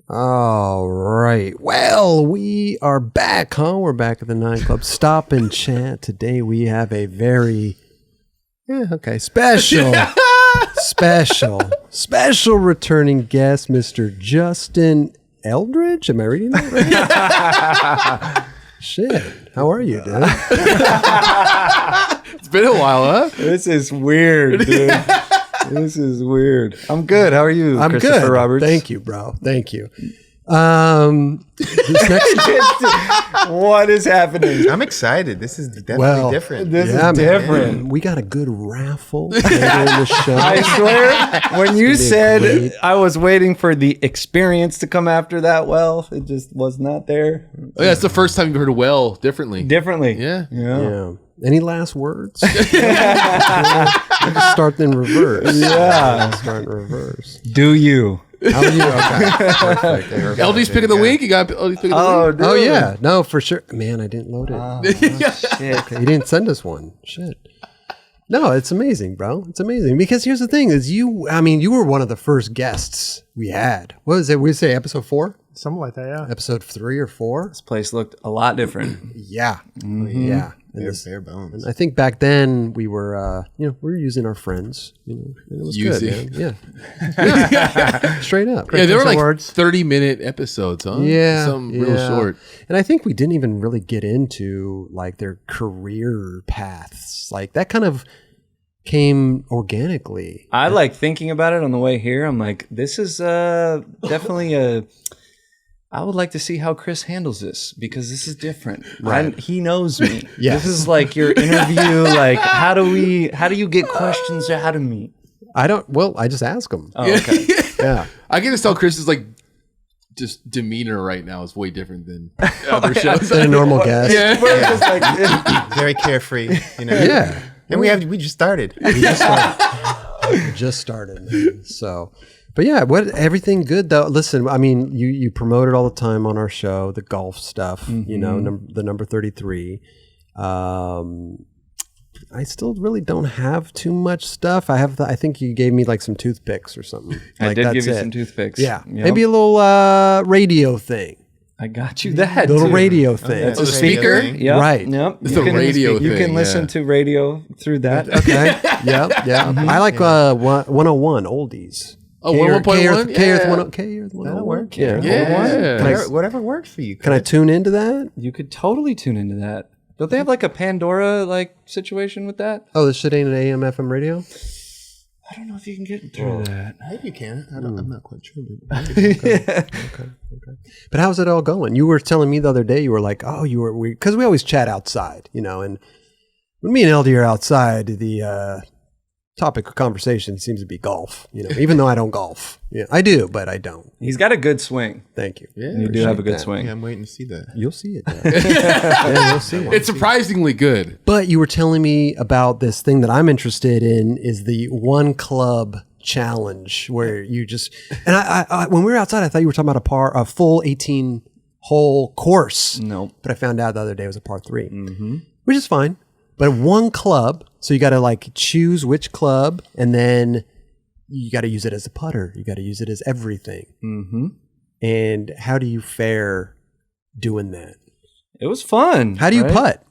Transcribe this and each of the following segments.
All right. Well, we are back, huh? We're back at the 9 Club Stop and Chat. Today we have a very, special returning guest, Mr. Justin Eldridge. Am I reading that right? Shit. How are you, dude? It's been a while, huh? This is weird, dude. This is weird. I'm good. How are you, I'm Christopher good. Roberts? Thank you, bro. Thank you. This next, What is happening? I'm excited. This is definitely different. This is man. different. We got a good raffle later in the show. I swear, when you be said great. I was waiting for the experience to come after that, well, it just was not there. Oh, yeah, it's the first time you've heard well differently. Differently. Yeah. Yeah. Any last words? Just start in reverse. Yeah. Start in reverse. Do you? How are you? Okay. Perfect. LD's pick of the week. You got LD's pick of the week. dude. Oh, yeah. No, for sure. Man, I didn't load it. Shit. Okay, he didn't send us one. Shit. No, it's amazing, bro. It's amazing. Because here's the thing is you were one of the first guests we had. What was it? We say episode 4? Something like that, yeah. Episode 3 or 4? This place looked a lot different. Yeah. Yeah. And Bare bones. I think back then we were, we were using our friends, and it was Using. good, man. Yeah. Straight up. Yeah, they were like words. 30-minute episodes, huh? Yeah. Some real yeah. short. And I think we didn't even really get into like their career paths. Like that kind of came organically. I like thinking about it on the way here. I'm like, this is definitely I would like to see how Chris handles this because this is different. Right. He knows me. Yes. This is like your interview. Like, how do you get questions out of me? I just ask them. Oh, okay. Yeah. I can just tell Chris's like just demeanor right now is way different than other shows. Than a normal guest. Yeah. We're just like, Very carefree, Yeah. And we just started. We just started. Man. So, but yeah, everything good though. Listen, I mean, you promote it all the time on our show, the golf stuff, the number 33. I still really don't have too much stuff. I think you gave me like some toothpicks or something. I did give you it. some toothpicks. Yeah. Yep. Maybe a little radio thing. I got you that. Little too. radio thing. It's a the radio speaker. thing. Yep. Right. Yep. It's a radio You thing, can listen yeah. to radio through that. Okay. Yeah. I like 101 oldies. Oh, 101.1? K-Earth 101. That'll work. Yeah. Yeah. Whatever works for you. Can I tune into that? You could totally tune into that. Don't they have like a Pandora like situation with that? Oh, this shit ain't an AM FM radio? I don't know if you can get through that. Maybe you can. I'm not quite sure. Okay. But how's it all going? You were telling me the other day, you were like, oh, because we always chat outside, and when me and LD are outside, the topic of conversation seems to be golf, even though I don't golf. Yeah, I do, but I don't. He's got a good swing. Thank you. Yeah, You do have a good that. swing. Yeah, I'm waiting to see that. You'll see it. Yeah, you'll see it. It's surprisingly good. But you were telling me about this thing that I'm interested in is the one club challenge where you just, and I when we were outside, I thought you were talking about a full 18-hole course. Nope. But I found out the other day it was a par 3, which is fine. But one club, so you got to like choose which club, and then you got to use it as a putter. You got to use it as everything. Mm-hmm. And how do you fare doing that? It was fun. How do you right? putt?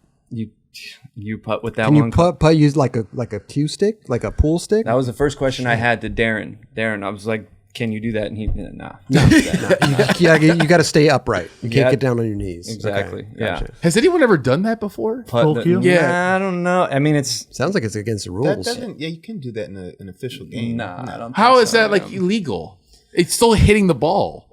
You putt with that Can one. you putt use like a cue stick, like a pool stick? That was the first question I had to Darren. Darren, I was like, "Can you do that?" And he, nah. You got to stay upright. You can't Yeah. get down on your knees. Exactly. Okay, Yeah. gotcha. Has anyone ever done that before? Putt Yeah. I don't know. I mean, it's Sounds like it's against the That rules. doesn't. Yeah, you can do that in an official game. nah. I don't How think is so, that like man. illegal? It's still hitting the ball.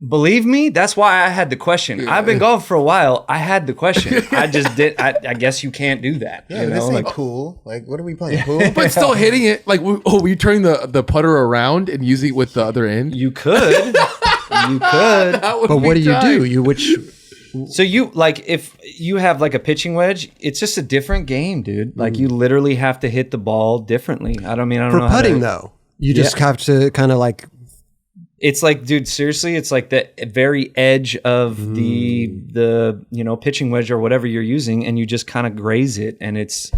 Believe me, that's why I had the question. I've been golfing for a while. I had the question. I just did. I guess you can't do that. Yeah, you but know, this ain't like, pool. Like, what are we playing? Pool? But still hitting it. Like, were you turning the putter around and using it with the other end? you could. You could. That would But be what do you tight. do? So you like if you have like a pitching wedge, it's just a different game, dude. Like you literally have to hit the ball differently. I don't For know. putting though, you just have to kind of like It's like, dude, seriously, it's like the very edge of the pitching wedge or whatever you're using, and you just kind of graze it, and it's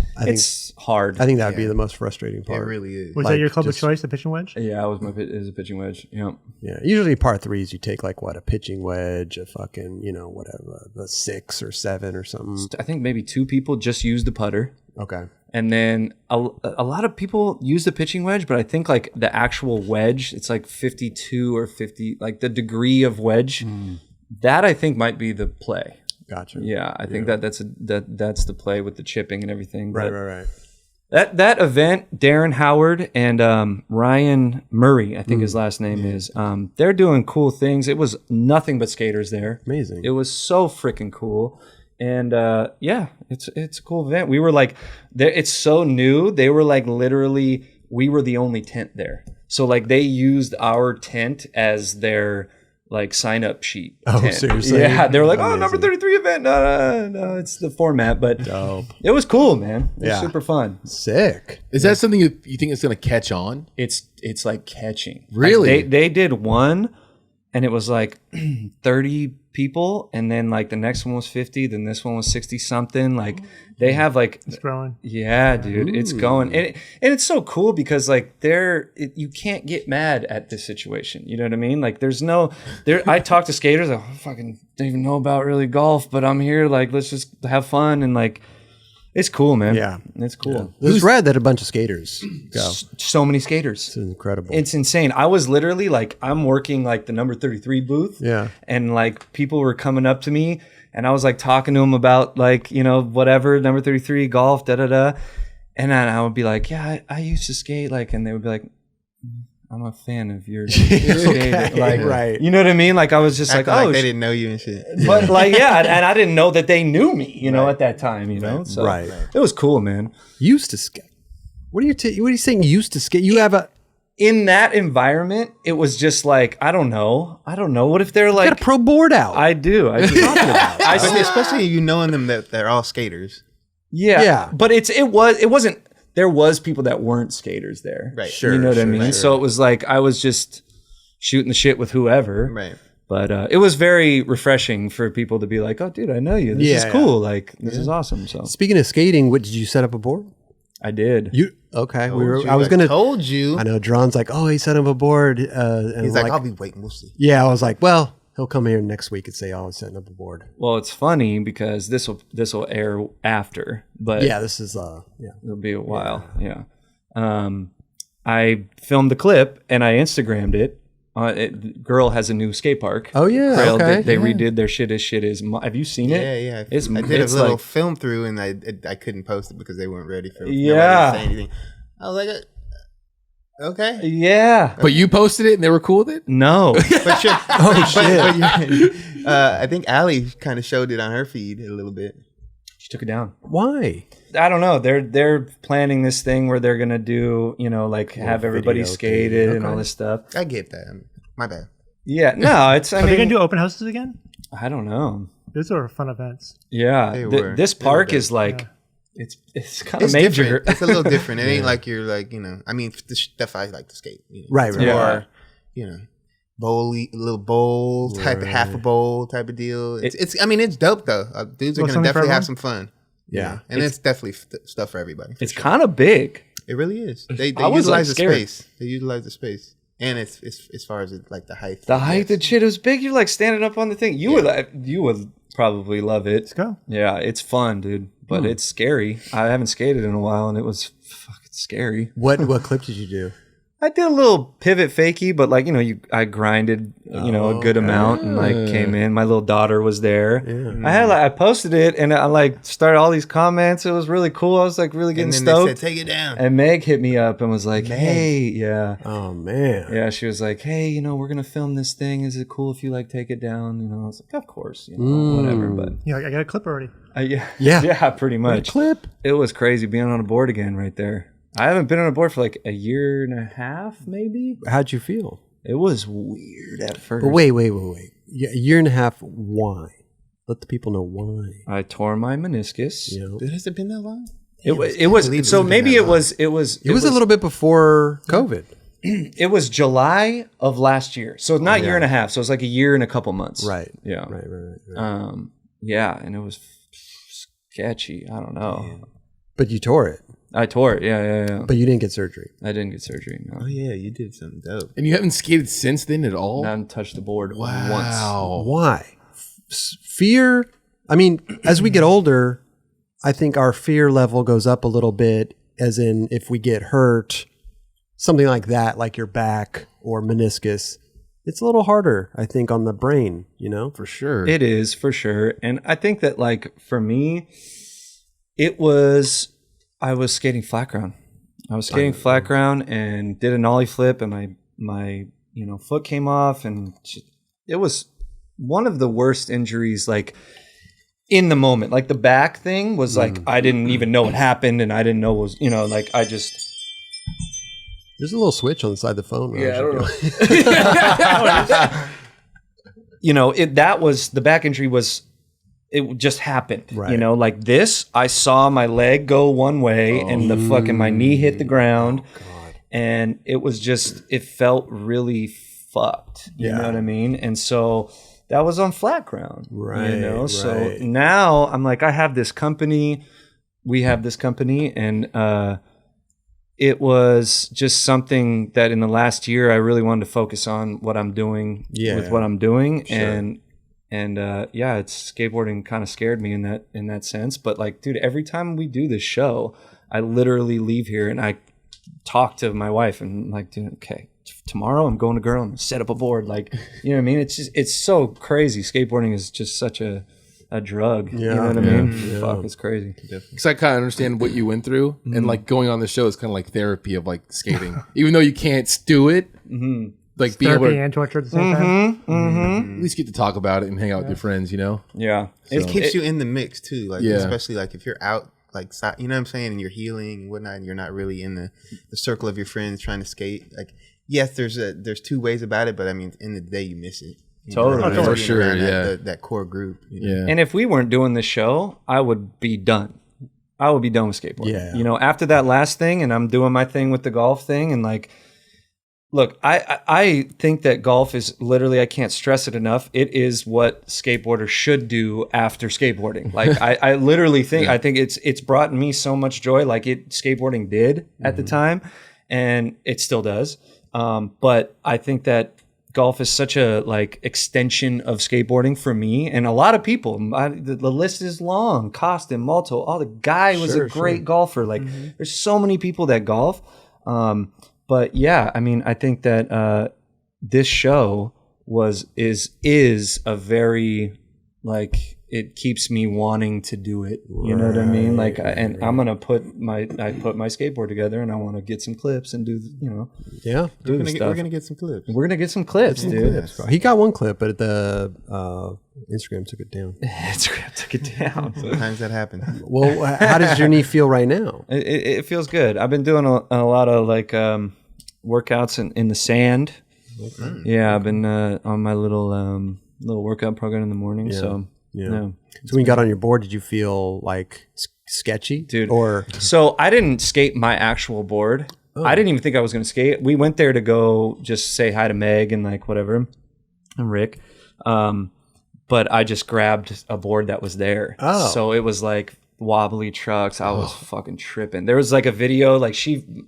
hard. I think that would be the most frustrating part. It really is. Was that your club of choice, the pitching wedge? Yeah, it was a pitching wedge. Yeah. Yeah. Usually par threes, you take like what, a pitching wedge, a fucking, whatever, a 6 or 7 or something. I think maybe 2 people just use the putter. Okay. And then a lot of people use the pitching wedge, but I think like the actual wedge, it's like 52 or 50, like the degree of wedge. That I think might be the play. Gotcha. Yeah, I think that's the play with the chipping and everything. Right. That event, Darren Howard and Ryan Murray, I think his last name is. They're doing cool things. It was nothing but skaters there. Amazing. It was so freaking cool. And it's a cool event. We were like, it's so new. They were like literally, we were the only tent there. So like they used our tent as their like sign up sheet. Oh, tent. seriously? Yeah, they were like, Amazing. number 33 event. No, it's the format. But Dope. it was cool, man. It was Yeah. super fun. Sick. Is that something you think is going to catch on? It's like catching. Really? Like they did one, and it was like 30 people, and then like the next one was 50, then this one was 60 something. Like they have like, It's growing. yeah, dude, it's going, and it's so cool because like you can't get mad at this situation. You know what I mean? Like I talk to skaters, like, I fucking don't even know about really golf, but I'm here, like let's just have fun, and like it's cool, man. Yeah. It's cool. It was rad that a bunch of skaters go. So many skaters. It's incredible. It's insane. I was literally like, I'm working like the number 33 booth. Yeah. And like people were coming up to me and I was like talking to them about like, whatever, number 33, golf, And then I would be like, yeah, I used to skate. Like, and they would be like, I'm a fan of your skating. Like, right. You know what I mean? Like I was just like, Acting oh, they didn't know you and shit. but like, yeah. And I didn't know that they knew me, at that time, So Right. it was cool, man. Used to skate. What are you saying? Used to skate? You have a In that environment, it was just like, I don't know. What if they're like, got a pro board out. I do. I do. I But especially you knowing them that they're all skaters. Yeah. Yeah. But it wasn't, there was people that weren't skaters there. Right. Sure, You know what I mean? right. So it was like, I was just shooting the shit with whoever. Right. But it was very refreshing for people to be like, oh, dude, I know you. This Yeah, is cool. Like, this is awesome. So Speaking of skating, what did you set up a board? I did. You okay? I was I gonna. told you. I know. Dron's like, oh, he set up a board. And He's like, I'll be waiting. We'll see. yeah. I was like, well, he'll come here next week and say, oh, he's setting up a board. Well, it's funny because this will air after, but Yeah, this is it'll be a while. Yeah. I filmed the clip and I Instagrammed it. Girl has a new skate park. Oh yeah, Trail. okay. They redid their shit is. Have you seen it? Yeah. It's, I did it's a little like, film through, and I couldn't post it because they weren't ready for it. Yeah. Nobody say anything. I was like, okay. yeah. But you posted it and they were cool with it? No. But sure. shit. I think Allie kind of showed it on her feed a little bit. She took it down. Why? I don't know. They're planning this thing where they're gonna do, like have everybody video skated thing. and all Okay. this stuff. I get that. My bad. Yeah. No, it's. I Are they mean, going to do open houses again? I don't know. Those are fun events. Yeah. They were. This They were park good. is like, Yeah. it's kind of It's major. different. It's a little different. It ain't like you're like, I mean, the stuff I like to skate. Right, It's right. Yeah. more, bowly, a little bowl type, Right. half a bowl type of deal. It's. I mean, it's dope though. Dudes are Well, gonna something for definitely have everyone? some fun. Yeah. and it's definitely stuff for everybody. It's kind of big. It really is. They I was, like, utilize the scared. space. They utilize the space, and it's as far as like the height. The height, the shit is big. You're like standing up on the thing. You would probably love it. Let's go. Yeah, it's fun, dude. But it's scary. I haven't skated in a while, and it was fucking scary. What clip did you do? I did a little pivot fakie, but like I grinded a good amount and like came in. My little daughter was there. Yeah. I posted it and I like started all these comments. It was really cool. I was like really getting And then stoked. they said, "Take it down." And Meg hit me up and was like, Meg. "Hey, yeah." Oh man. Yeah, she was like, "Hey, we're gonna film this thing. Is it cool if you like take it down?" I was like, "Of course, whatever." But Yeah, I got a clip already. Yeah. yeah, pretty much. Clip. It was crazy being on a board again right there. I haven't been on a board for like a year and a half, maybe. How'd you feel? It was weird at first. But wait. Yeah, a year and a half. Why? Let the people know why. I tore my meniscus. Has it been that long? It was so maybe it was It was a little bit before COVID. It was July of last year, so not a year and a half. So it was like a year and a couple months. Right. Yeah. Right. Yeah, and it was sketchy. I don't know. But you tore it. I tore it. Yeah. But you didn't get surgery. I didn't get surgery. No. Oh yeah, you did something dope. And you haven't skated since then at all? I haven't touched the board once. Wow. Why? Fear. I mean, as we get older, I think our fear level goes up a little bit, as in if we get hurt, something like that, like your back or meniscus, it's a little harder, I think, on the brain, you know? For sure. It is, for sure. And I think that, like, for me, I was skating flat ground. I was skating flat ground and did an ollie flip, and my foot came off, and it was one of the worst injuries, like, in the moment. Like, the back thing was like, I didn't even know what happened, and I didn't know what was, like, I just... There's a little switch on the side of the phone. Yeah, I don't know. The back injury was, it just happened. Right. Like this, I saw my leg go one way and my knee hit the ground. Oh, God. And it was just, it felt really fucked. You know what I mean? And so that was on flat ground. Right. So now I'm like, I have this company, we have this company, and it was just something that in the last year I really wanted to focus on what I'm doing with what I'm doing. Sure. And it's skateboarding kind of scared me in that sense. But like, dude, every time we do this show, I literally leave here and I talk to my wife and like, dude, okay, tomorrow I'm going to Girl and set up a board. Like, you know what I mean? It's so crazy. Skateboarding is just such a drug. You know what I mean? Yeah. Fuck, it's crazy. Because I kind of understand what you went through, and like going on the show is kind of like therapy of like skating, even though you can't do it. Like being able Therapy to and torture at the same time. at least get to talk about it and hang out with your friends, Yeah, It keeps you in the mix too, like especially like if you're out, like, you know what I'm saying, and you're healing and whatnot, and you're not really in the circle of your friends trying to skate. Like, yes, there's two ways about it, but I mean, in the day you miss it. Totally. For sure, that core group. And if we weren't doing this show, I would be done. I would be done with skateboarding. Yeah. After that last thing, and I'm doing my thing with the golf thing, and like, look, I think that golf is literally, I can't stress it enough, it is what skateboarders should do after skateboarding. Like, I literally think, I think it's brought me so much joy, like skateboarding did at the time, and it still does. But I think that golf is such a like extension of skateboarding for me and a lot of people. The list is long. Costin, Malto, the guy was a great golfer. Like, there's so many people that golf. But yeah, I mean, I think that this show is a very, like, it keeps me wanting to do it. You know what I mean? Like, I'm gonna put my skateboard together, and I want to get some clips and do, Yeah. We're gonna get some clips. We're gonna get some clips, dude. He got one clip, but the Instagram took it down. Instagram took it down. Sometimes that happens. Well, how does your knee feel right now? It feels good. I've been doing a lot of like workouts in the sand. Okay. Yeah, I've been on my little workout program in the morning. So. Yeah. So when you got on your board, did you feel like sketchy, dude? Or so I didn't skate my actual board. I didn't even think I was going to skate. We went there to go just say hi to Meg and like whatever, and Rick. But I just grabbed a board that was there. Oh. So it was like wobbly trucks. I was fucking tripping. There was like a video, like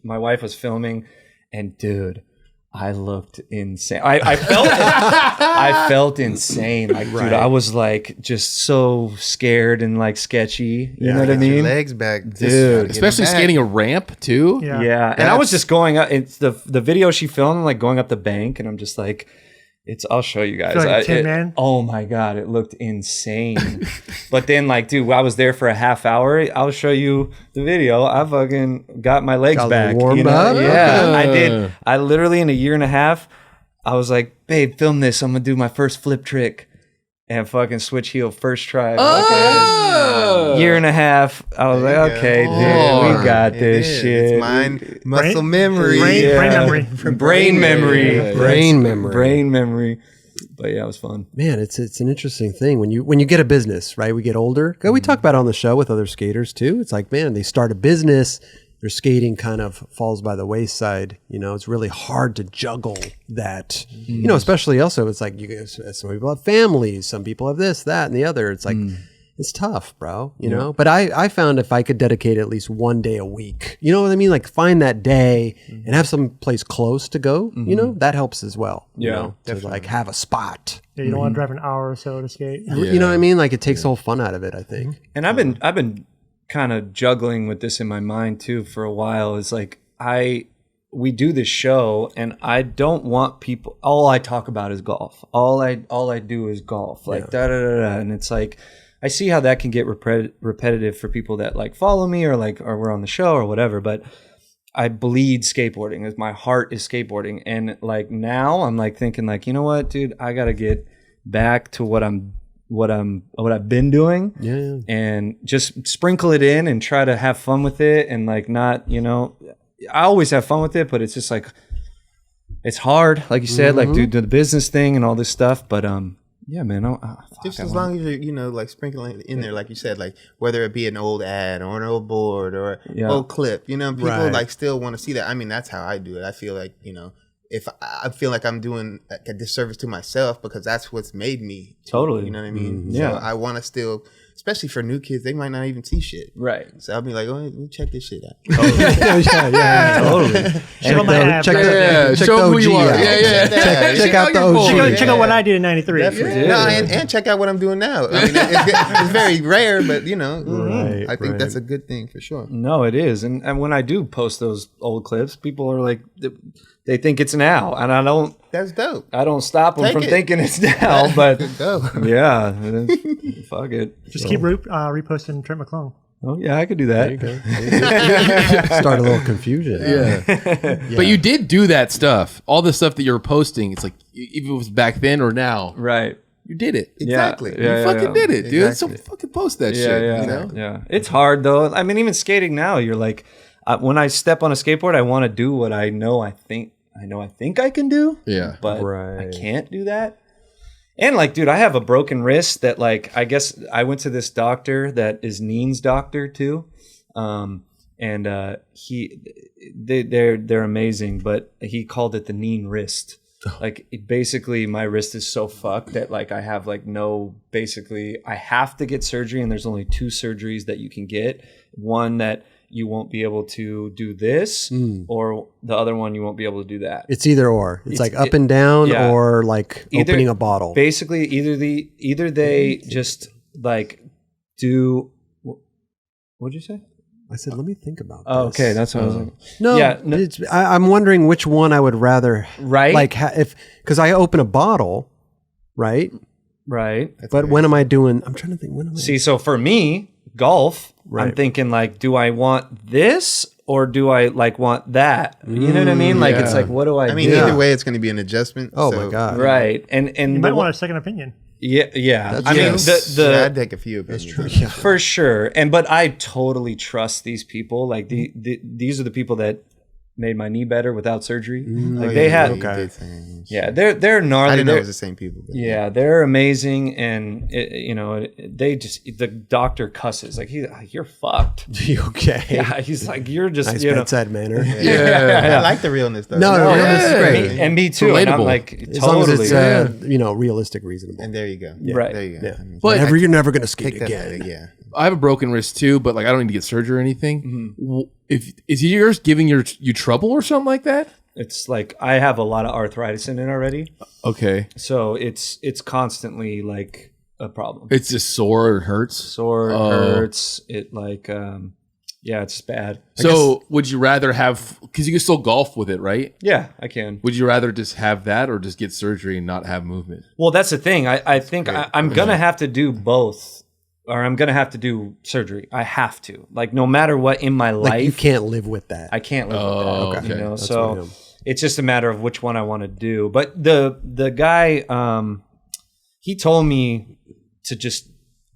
my wife was filming, and dude, I looked insane. I felt it. I felt insane. Like, dude, I was like just so scared and like sketchy. You know what I mean? Your legs back, dude. Especially skating a ramp too. Yeah. And I was just going up. It's the video she filmed, like going up the bank, and I'm just like, I'll show you guys. Like Tin Man? Oh my God, it looked insane. But then, like, dude, I was there for a half hour. I'll show you the video. I fucking got my legs back. Warmed up? Yeah, I did. I literally, in a year and a half, I was like, babe, film this. I'm gonna do my first flip trick. And fucking switch heel first try. Year and a half. I was like, okay, dude, we got this shit. It's mind, muscle memory. Brain memory. Brain memory. But yeah, it was fun. Man, it's an interesting thing when you get a business, right? We get older. We talk about it on the show with other skaters too. It's like, man, they start a business their skating kind of falls by the wayside. You know, it's really hard to juggle that. You know, especially also it's like you guys, some people have families, some people have this, that, and the other. It's like it's tough, bro. You know, but I found if I could dedicate at least one day a week, you know what I mean? Like find that day and have some place close to go. You know, that helps as well. Yeah, you know, to like have a spot. Yeah, you don't want to drive an hour or so to skate. You know what I mean? Like it takes the whole fun out of it, I think. And I've been kind of juggling with this in my mind too for a while. Is like we do this show and I don't want people, all I talk about is golf. All I do is golf. Like da da da da. And it's like I see how that can get repetitive for people that like follow me or we're on the show or whatever, but I bleed skateboarding. As my heart is skateboarding. And like now I'm like thinking like, you know what, dude, I got to get back to what I've been doing and just sprinkle it in and try to have fun with it and like not, you know, I always have fun with it, but it's just like it's hard, like you said, like do the business thing and all this stuff. But yeah, man, just as long as you're, you know, like sprinkling in there, like you said, like whether it be an old ad or an old board or old clip, you know, people like still want to see that. I mean, that's how I do it. I feel like, you know, if I feel like I'm doing a disservice to myself because that's what's made me. Totally. You know what I mean? Yeah. So I want to still, especially for new kids, they might not even see shit. Right. So I'll be like, oh, let me check this shit out. Totally. Totally. Show my abs. Check show the who you OG are. out. Check out the your OG. board. Check out what I did in '93. No, and check out what I'm doing now. I mean, it's very rare, but you know, I think that's a good thing for sure. No, it is. And when I do post those old clips, people are like, they think it's now, and I don't. That's dope. I don't stop them Take from it. thinking it's now, but Dope. yeah, fuck it. Just keep reposting Trent McClung. Oh yeah, I could do that. Start a little confusion. But you did do that stuff. All the stuff that you're posting, it's like, even if it was back then or now, Right. you did it. Exactly. Yeah. You fucking did it, dude. Exactly. So fucking post that Yeah, shit. yeah, You know? yeah. It's hard though. I mean, even skating now, you're like, when I step on a skateboard, I want to do what I think I can do. Yeah. But Right. I can't do that. And like, dude, I have a broken wrist that like, I guess I went to this doctor that is Neen's doctor too. And they're amazing, but he called it the Neen wrist. Like basically my wrist is so fucked that like I have like I have to get surgery, and there's only 2 surgeries that you can get. One that you won't be able to do this, or the other one you won't be able to do that. It's either or. It's like up and down or like Either- opening a bottle. Basically, either they just like do. What'd you say? I said, let me think about this. Oh, okay, that's what I was like. No, Yeah, no- I'm wondering which one I would rather. Right? Like because I open a bottle, right? Right. But when am I doing? I'm trying to think. When am I? See, so for me, golf, I'm Right. thinking like, do I want this or do I like want that? You know what I mean? Like it's like, what do I? I mean, do? either way, it's going to be an adjustment. Oh so, my god! Right. And You might want a second opinion. yeah. I Yes. mean, Yeah, I'd take a few opinions. for sure. But I totally trust these people. Like these are the people that made my knee better without surgery. Like they had, You did say- yeah, they're gnarly. I didn't know it They're- was the same people. But Yeah, they're amazing, and the doctor cusses like you're fucked. Okay. Yeah, he's like you're just Nice you know. bedside manner. I like the realness though. No, You know? this is great. And me too. And I'm Relatable. like As long totally. as it's realistic, reasonable. And there you go. Right. There you go. Yeah. I mean, But You're never going to skate take that. again. Yeah. I have a broken wrist too, but like I don't need to get surgery or anything. If is yours giving you trouble or something like that? It's like I have a lot of arthritis in it already, Okay, so it's constantly like a problem. it's just sore or hurts. Sore, it hurts. It like yeah, it's bad. So would you rather have, because you can still golf with it, right? Yeah, I can. Would you rather just have that or just get surgery and not have movement? Well, that's the thing. I think I'm gonna have to do both, or I'm gonna have to do surgery. I have to. Like no matter what in my Like life, you can't live with that. I can't live Oh, with that. okay. You know, That's so what I am. it's just a matter of which one I want to do. But the guy, he told me to just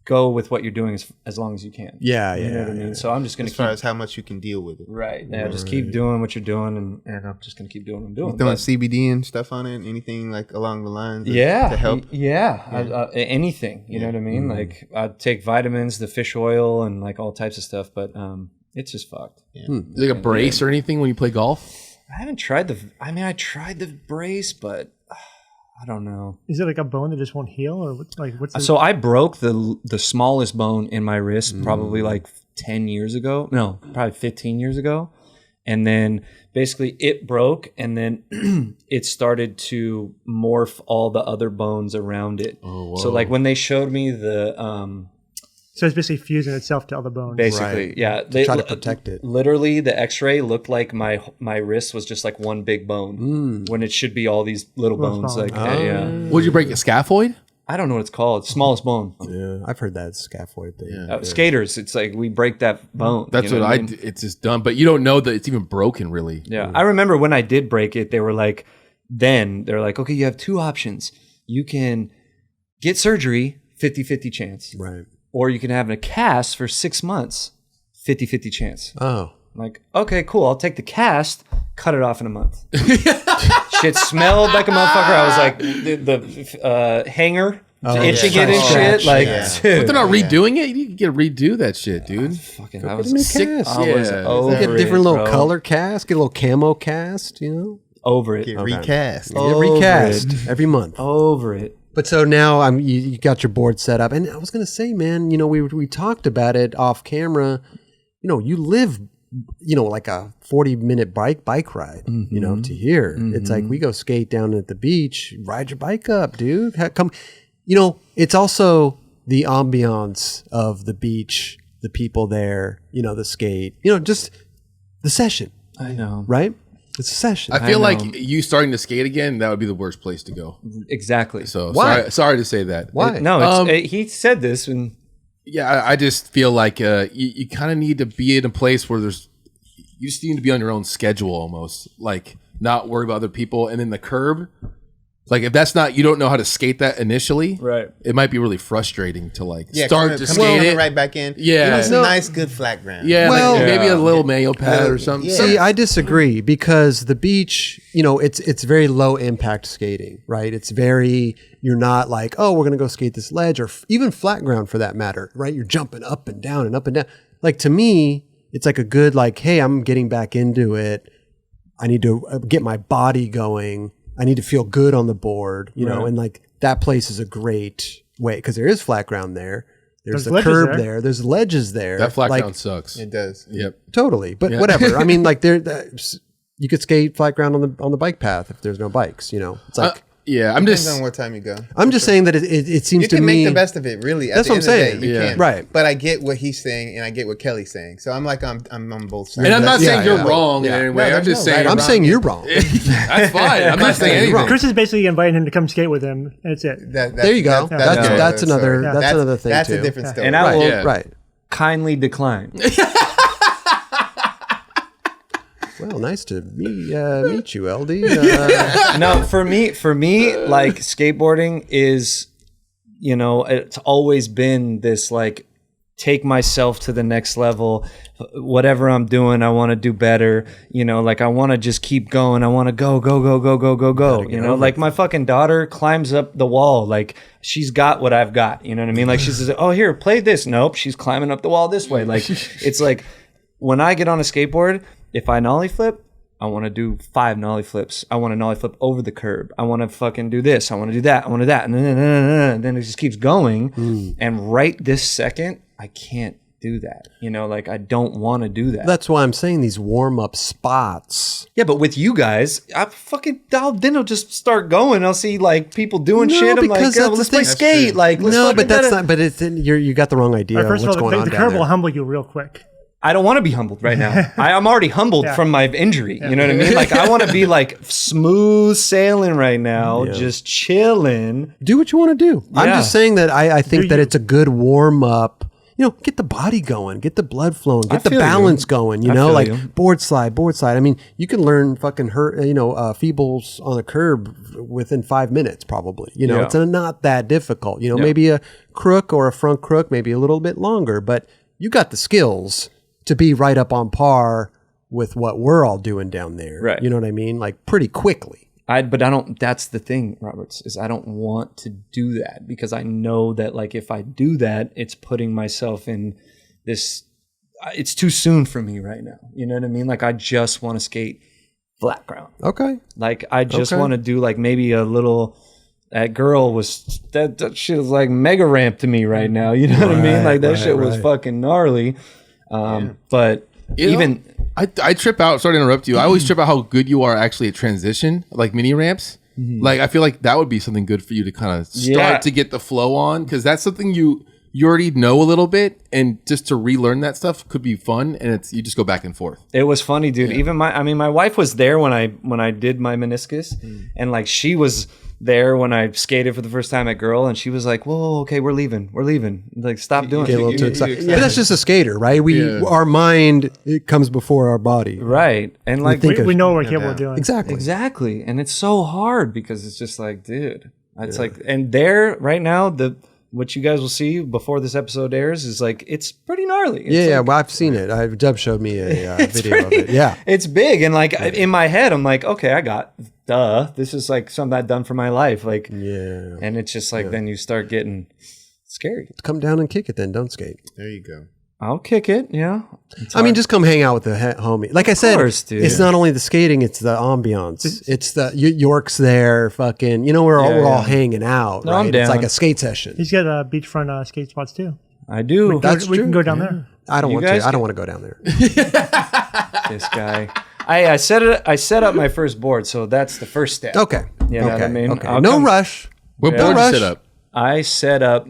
go with what you're doing as long as you can. Yeah, You know what I yeah. mean? So I'm just gonna As keep far as how much you can deal with it. right. Yeah, just keep doing what you're doing, and I'm just gonna keep doing what I'm doing. Throwing But- CBD and stuff on it, anything like along the lines of, yeah, to help. anything. You know what I mean? Like I'd take vitamins, the fish oil, and like all types of stuff. But It's just fucked. Is it like a brace or anything when you play golf? I haven't tried I tried the brace, but I don't know. Is it like a bone that just won't heal, or what's? So I broke the smallest bone in my wrist probably like 10 years ago. No, probably 15 years ago. And then basically it broke, and then it started to morph all the other bones around it. Oh, so like when they showed me the So it's basically fusing itself to other bones. basically, Right. yeah, To try to protect it. Literally, the X-ray looked like my wrist was just like one big bone when it should be all these little bones. small. Like, yeah, Would you break a scaphoid? I don't know what it's called. Smallest bone. Yeah, I've heard that scaphoid thing. Skaters, it's like we break that bone. That's you know what I mean? it's just done, but you don't know that it's even broken, really. Yeah. I remember when I did break it, they were like, they're like, okay, you have two options. You can get surgery, 50-50 chance. Right. Or you can have a cast for 6 months, 50-50 chance. Oh. I'm like, okay, cool. I'll take the cast, cut it off in a month. Shit smelled like a motherfucker. I was like, the hanger, itching it and shit. Like, dude. But they're not redoing it. You can get to redo that shit, dude. Fucking, Go I get was a new sick. cast. I was Yeah. over Get a different it, little bro. color cast, get a little camo cast, you know? Over it. Get recast. Get Over recast it. every month. Over it. But so now you got your board set up, and I was gonna say, man, you know, we talked about it off camera. You know, you live, you know, like a 40-minute bike ride, you know, to here. It's like we go skate down at the beach, ride your bike up, dude. Come, you know, it's also the ambiance of the beach, the people there, you know, the skate, you know, just the session, I know. right? It's a session. I feel know. like you starting to skate again, that would be the worst place to go. Exactly. So Why? sorry to say that. Why? No, he said this and Yeah, I just feel like you kind of need to be in a place where you just need to be on your own schedule almost, like not worry about other people. And then the curb, like if that's not, you don't know how to skate that initially, Right. it might be really frustrating to like start coming to skate it. right back in. Yeah. You need some No. nice, good flat ground. Yeah, Well- like maybe a little mayo pad or something. Yeah. See, I disagree because the beach, you know, it's very low impact skating, right? It's very, you're not like, oh, we're going to go skate this ledge or even flat ground for that matter, right? You're jumping up and down and up and down. Like to me, it's like a good, like, hey, I'm getting back into it. I need to get my body going. I need to feel good on the board, you know, and like that place is a great way because there is flat ground there. There's the ledges curb there. there. There's ledges there. That flat like, ground sucks. It does. Yep. Totally, but whatever. I mean, like you could skate flat ground on the bike path if there's no bikes. You know, it's like Yeah, I'm Depends just. on what time you go. I'm just saying that it seems You to can me make the best of it, really. At That's the what I'm end of the saying. day, you Yeah. can. Right. But I get what he's saying, and I get what Kelly's saying. So I'm like, I'm on both sides. And I'm not Yeah, saying you're yeah. wrong Yeah. in any way. No, I'm just there's no saying. right or I'm wrong. saying you're wrong. That's fine. I'm not saying anything. Chris is basically inviting him to come skate with him, and that's it. There you go. That's another Yeah. that's another thing That's too. a different story. And I Right, will Yeah. right. kindly decline. Well, nice to meet you, LD. No, for me, like skateboarding is, you know, it's always been this like take myself to the next level. Whatever I'm doing, I want to do better. You know, like I want to just keep going. I want to go. You know, like my fucking daughter climbs up the wall. Like she's got what I've got. You know what I mean? Like she says, "Oh, here, play this." Nope, she's climbing up the wall this way. Like it's like when I get on a skateboard, if I nollie flip, I want to do 5 nollie flips. I want to nollie flip over the curb. I want to fucking do this. I want to do that. I want to do that. And then it just keeps going. And right this second, I can't do that. You know, like I don't want to do that. That's why I'm saying these warm up spots. Yeah, but with you guys, then I'll just start going. I'll see like people doing shit. I'm like, because oh, that's let's the play thing. skate. Like, let's No, fucking but that's do it. not. But it's you got the wrong idea. All right, first of what's of all, going the on down curb will there. humble you real quick. I don't want to be humbled right now. I'm already humbled Yeah. from my injury. You know what I mean? Like I want to be like smooth sailing right now, just chilling. Do what you want to do. I'm Yeah. just saying that I think Do that you. it's a good warm up. You know, get the body going, get the blood flowing, get the feel you. balance going. You I know, feel like you. board slide. I mean, you can learn fucking feebles on a curb within 5 minutes, probably. You know, Yeah. it's not that difficult. You know, Yeah. maybe a crook or a front crook, maybe a little bit longer, but you got the skills to be right up on par with what we're all doing down there. Right. You know what I mean? Like pretty quickly. But I don't, that's the thing, Roberts, is I don't want to do that because I know that like if I do that, it's putting myself in this, it's too soon for me right now. You know what I mean? Like I just want to skate flat ground. Okay. Like I just Okay. want to do like maybe a little. That girl was that shit was like mega ramp to me right now. You know what I mean? Like that shit was fucking gnarly. But even I trip out. Sorry to interrupt you. I always trip out how good you are actually at transition, like mini ramps. Like I feel like that would be something good for you to kind of start to get the flow on, because that's something you already know a little bit, and just to relearn that stuff could be fun. And it's you just go back and forth. it was funny, dude. Even my wife was there when I did my meniscus, and like she was there when I skated for the first time at Girl, and she was like, "Whoa, okay, we're leaving. Like, stop doing Get a little it." too excited. But that's just a skater, right? Our mind, it comes before our body. Right, and like think We know what we're capable of doing. Exactly. exactly, and it's so hard because it's just like, dude, it's like, and there right now what you guys will see before this episode airs is like it's pretty gnarly. It's Yeah, like, well, I've seen it. Dub showed me a video of it. Yeah. it's big, and like in my head, I'm like, okay, this is like something I've done for my life, like, Yeah. and it's just like then you start getting scary. Come down and kick it then. Don't skate. There you go. I'll kick it, yeah. I mean, just come hang out with the homie. Like I said, course, dude. it's not only the skating, it's the ambiance. It's the York's there, fucking, we're all hanging out, No, right? I'm It's down. like a skate session. He's got beachfront skate spots too. I do. We can go down there. I don't You want guys to. I don't want to go down there. This guy. I set up my first board, so that's the first step. Okay. You know what I mean? Okay. I'll No come- rush. What No board you rush. set up? I set up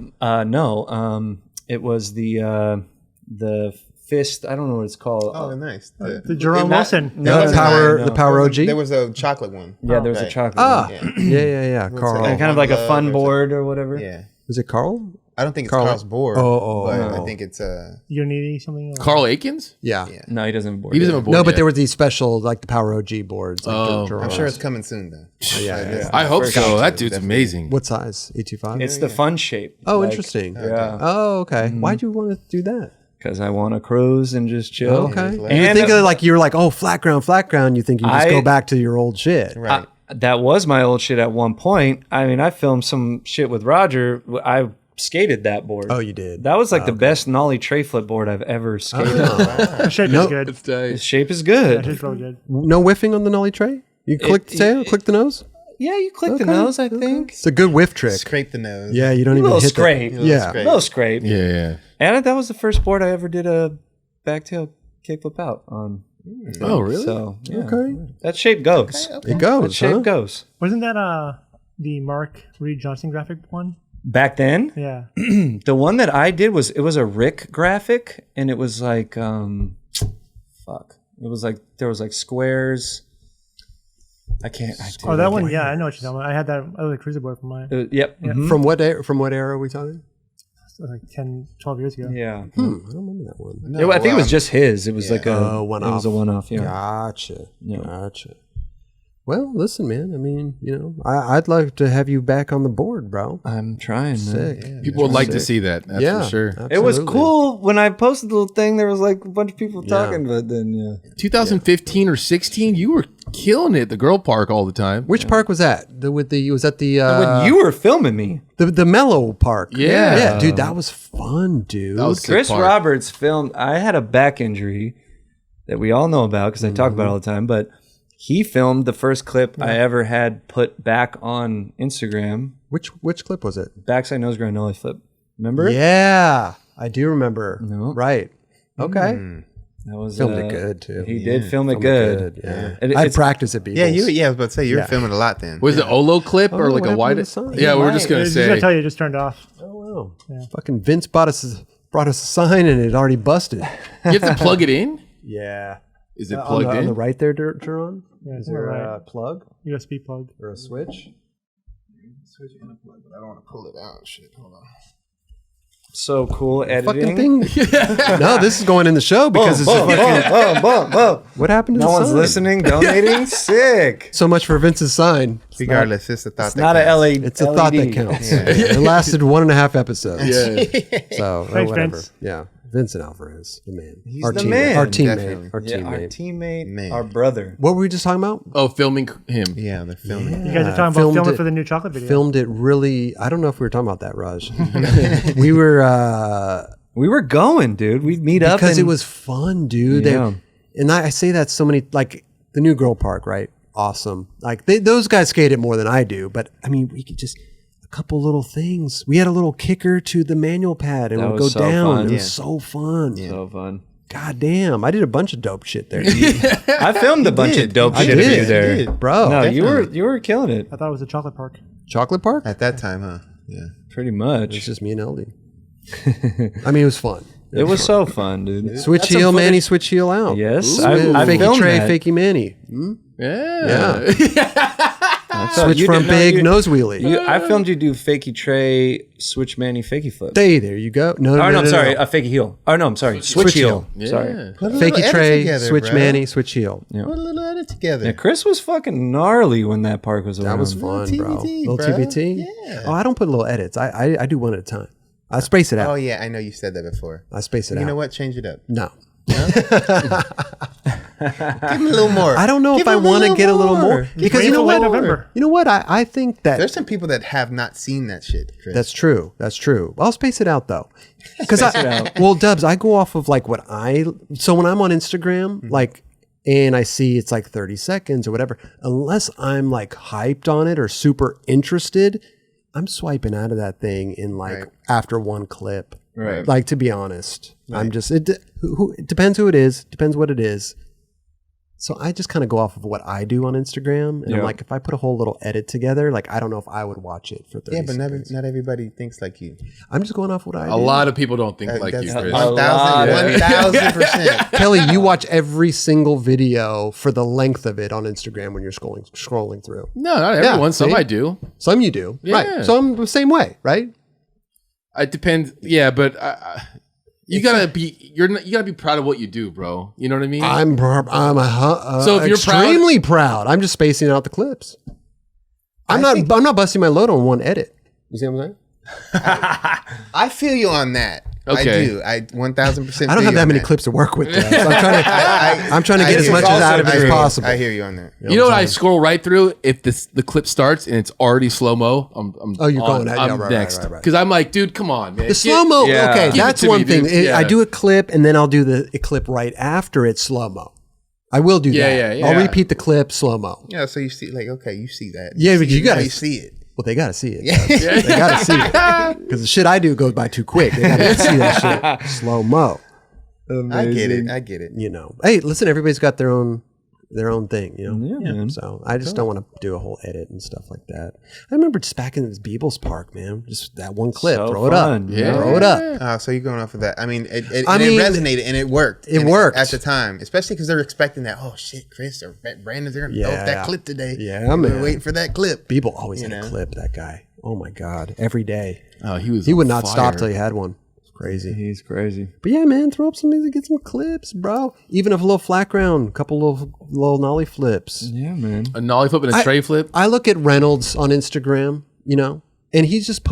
it was the fist, I don't know what it's called. Oh, nice. The Jeron Not- Wilson. no, The no, power, no. the power OG. There was a chocolate one. Yeah, there was a Right. chocolate. Ah, one. yeah. Carl. And kind of like a fun board or whatever. Yeah. Was it Carl? I don't think it's Carl- Carl's board. Oh, but no. I think it's Unity something. Carl Aikens? Yeah. No, he doesn't have a board. He doesn't have a board. No, but yet. there were these special, like the Power OG boards. Like Oh. the I'm sure it's coming soon though. Yeah. I hope First so. option, That dude's definitely. amazing. What size? 825? It's the fun shape. Oh, Like, interesting. Yeah, Oh, okay. Why'd you want to do that? because I want to cruise and just chill. Okay. And You And think of like you're like, oh, flat ground. You think you just go back to your old shit. Right. That was my old shit at one point. I mean, I filmed some shit with Roger. I skated that board. Oh, you did. That was like the best nollie tray flip board I've ever skated. The shape No. is good. It's The nice. shape is That good. is really good. No whiffing on the nollie tray. You click the tail, click the nose. Yeah, you click the Okay, nose, I think. It's a good whiff trick. Scrape the nose. Yeah, you don't A even little hit scrape. The, yeah. scrape. Little scrape. Yeah. And that was the first board I ever did a backtail kickflip out on. Oh, really? So, yeah. Okay. That shape goes. It That goes, shape huh? goes. Wasn't that the Mark Reed Johnson graphic one? Back then, Yeah. the one that I did was a Rick graphic, and it was like fuck. It was like there was like squares. I can't. Oh, that one. Yeah, I know what you're talking about. I had that other cruiser board from mine. Yep. mhm. From what era are we talking? Like 10, 12 years ago. Yeah. I don't remember that one. No, I think it was well, just his. It was like a one-off. It was a one-off. Yeah. Gotcha. Yeah. Gotcha. Well, listen, man. I mean, I'd like to have you back on the board, bro. I'm trying. Man. Sick. People would like to see that. That's Yeah, for sure. It was absolutely. cool when I posted the little thing. There was like a bunch of people Yeah. talking, but then yeah. 2015 or 16, you were killing it at the girl park all the time. Which park was that? Was that the when you were filming me, the Mellow Park? Yeah. yeah, dude, that was fun, dude. That was sick Chris park. Roberts filmed. I had a back injury that we all know about because I talk about it all the time. But he filmed the first clip I ever had put back on Instagram. Which clip was it? Backside nose grind nollie flip. Remember? Yeah, I do remember. No. Right. Okay. That was Filmed it good too. He did film it good. Yeah. It- I it's- practice at Beagles. Yeah, I was about to say you were Yeah. filming a lot then. Was it Olo clip or Oh, like what a happened wide? to the sign? Yeah, we were just Might. gonna I was just say. gonna tell you, it just turned off. Oh wow. Fucking Vince brought us a sign and it already busted. You have to plug it in. Yeah. Is it on plugged the, in? On the right there, Jeron? Yeah, Is on the there right. a plug USB plug. or a switch? Switch and a plug, but I don't want to pull it out. Shit, hold on. So cool Fucking editing. thing. No, this is going in the show because it's a fucking. What happened to No the one's sign? listening, donating. Sick. So much for Vince's sign. Regardless, it's the thought. It's not a LED. It's a thought that counts. It lasted 1.5 episodes. Yeah. So Thanks, whatever. Vince. Yeah. Vincent Alvarez, the man. He's our the teammate. man. Our teammate. Definitely. Our Yeah, our teammate. teammate, Man. our brother. What were we just talking about? Oh, filming him. Yeah, they're filming. You guys are talking about filmed filming it- for the new chocolate video. Filmed it really. I don't know if we were talking about that, Raj. We were. We were going, dude. We'd meet up because it was fun, dude. Yeah. And I say that so many, like the New Girl Park, right? Awesome. Like those guys skate it more than I do, but I mean, we could just a couple little things. We had a little kicker to the manual pad, and That we'd go was so down. fun. It Yeah. was so fun. so fun. God damn, I did a bunch of dope shit there, I filmed a bunch of dope I shit of did. you there. did. bro. No, definitely. you were killing it. I thought it was a chocolate park. Chocolate Park? At that time, huh? Yeah. Pretty It's much. just me and LD. I mean, it was fun. It was so fun, dude. Switch That's some heel, footage- Manny. Switch heel out. Yes, Ooh, I fakey filmed Trey, that. fakey Manny. Yeah. Switch you from didn't know big you- nose wheelie. I filmed you do fakey tray, switch Manny, fakey flip. Hey, there you go. No, Oh no, I'm sorry, no. a fakey heel. Oh no, I'm sorry, switch heel. Sorry. Put a little Fakey edit Trey, together, switch bro. Manny, switch heel. Yeah. Put a little edit together. Yeah, Chris was fucking gnarly when that park was around. That was fun, bro. TBT, Little bro. TBT. Yeah. Oh, I don't put little edits. I do one at a time. I space it out. Oh yeah, I know you said that before. I space it out. You know what? Change it up. No. Give him a little more. I don't know Give if I him a want to little get a little more because waiting you know till late what? November. You know what? I think that There's some people that have not seen that shit, Chris. that's true. That's true. I'll space it out though. Because it out. well, Dubs, I go off of like what so when I'm on Instagram, like, and I see it's like 30 seconds or whatever, unless I'm like hyped on it or super interested, I'm swiping out of that thing in like Right. after one clip. Right. Like, to be honest, I'm just, it depends who it is, depends what it is. So I just kind of go off of what I do on Instagram. And Yeah. I'm like, if I put a whole little edit together, like, I don't know if I would watch it for 30 Yeah, but seconds. not everybody thinks like you. I'm just going off what I do. A lot of people don't think like you, That's Chris. 1,000%. Kelly, you watch every single video for the length of it on Instagram when you're scrolling through. No, not everyone. Some see? I do. Some you do. Yeah. Right. So I'm the same way, right? It depends. Yeah, but you gotta be. You gotta be proud of what you do, bro. You know what I mean? I'm So if you're extremely proud. I'm just spacing out the clips. I'm not busting my load on one edit. You see what I'm saying? I feel you on that. Okay. I do. I 1,000%. I don't have that many clips to work with. There, so I'm trying to get as much out of it as possible. I hear you on that. You know what? I scroll right through. If the clip starts and it's already slow mo, I'm Oh, you're going at- yeah, I'm right, next right. because I'm like, dude, come on, man. The slow mo, yeah. okay, Give it that's to one me, thing. dude. Yeah. I do a clip and then I'll do the clip right after it's slow mo. I will do Yeah, that. yeah, I'll yeah. repeat the clip slow mo. Yeah, so you see, like, okay, you see that. Yeah, but see you it, gotta- now you see it. Well, they got to see it. Yeah. They got to see it because the shit I do goes by too quick. They got to see that shit slow mo. I get it. I get it. You know, hey, listen, everybody's got their own thing. You know, Yeah, man. So I just don't want to do a whole edit and stuff like that. I remember just back in this Beebles Park, man, just that one clip, So throw fun, it up, yeah. throw it up. So you're going off of that. I mean, it I mean, resonated and it worked. it And worked. at the time, especially because they're expecting that. Oh shit, Chris or Brandon's going to throw up that clip today. Yeah, We're man. waiting for that clip. Beeble always had a know? clip. That guy. Oh my god, every day Oh, he he would on not stop fire. till he had one. It's crazy. He's crazy. But yeah, man, throw up some music, get some clips, bro. Even if a little flat ground, couple little nollie flips. Yeah, man. A nollie flip and a tray flip. I look at Reynolds on Instagram, you know, and he's just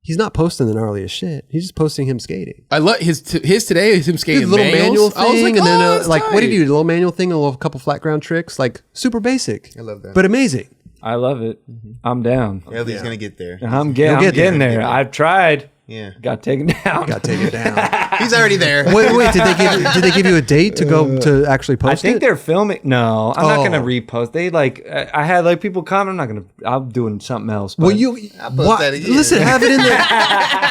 he's not posting the gnarliest shit. He's just posting him skating. I love his today is him skating His little manuals. manual I was thing, like, and then oh, that's like, what did tight. you do? A little manual thing, a little couple flat ground tricks, like super basic. I love that. But amazing. I love it. I'm down. Elder's going to get there. I'm get getting there. there. I've tried. Yeah. Got taken down. Got to take it down. He's already there. wait, did they give you a date to go to actually post I think it? they're filming. No, I'm not Oh. gonna repost. They like. I had like people comment. I'm doing something else. Well, but- you post what- that again. listen, have it in the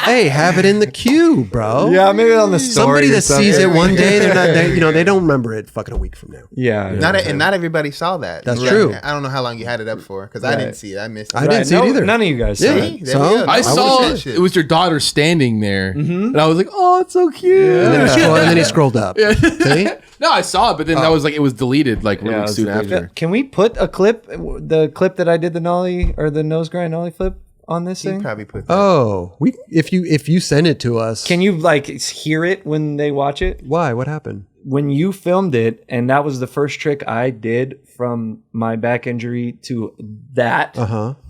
hey, have it in the queue, bro. Yeah, maybe on the story. Somebody or that sees it something. one day, they're not. They don't remember it fucking a week from now. Yeah. Not everybody saw that. That's Right. true. I don't know how long you had it up for because I didn't see it. I missed it. I didn't see it either. None of you guys saw Yeah. it. See? There So, we go. I would've saw said shit. it was your daughter standing there, and I was like, "Oh, it's so cute." And then he scrolled up. See? No, I saw it, but then that was like it was deleted like really Yeah, it was soon deleted. after. Can we put a clip, the clip that I did the nollie or the nose grind nollie flip on this You thing? probably put that. Oh, if you send it to us, Can you like hear it when they watch it? why? What happened? When you filmed it, and that was the first trick I did from my back injury to that,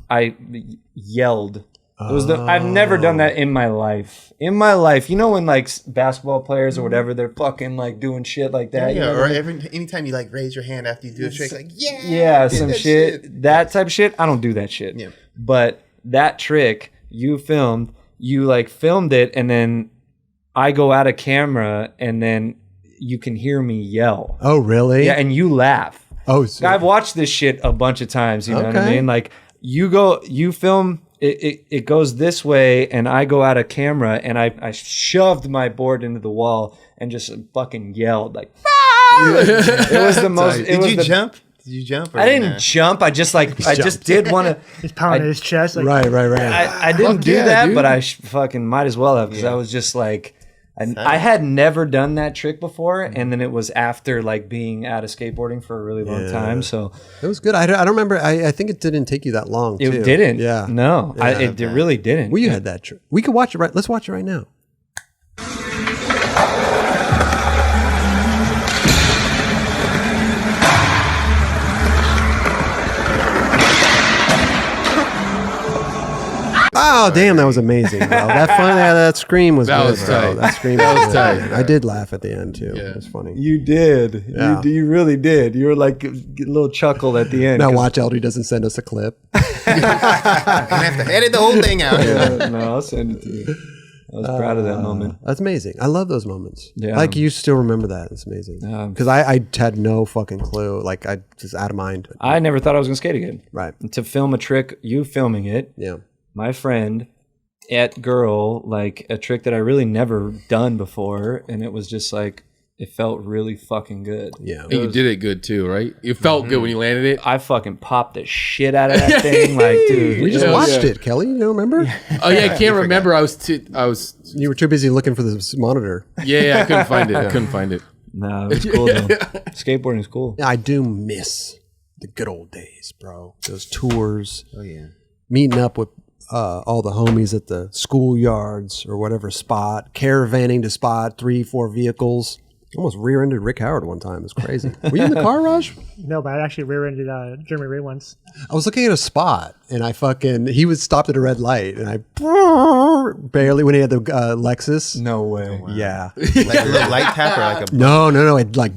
I yelled. It was I've never done that in my life. In my life, you know when like basketball players or whatever, they're fucking like doing shit like that. you Yeah, know or what I mean? anytime you like raise your hand after you do a trick, like Yeah, did some that shit. That type of shit. I don't do that shit. Yeah. But that trick you filmed, you like filmed it and then I go out of camera and then you can hear me yell. Oh, really? Yeah, and you laugh. Oh, so I've watched this shit a bunch of times. You know what I Okay. mean? Like you film. It goes this way, and I go out of camera, and I shoved my board into the wall and just fucking yelled like. It was the most. Did you jump? Did you jump? I didn't jump. I just did want to. He's pounding his chest. Like, right. I didn't Fuck do yeah, that, dude. but I fucking might as well have because I was just like, I had never done that trick before, and then it was after like being out of skateboarding for a really long time. So it was good. I don't remember. I think it didn't take you that long. it too. didn't. Yeah. No, it really didn't. Well, you had that trick. We could watch it right. Let's watch it right now. Oh damn, that was amazing, bro. That scream was That good, was bro. tight. That scream That was good, tight. man. I did laugh at the end too. Yeah. It was funny. You did. Yeah. You really did. You were like get a little chuckle at the end. Now 'cause- watch Eldridge doesn't send us a clip. I'm gonna have to edit the whole thing out. No, I'll send it to you. I was proud of that moment. That's amazing. I love those moments. Yeah. Like you still remember that. It's amazing. Because I had no fucking clue. Like I just out of mind. I never thought I was gonna skate again. Right. And to film a trick, you filming it, Yeah. my friend at girl, like a trick that I really never done before, and it was just like it felt really fucking good. Yeah. And you did it good too, right? It felt good when you landed it. I fucking popped the shit out of that thing, like dude. We just Yeah, watched yeah. it, Kelly. You don't remember? Oh yeah, I can't remember. I was You were too busy looking for this monitor. I couldn't find it. I couldn't find it. No, it was cool though. Skateboarding's cool. I do miss the good old days, bro. Those tours, Oh yeah. meeting up with all the homies at the schoolyards or whatever spot, caravanning to spot 3-4 vehicles. Almost rear-ended Rick Howard one time. It was crazy. Were you in the car, Raj? No, but I actually rear-ended Jeremy Ray once. I was looking at a spot, and he was stopped at a red light, and I barely, when he had the Lexus. No way. Yeah. Like a little light tap or like a No. It like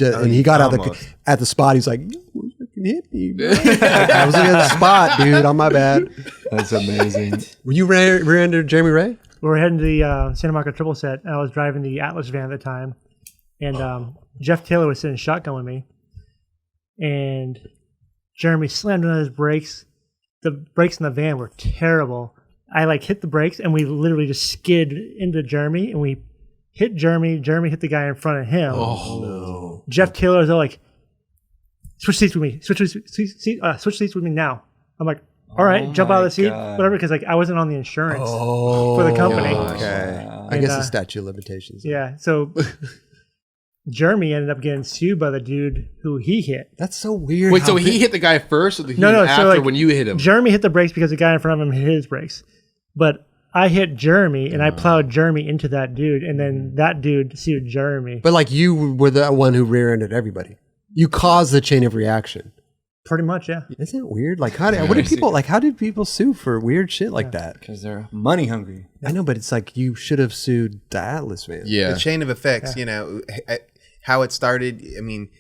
and he got out almost. at the spot. He's like, "You fucking hit me, bro." I was looking at the spot, dude. On my bad. That's amazing. Were you rear-ended Jeremy Ray? We were heading to the Santa Monica triple set, and I was driving the Atlas van at the time, and Jeff Taylor was sitting shotgun with me, and Jeremy slammed on his brakes. The brakes in the van were terrible. I like hit the brakes, and we literally just skid into Jeremy, and we hit Jeremy. Jeremy hit the guy in front of him. Oh no! Jeff Taylor was all like, "Switch seats with me. Switch seats with me now." I'm like, "All right, jump out of the seat, God. whatever," because like I wasn't on the insurance Oh, for the company. Okay. I And, guess the statute of limitations. Yeah, so Jeremy ended up getting sued by the dude who he hit. That's so weird. Wait, how so big- he hit the guy first, or the No, after so like when you hit him? Jeremy hit the brakes because the guy in front of him hit his brakes, but I hit Jeremy and I plowed Jeremy into that dude, and then that dude sued Jeremy. But like you were the one who rear-ended everybody. You caused the chain of reaction. Pretty much, yeah. Isn't it weird? Like how did people sue for weird shit like that? Because they're money hungry. I know, but it's like you should have sued the Atlas van. Yeah. the chain of effects, you know, how it started. I mean,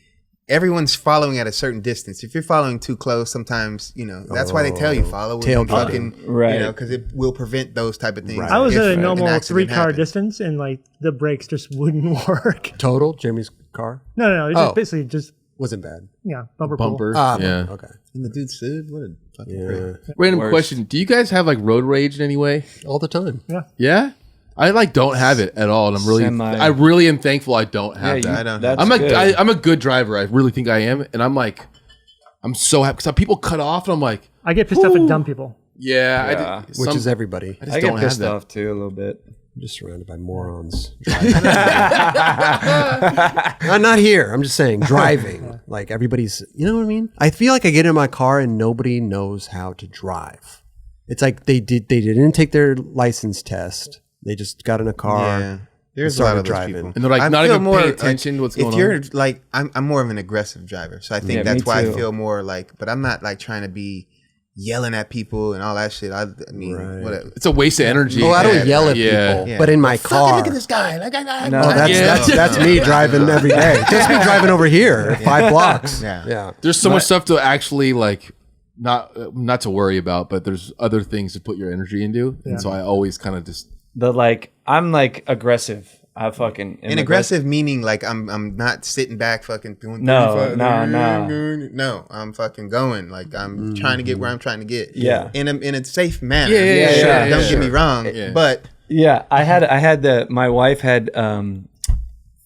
everyone's following at a certain distance. If you're following too close, sometimes, you know, that's why they tell you follow within Tailgating. fucking, Right. you know, because it will prevent those type of things. Right. I was if at a an normal accident 3-car happens. distance, and like the brakes just wouldn't work. Total Jeremy's car No, it's Oh. just basically just wasn't bad. bumper pull. Bumper. Yeah. yeah. Okay. And the dude sued. What a fucking prick. Yeah. Random Worst. question: do you guys have like road rage in any way? All the time. Yeah, I like don't have it at all, and I really am thankful I don't have that. I don't That's I'm good. I'm a good driver. I really think I am, and I'm so happy because people cut off, and I'm like, I get pissed off at dumb people. yeah, Which is everybody. I just I don't get have pissed that. off too a little bit. I'm just surrounded by morons. I'm not here. I'm just saying driving. Like everybody's, you know what I mean? I feel like I get in my car and nobody knows how to drive. It's like they didn't take their license test. They just got in a car. Yeah. There's a lot started of those driving. people. And they're like I not feel even more, paying attention to what's if going you're on. like, I'm more of an aggressive driver, so I think Yeah, that's me why too. I feel more like. But I'm not like trying to be yelling at people and all that shit. I mean, Right. whatever. It's a waste of energy. Oh, I don't yell at Yeah. people, Yeah. but in my Fucking car. look at this guy. Like, No. Oh, that's me driving every day. Just me driving over here, 5 blocks. Yeah. Yeah. There's so much stuff to actually like not to worry about, but there's other things to put your energy into, and so I always kind of just The like I'm like aggressive. I fucking and aggressive meaning like I'm not sitting back fucking doing No. no, I'm fucking going, like I'm trying to get where I'm trying to get, in a safe manner. Don't get me wrong, but I had my wife had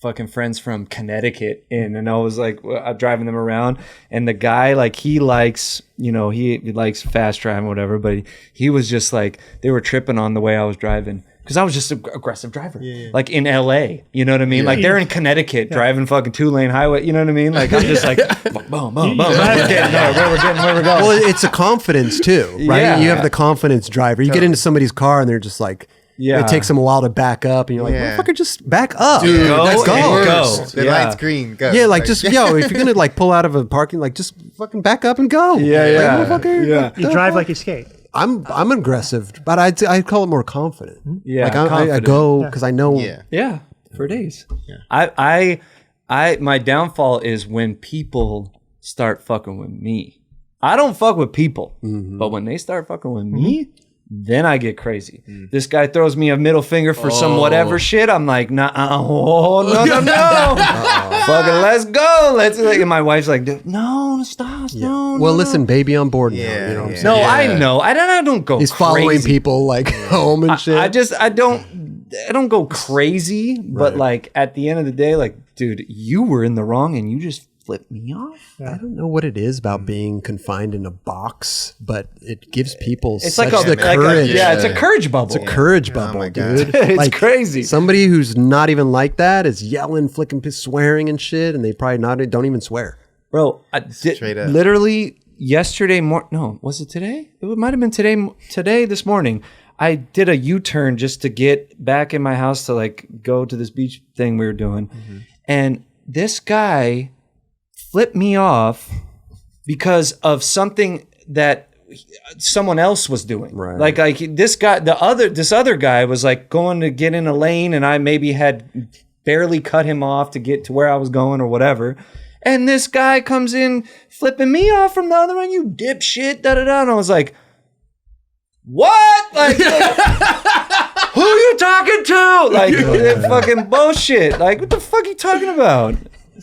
fucking friends from Connecticut in, and I was like driving them around, and the guy, like, he likes, you know, he likes fast driving, whatever, but he was just like, they were tripping on the way I was driving. Because I was just an aggressive driver, like in LA, you know what I mean? Like they're in Connecticut driving fucking 2-lane highway, you know what I mean? Like I'm just like, boom, boom, boom. We're getting where we're going. Well, it's a confidence too, right? Yeah. You have the confidence driver. You get into somebody's car and they're just like, it takes them a while to back up, and you're like, motherfucker, just back up. Dude, let's go. The light's green. Go. Yeah, like just, if you're gonna like pull out of a parking, like just fucking back up and go. Like, motherfucker, You drive like you skate. I'm aggressive, but I'd call it more confident. Yeah, like I go because I know. Yeah, for days. Yeah. I my downfall is when people start fucking with me. I don't fuck with people, but when they start fucking with me, then I get crazy. This guy throws me a middle finger for some whatever shit. I'm like, no. Fucking let's go. And my wife's like, no, stop. No. Well, listen, baby on board now. You know what I'm saying? No, I know. I don't go He's crazy. following people like home and shit. I don't go crazy, but like at the end of the day, like, dude, you were in the wrong and you just flipped me off. I don't know what it is about being confined in a box, but it gives people It's such like the courage. it's a courage bubble. It's a courage bubble, my God. dude. It's like, crazy. Somebody who's not even like that is yelling, flicking, swearing and shit, and they probably don't even swear. Bro, I did Straight up. literally yesterday no, was it today? It might have been today this morning. I did a U-turn just to get back in my house to like go to this beach thing we were doing. And this guy flipped me off because of something that someone else was doing. Right. Like this other guy was like going to get in a lane, and I maybe had barely cut him off to get to where I was going or whatever. And this guy comes in flipping me off from the other end, you dipshit, da-da-da. And I was like, what? Like, who you talking to? Like, fucking bullshit. Like, what the fuck are you talking about?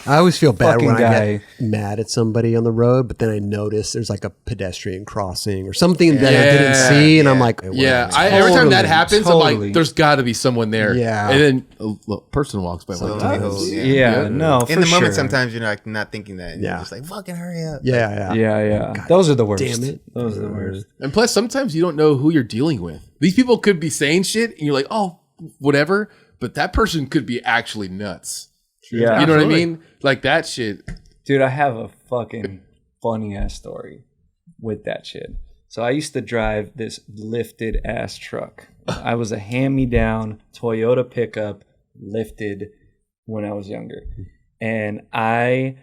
I always feel bad Fucking when I guy. get mad at somebody on the road, but then I notice there's like a pedestrian crossing or something that I didn't see, and I'm like, Yeah, every time that happens, I'm Totally. like, there's got to be someone there. Yeah. And then a person walks by. I'm like, Oh, No, for in the moment, sure. sometimes you're like not thinking that. And Yeah. You're just like, fucking hurry up. Yeah. Those are the worst. damn it. Those are the worst. and plus, sometimes you don't know who you're dealing with. These people could be saying shit, and you're like, oh, whatever. But that person could be actually nuts. Yeah. You know what I mean? Like that shit. Dude, I have a fucking funny ass story with that shit. So I used to drive this lifted ass truck. I was a hand-me-down Toyota pickup lifted when I was younger. And I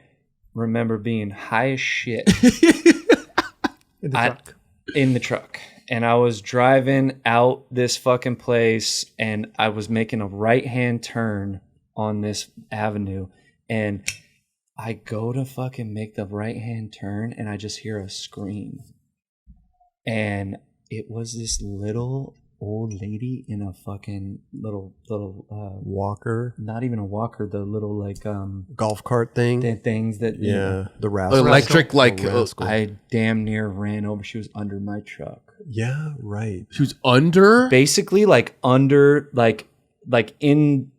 remember being high as shit In the truck. in the truck. And I was driving out this fucking place, and I was making a right-hand turn on this avenue, and I go to fucking make the right-hand turn, and I just hear a scream. And it was this little old lady in a fucking little walker, not even a walker, the little like golf cart thing. the things that you know, The rascal. Electric, like, I damn near ran over. She was under my truck. Yeah, right. she was under. Basically like under like in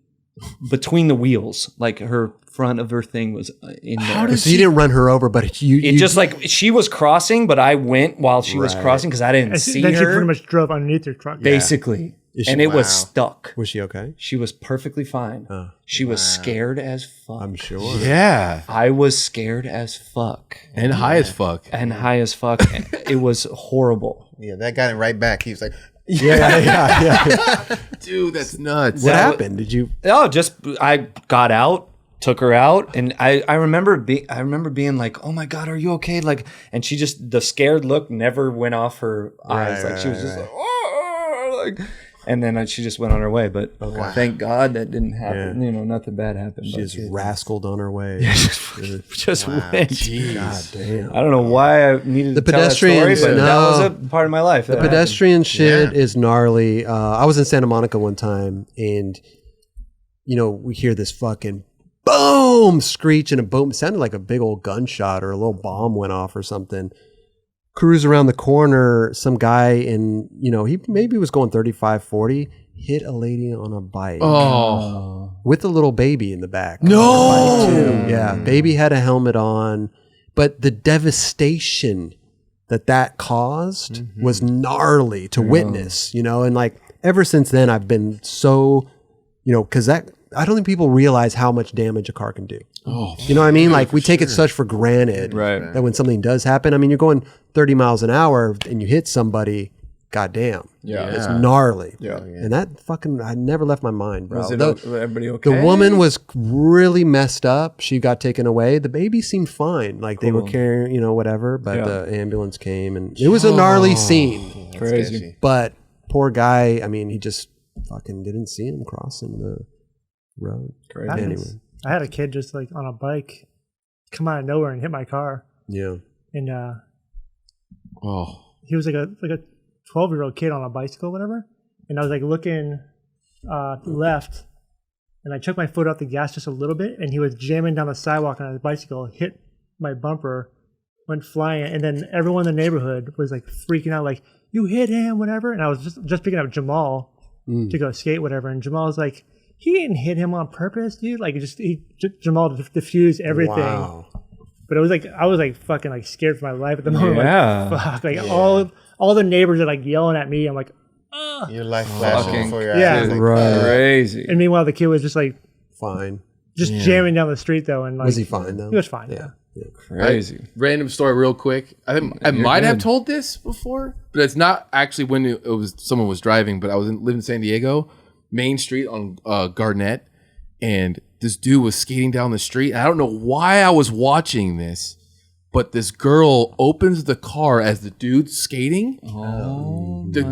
between the wheels, like her front of her thing was in there. So you didn't run her over, but you just like she was crossing, but I went while she was crossing because I didn't And see then she her. pretty much drove underneath your truck. Basically. And it was stuck. Was she okay? She was perfectly fine. She was scared as fuck. I'm sure. Yeah. I was scared as fuck. And high as fuck. And high as fuck. It was horrible. Yeah, that got him right back. He was like, Yeah. Dude, that's nuts. What happened? Did you? Oh, just I got out, took her out, and I remember being like, "Oh my God, are you okay?" Like, and she just the scared look never went off her eyes. Like she was just like, "Oh," like, And then she just went on her way. But thank God that didn't happen. Yeah. You know, nothing bad happened. She just rascaled on her way. just went. God damn. I don't know why I needed The to tell that pedestrians, story, but that no. was a part of my life. The pedestrian shit is gnarly. I was in Santa Monica one time, and we hear this fucking boom screech and a boom. It sounded like a big old gunshot or a little bomb went off or something. Cruise around the corner, some guy in, he maybe was going 35, 40, hit a lady on a bike with a little baby in the back. No! Yeah, baby had a helmet on, but the devastation that caused was gnarly to witness, and like ever since then I've been so, because I don't think people realize how much damage a car can do. You know what I mean? Like we take it such for granted that when something does happen, I mean, you're going 30 miles an hour and you hit somebody, goddamn. Yeah. It's gnarly. Yeah. And that I never left my mind, bro. Was everybody okay? The woman was really messed up. She got taken away. The baby seemed fine. Like they were carrying, whatever, but the ambulance came and it was a gnarly scene. Crazy. But poor guy, I mean, he just fucking didn't see him crossing the road. Crazy. Anyway. I had a kid just like on a bike come out of nowhere and hit my car. Yeah. And Oh. he was like a 12-year-old kid on a bicycle, whatever. And I was like looking left, and I took my foot off the gas just a little bit, and he was jamming down the sidewalk on his bicycle, hit my bumper, went flying, and then everyone in the neighborhood was like freaking out, like, "You hit him, whatever." And I was just picking up Jamal to go skate, whatever, and Jamal was like, "He didn't hit him on purpose, dude." Like Jamal diffused everything. Wow. But it was like I was like fucking like scared for my life at the moment. Yeah. Like, fuck. Like all the neighbors are like yelling at me. I'm like, ugh. Your life flashing before your eyes. Yeah. Like, Right. Crazy. And meanwhile, the kid was just like Fine. jamming down the street though. And like, Was he fine though? He was fine. Yeah. Crazy. Random story, real quick. I might have told this before, but it's not actually when it was someone was driving. But I was living in San Diego, Main Street on Garnett, and this dude was skating down the street. I don't know why I was watching this, but this girl opens the car as the dude's skating. The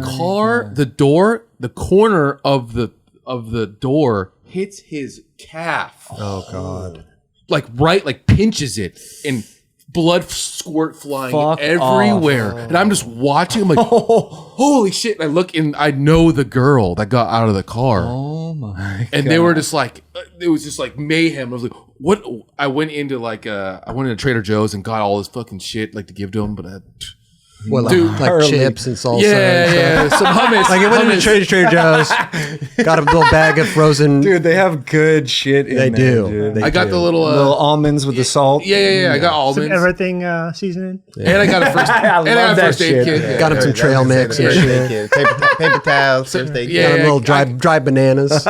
corner of the door hits his calf. Oh God. Like pinches it, and blood squirt flying Fuck everywhere. off. And I'm just watching. I'm like, holy shit. And I look and I know the girl that got out of the car. Oh my And they were just like, it was just like mayhem. I was like, what? I went into Trader Joe's and got all this fucking shit like to give to him, but What, Dude, like early. chips and salsa? and stuff? some hummus. Like it went into Trader Joe's, got a little bag of frozen. Dude, they have good shit in They there, do. dude. They I got do. the little, Little almonds with the salt. yeah. I got Some almonds, everything seasoning. and I got a first, and I got a love that first aid shit. kit. Yeah, Got him some that trail was mix the and birthday shit. kid. Paper towels, birthday Yeah. Got kid. him little dry bananas,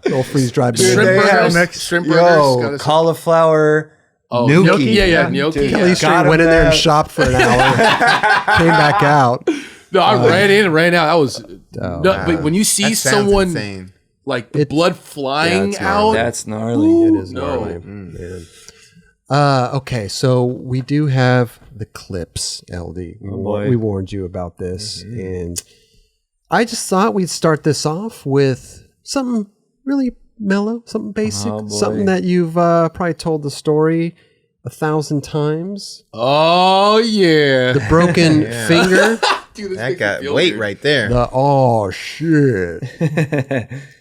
little freeze dried Shrimp bananas. They have burgers, mix. shrimp burgers. got Yo, us- cauliflower. Oh, gnocchi. Yeah, gnocchi. Dude, At least he got went him in there and that. shopped for an hour, came back out. No, I ran in and ran out. That was Oh, but when you see That sounds someone insane. like the blood flying it's gnarly. out, That's gnarly. It is no. gnarly, man. Okay, so we do have the clips, LD. boy. We warned you about this, and I just thought we'd start this off with something really mellow, something basic, Oh, boy. something that you've probably told the story 1,000 times. oh yeah, The broken finger. Dude, this That makes me got feel weight weird. right there. The oh shit!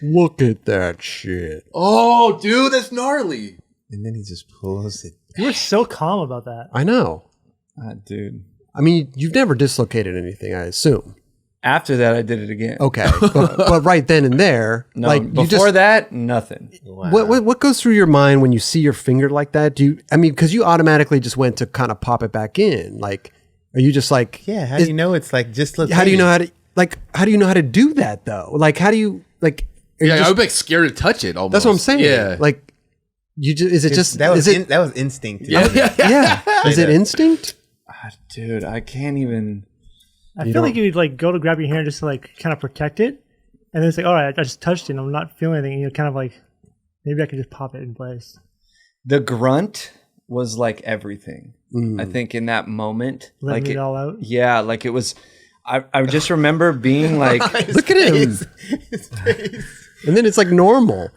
Look at that shit. Oh, dude, that's gnarly. And then he just pulls it. You were so calm about that. I know. Dude. I mean, you've never dislocated anything, I assume. After that, I did it again. Okay, but right then and there, No, like you before just that, nothing. Wow. what goes through your mind when you see your finger like that? Because you automatically just went to kind of pop it back in. Like, are you just like, Yeah, how do you know it's like just look? how do you know how to do that though? Like, how do you like? are you Yeah, just- I would be like scared to touch it. Almost. that's what I'm saying. Yeah, like, you just is it just that was is it that was instinct. yeah. yeah? Is it instinct? Dude, I can't even. I feel like you'd like go to grab your hand just to like kind of protect it, and then it's like, all right, I just touched it and I'm not feeling anything. And you're kind of like, maybe I could just pop it in place. The grunt was like everything. I think in that moment, Letting like it all out. Yeah, like it was. I just remember being like, Look at him. His face. And then it's like normal.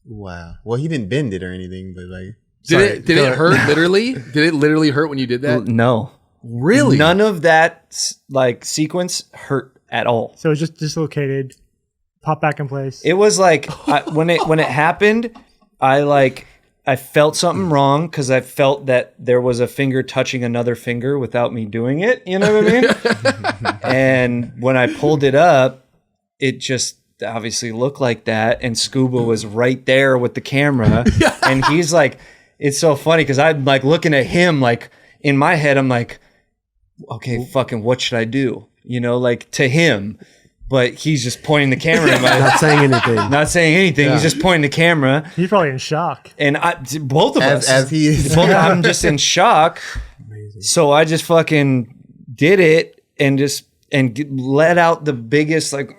Wow. Well, he didn't bend it or anything, but like. Did it hurt literally? Did it literally hurt when you did that? no, Really? none of that like sequence hurt at all. So it's just dislocated, pop back in place. It was like when it happened, I felt something wrong because I felt that there was a finger touching another finger without me doing it. You know what I mean? And when I pulled it up, it just obviously looked like that. And Scuba was right there with the camera. And he's like, it's so funny because I'm like looking at him, like in my head, I'm like, okay, fucking what should I do? You know, like to him. But he's just pointing the camera at my Not saying anything. not saying anything. Yeah. He's just pointing the camera. He's probably in shock. And both of us. As he is. I'm just in shock. So I just fucking did it and let out the biggest like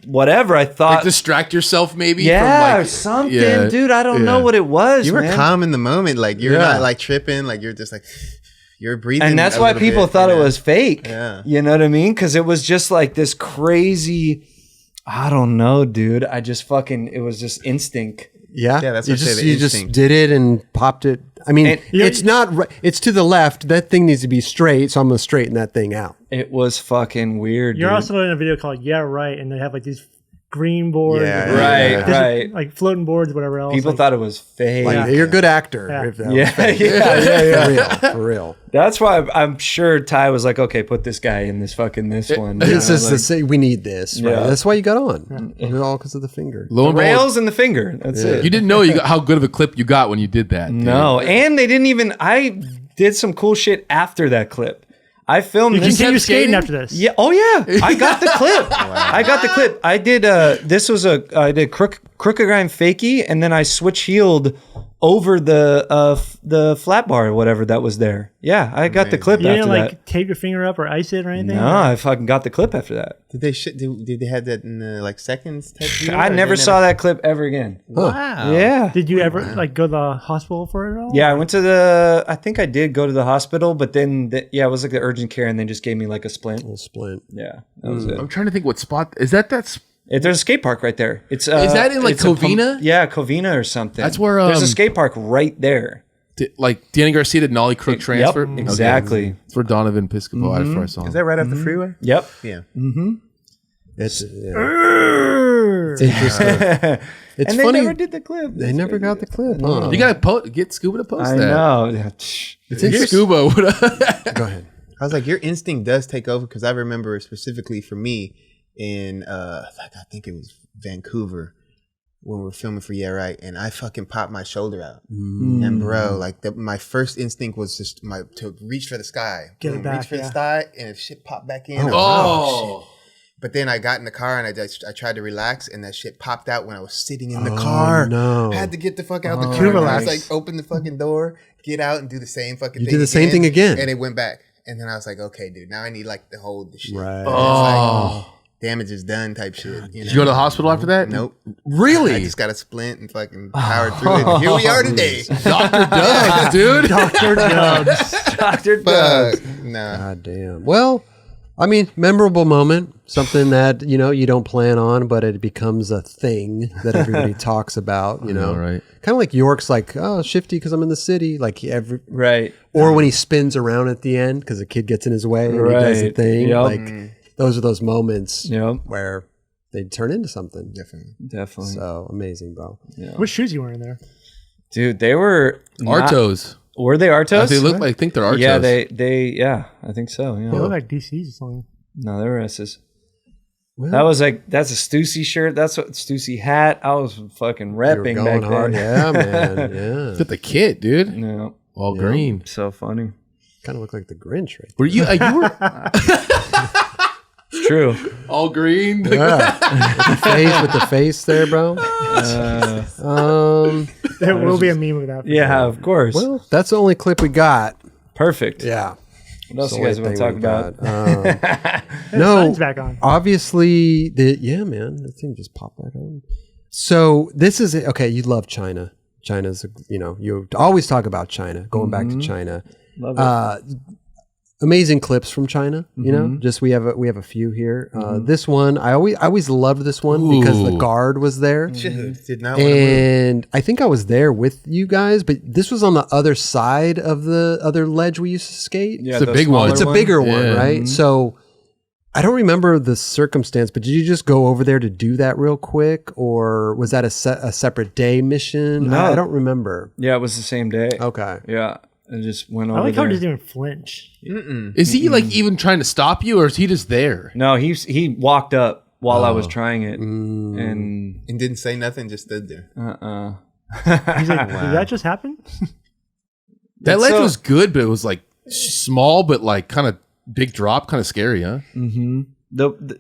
whatever I thought. Like distract yourself maybe? Yeah, from or something, yeah, dude. I don't know what it was. You were man. calm in the moment. Like, you're not like tripping. Like, you're just like, you're breathing. And that's a why little people bit, thought you it know? was fake. Yeah. You know what I mean? Because it was just like this crazy. I don't know, dude. I just fucking. It was just instinct. Yeah, Yeah, that's you what I say, just the you just instinct. did it and popped it. I mean, And- it's not. It's to the left. That thing needs to be straight, so I'm gonna straighten that thing out. It was fucking weird. You're dude. also in a video called Yeah Right, and they have like these green boards, Yeah, and Right, Yeah. right. like floating boards, whatever else. People like, thought it was fake. Like, you're a good actor. Yeah. If that was yeah, fake. yeah. For real, for real. That's why I'm sure Ty was like, okay, put this guy in this one. This You know, is the say we need this. Right? Yeah. That's why you got on. It was all because of the finger. Lo the and behold, rails and the finger. That's it. you didn't know how good of a clip you got when you did that. dude. No, and they didn't even. I did some cool shit after that clip. I filmed You this. continue skating skating? after this. Yeah. Oh yeah. I got the clip. I got the clip. I did. I did crooked grind fakie, and then I switch heeled over the flat bar or whatever that was there. Yeah, I got the clip You after didn't like that. tape your finger up or ice it or anything? No, I fucking got the clip after that. Did they have that in the like seconds type deal, I or never they saw that clip ever again. Wow. Yeah. Did you ever like go to the hospital for it at all? Yeah, I went to I think I did go to the hospital, but then, it was like the urgent care and they just gave me like a splint. Little splint. Yeah, that was it. I'm trying to think what spot is that. That's There's a skate park right there. It's that in, like, it's a Covina? Yeah, Covina or something. That's where, there's a skate park right there. like Danny Garcia did Nollie Crook transfer. Yep, exactly. Okay. That's where Donovan Piscopo. I first saw him. Is that right off the freeway? Yep. Yeah. It's interesting. It's And they funny. never did the clip. They never got the clip. Huh? You gotta get Scuba to post I that. know. It's in Scuba. Go ahead. I was like, your instinct does take over, because I remember specifically for me in I think it was Vancouver when we were filming for Yeah Right, and I fucking popped my shoulder out. And bro, like my first instinct was just to reach for the sky. Get it Boom, back, reach for the yeah. sky, and if shit popped back in, Oh. shit. But then I got in the car and I tried to relax, and that shit popped out when I was sitting in the car. no. I had to get the fuck out the To car. And I relax. was like, open the fucking door, get out, and do the same fucking You thing. did the same thing again. And it went back. And then I was like, okay, dude, now I need like to hold the shit. Right. And it's like, damage is done type shit. You know? Did you go to the hospital after that? Nope. Really? I just got a splint and fucking powered through it. And here we are today. Dr. Dubs, dude. Dr. Dubs. Dr. Fuck. Nah. God damn. Well, I mean, memorable moment. Something that, you don't plan on, but it becomes a thing that everybody talks about, know, right? Kind of like York's like, oh, shifty because I'm in the city. Like Right. or when he spins around at the end because a kid gets in his way and he does the Right. thing. Yep. Like those are those moments Yep. where they turn into something. Definitely. So amazing, bro. What shoes you wearing there? Dude, they were Artos. Were they Artos? They look like, I think they're Artos. Yeah, they I think so. Yeah. They look like DCs or something. No, they were S's. Well, That was like, that's a Stussy shirt. That's what Stussy hat. I was fucking you were repping going back hard. then. Yeah, man. Yeah. Fit the kit, dude. Yeah. All green. So funny. Kind of look like the Grinch, right? Were you? You were It's true. all green. Yeah. With the face there, bro. There will be a meme of that. for Yeah, sure. of course. Well, that's the only clip we got. Perfect. Yeah. What else That's you guys the want only to talk thing about? we got. No, No, sun's back on. obviously, man, that thing just popped back on. So this is okay. You love China. China's, you always talk about China. Going back to China, Love it. amazing clips from China. You know, just we have a few here. This one, I always loved this one because the guard was there, Did not want to move. and I think I was there with you guys, but this was on the other side of the other ledge we used to skate. Yeah, It's a the big one. smaller It's a bigger one, Yeah. right? So I don't remember the circumstance, but did you just go over there to do that real quick, or was that a separate day mission? No. I don't remember. Yeah, it was the same day. Okay. Yeah, I just went I over like how there. he doesn't even flinch. Is he like even trying to stop you, or is he just there? No, he walked up while I was trying it, Mm. and And didn't say nothing, just stood there. He's like, did that just happen? That It's ledge so- was good, but it was like small, but like kind of big drop, kind of scary, huh?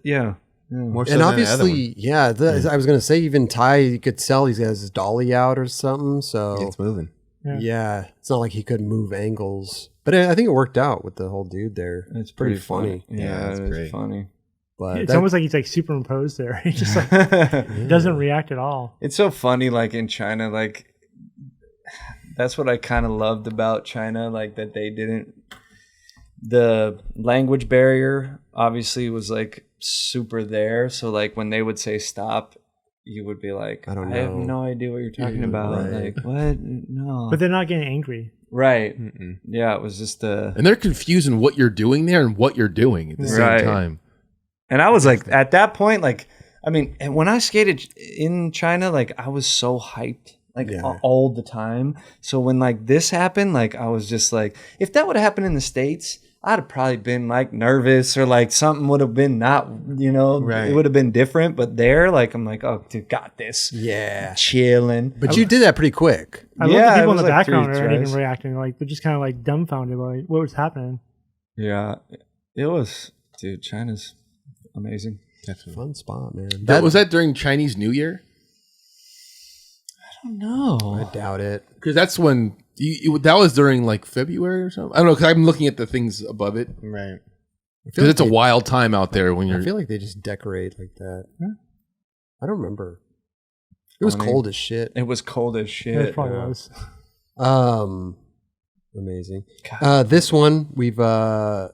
Yeah. More so And than the other one. obviously, yeah, I was going to say, even Ty, you could tell he has his dolly out or something. So, It's moving. yeah, it's not like he couldn't move angles. But I think it worked out with the whole dude there. It's pretty funny. Yeah, it's it's great. funny. But It's that- almost like he's like superimposed there. He just like doesn't react at all. It's so funny, like in China, like that's what I kind of loved about China, like that they didn't. The language barrier obviously was like super there, so like when they would say stop, you would be like, I don't I have know. no idea what you're talking about. right. Like what? No. But they're not getting angry. Right. Yeah, it was just And they're confusing what you're doing there and what you're doing at the same Right. time. And I was like, at that point, like, I mean, and when I skated in China, like, I was so hyped, like, Yeah. all the time. So when, like, this happened, like, I was just like, if that would have happened in the States, I'd have probably been, like, nervous or, like, something would have been not, you know, Right. it would have been different. But there, like, I'm like, oh, dude, got this. yeah. Chilling. But you did that pretty quick. I love Yeah, the it people in was the like background three aren't even tries. reacting. Like they're just kind of like dumbfounded by what was happening. Yeah. It was, dude, China's amazing. Fun spot, man. Was that during Chinese New Year? I don't know. I doubt it. Because that's when that was during like February or something. I don't know. Because I'm looking at the things above it. Right. Because it's a wild time out there when I you're. feel like they just decorate like that. I don't remember. It was Funny. cold as shit. It was cold as shit. It probably was. Amazing. God. This one we've the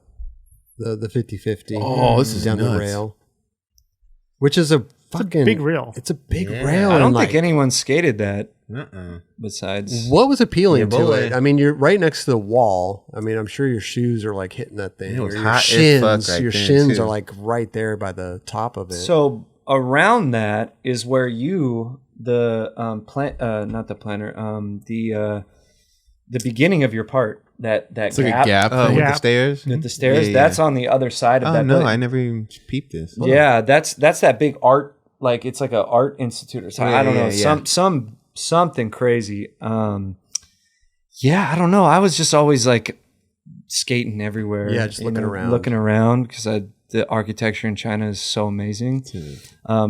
50-50. Oh, this is down the nuts. rail, which is a fucking Big rail. It's a big Yeah. rail. I don't and, think like, anyone skated that Uh-uh. besides. What was appealing Yeah, to boy. it? I mean, you're right next to the wall. I mean, I'm sure your shoes are like hitting that thing. It was Or hot as your fuck shins, right your then, shins too. are like right there by the top of it. So around that is where you not the planner the beginning of your part that It's like gap, a gap. Oh, thing. with Yeah. the stairs? with the stairs. Yeah, That's yeah. on the other side of Oh, that. no, building. I never even peeped this. Yeah, that's that big art. Like it's like an art institute or something. Yeah, I don't know. yeah. Something crazy. Yeah, I don't know. I was just always like skating everywhere. Yeah, just looking around. Looking around because the architecture in China is so amazing.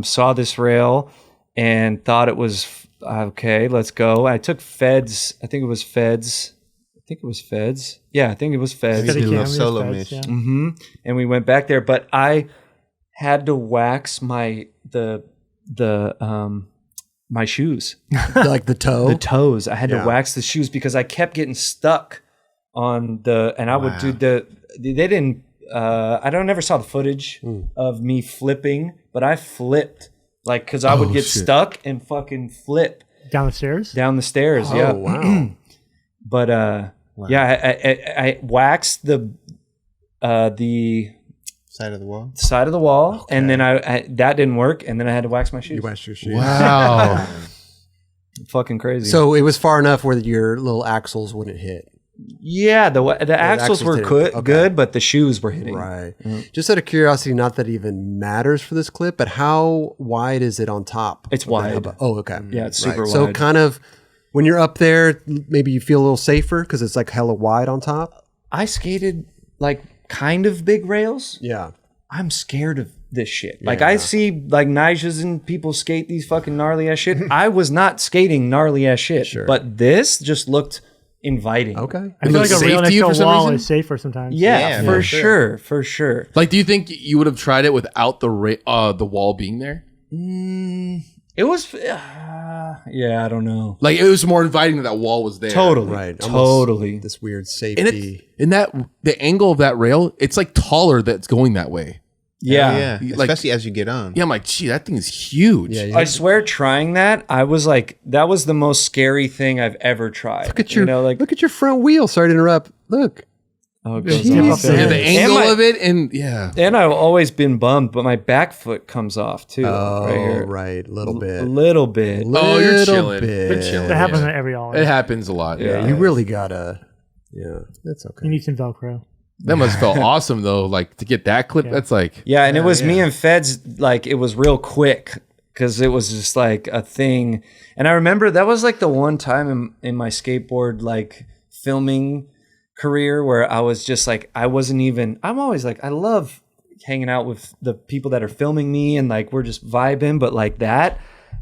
Saw this rail and thought it was okay. Let's go. I took Feds. I think it was Feds. Yeah, I think it was Feds. Steady do a little cam, solo feds, mission. yeah. Mm-hmm. And we went back there, but I had to wax my my shoes, like the toe. the toes. I had Yeah. to wax the shoes because I kept getting stuck on and I would do they didn't. I never saw the footage of me flipping, but I flipped like because I would get shit. stuck and fucking flip Down the stairs. down the stairs. Oh, yeah, wow. but yeah, I waxed the Side of the wall. side of the wall, and then I that didn't work, and then I had to wax my shoes. You waxed your shoes. Wow. Fucking crazy. So it was far enough where your little axles wouldn't hit. yeah, the axles axles were didn't- good, okay. good, but the shoes were hitting. Right. Just out of curiosity, not that it even matters for this clip, but how wide is it on top? It's of the wide. hubba? Oh, okay. Yeah, it's Right. super So wide. kind of when you're up there, maybe you feel a little safer because it's like hella wide on top. I skated like kind of big rails. Yeah. I'm scared of this shit. Like I see like Nijas and people skate these fucking gnarly ass shit. I was not skating gnarly ass shit, but this just looked inviting. Okay. I feel like a safe rail to next you to for a some wall reason? is safer sometimes. Yeah, Yeah, for for sure. Like, do you think you would have tried it without the wall being there? It was, yeah, I don't know. Like it was more inviting that wall was there. Totally, Right. totally. This weird And it's safety. in that the angle of that rail, it's like taller that's going that way. Yeah. Like- especially as you get on. Yeah, I'm like, gee, that thing is huge. Yeah, I swear, trying that, I was like, that was the most scary thing I've ever tried. Look at your like, look at your front wheel. Sorry to interrupt. Look. oh, it goes Jesus. off. Yeah, the angle And my- of it, and yeah, And I've always been bummed, but my back foot comes off too. Oh, right here. right. A little A bit. little bit. Oh, you're Little chilling. You're bit. chilling. That happens Yeah. at every all. It happens a lot. Yeah. Yeah, You really gotta. Yeah, that's okay. You need some Velcro. that must have felt awesome though. Like to get that clip, Yeah. that's like Yeah, and it was me yeah. and Feds, like, it was real quick because it was just like a thing. And I remember that was like the one time in my skateboard, like, filming career where I was just like, I'm always like, I love hanging out with the people that are filming me and like, we're just vibing, but like that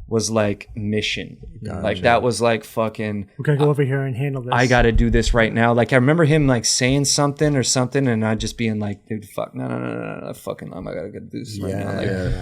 was like mission. Like that was like fucking, We're gonna go over here and handle this. I got to do this right now. Like I remember him like saying something or something, and I just being like, "Dude, fuck, no, fucking, I gotta do this right now."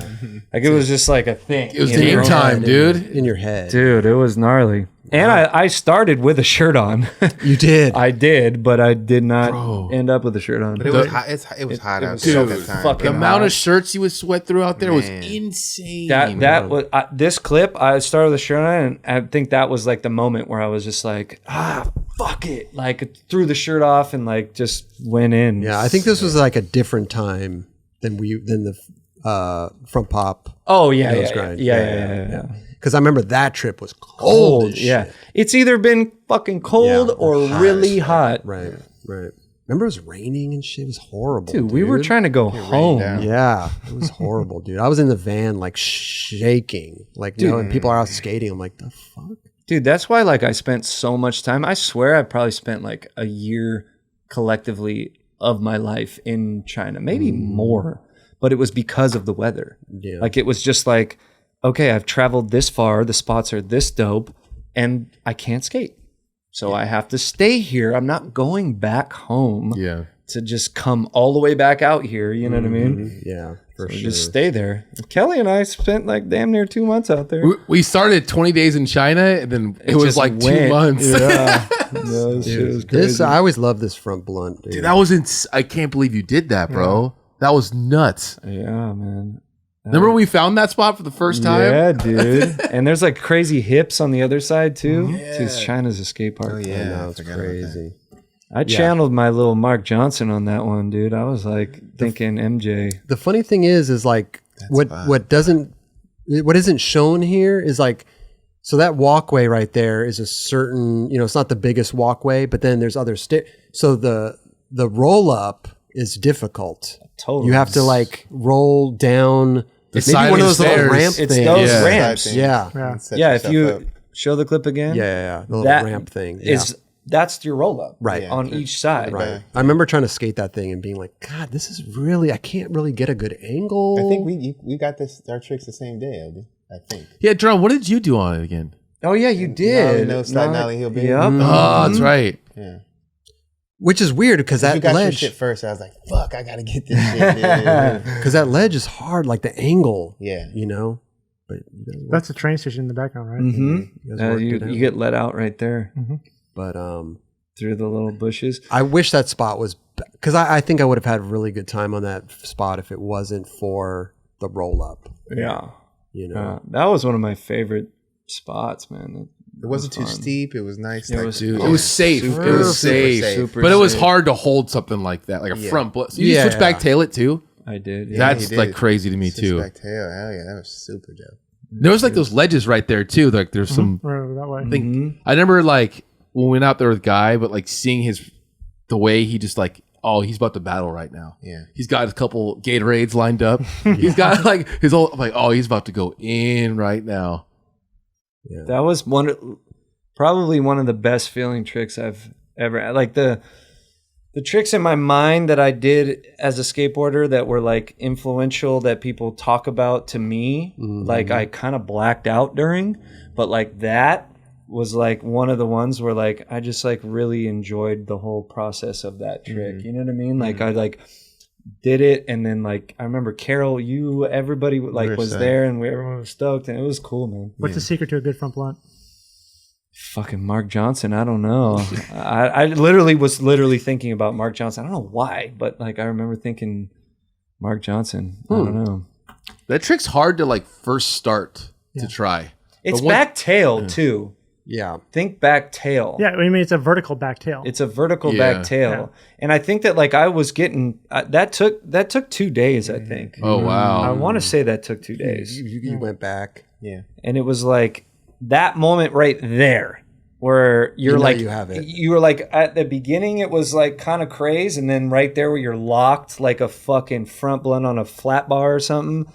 Like it was just like a thing. it was you game know? time, dude. In your head. dude. It was gnarly. And I started with a shirt on. You did. I did, but I did not Bro. end up with a shirt on. But it was hot. It was hot it out was there so at that time. fucking The bro. amount hot. of shirts you would sweat through out there was Man. insane. That was this clip. I started with a shirt on, and I think that was like the moment where I was just like, fuck it, like threw the shirt off and like just went in. Yeah, I think this was like a different time than the front pop. Oh yeah, Nose yeah, grind. yeah. Because I remember that trip was cold. Cold, as yeah. shit. It's either been fucking cold Yeah, or hot really hot. Right. Remember it was raining and shit. It was horrible. Dude, we were trying to go home. down. Yeah, it was horrible, dude. I was in the van like shaking, like you know, and people are out skating. I'm like, the fuck. Dude, that's why like I spent so much time. I swear I probably spent like a year collectively of my life in China, maybe more. But it was because of the weather. Yeah. Like it was just like, okay, I've traveled this far, the spots are this dope, and I can't skate. So I have to stay here. I'm not going back home yeah. to just come all the way back out here. You know what I mean? Yeah, for So sure. just stay there. Kelly and I spent like damn near 2 months out there. We started 20 days in China, and then it was just like 2 went. months. Yeah. No, this shit was crazy. This I always love this front blunt, dude. Dude, that was I can't believe you did that, bro. That was nuts. Yeah, man. Remember when we found that spot for the first time? Yeah, dude. And there's like crazy hips on the other side too. Dude, China's a skate park. Oh I yeah, know, I it's forgot about that. crazy. I channeled my little Mark Johnson on that one, dude. I was like thinking MJ. The funny thing is like what isn't shown here is like, so that walkway right there is a certain, you know, it's not the biggest walkway, but then there's other so the roll up is difficult. Totally. You have to like roll down maybe side one of of the those little stairs. ramp It's things. those Yeah. ramps. Side thing. Yeah. Yeah. Set Yeah, if yourself you up. show the clip again. Yeah. The little That ramp thing. That's your roll up. Right. Yeah. On each side. Right. I remember trying to skate that thing and being like, God, this is really, I can't really get a good angle. I think we got our tricks the same day, LD. I think. Yeah, Jeron, what did you do on it again? Oh yeah, you did. No slide nollie heel big. Yep. Oh, that's right. Yeah. Which is weird because You that got your ledge, shit first. I was like, fuck, I gotta get this shit. Dude. because that ledge is hard, like the angle. Yeah. You know? But you guys worked- That's the train station in the background, right? Mm-hmm. you guys worked it out. You get let out right there But through the little bushes. I wish that spot was, because I think I would have had a really good time on that spot if it wasn't for the roll up. Yeah. You know? That was one of my favorite spots, man. It wasn't too fun. steep. It was nice. It was- Dude, it was safe. Super it was safe. safe. Super But it was safe. hard to hold something like that, like a front blunt. So you Yeah. switch back tail it too? I did. Yeah, That's he did. like crazy to me too. Back tail. Hell yeah, that was super dope. There was like those ledges right there too. Like there's some Right over that way. I remember like when we went out there with Guy, but like seeing the way he just like, oh, he's about to battle right now. Yeah. He's got a couple Gatorades lined up. He's got like his whole, like, oh, he's about to go in right now. That was probably one of the best feeling tricks I've ever had. Like the tricks in my mind that I did as a skateboarder that were like influential that people talk about to me, like I kind of blacked out during, but like that was like one of the ones where like I just like really enjoyed the whole process of that trick. You know what I mean? Like I like did it, and then like I remember Carol, everybody like was sad. there, and everyone was stoked, and it was cool, man. What's the secret to a good front blunt? Fucking Mark Johnson, I don't know. I literally was thinking about Mark Johnson. I don't know why, but like I remember thinking Mark Johnson. I don't know. That trick's hard to like first start to try. It's But back tail too. Yeah. Think back tail. Yeah, I mean it's a vertical back tail. It's a vertical Yeah. back tail. Yeah. And I think that like I was getting that took 2 days, I think. Oh wow. I want to say that took 2 days. You went back. Yeah. And it was like that moment right there where you're You know like you have it. you were like at the beginning it was like kind of crazy, and then right there where you're locked like a fucking front blunt on a flat bar or something.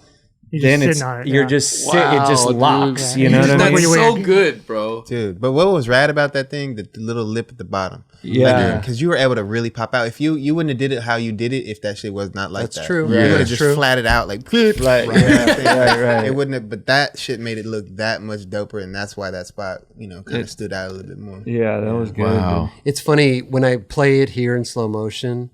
You're Then just it's sitting on it, you're yeah. just it just Wow, dude. locks. Yeah. You know what I That's mean? When so you're- good, bro. Dude, but what was rad about that thing? The little lip at the bottom. Yeah. Because you were able to really pop out. If you wouldn't have did it how you did it if that shit was not like That's that. true. You Yeah. would have That's just true. flatted out like Right, right, right. It wouldn't have, but that shit made it look that much doper, and that's why that spot, kind of stood out a little bit more. Yeah, that was good. Wow. It's funny when I play it here in slow motion,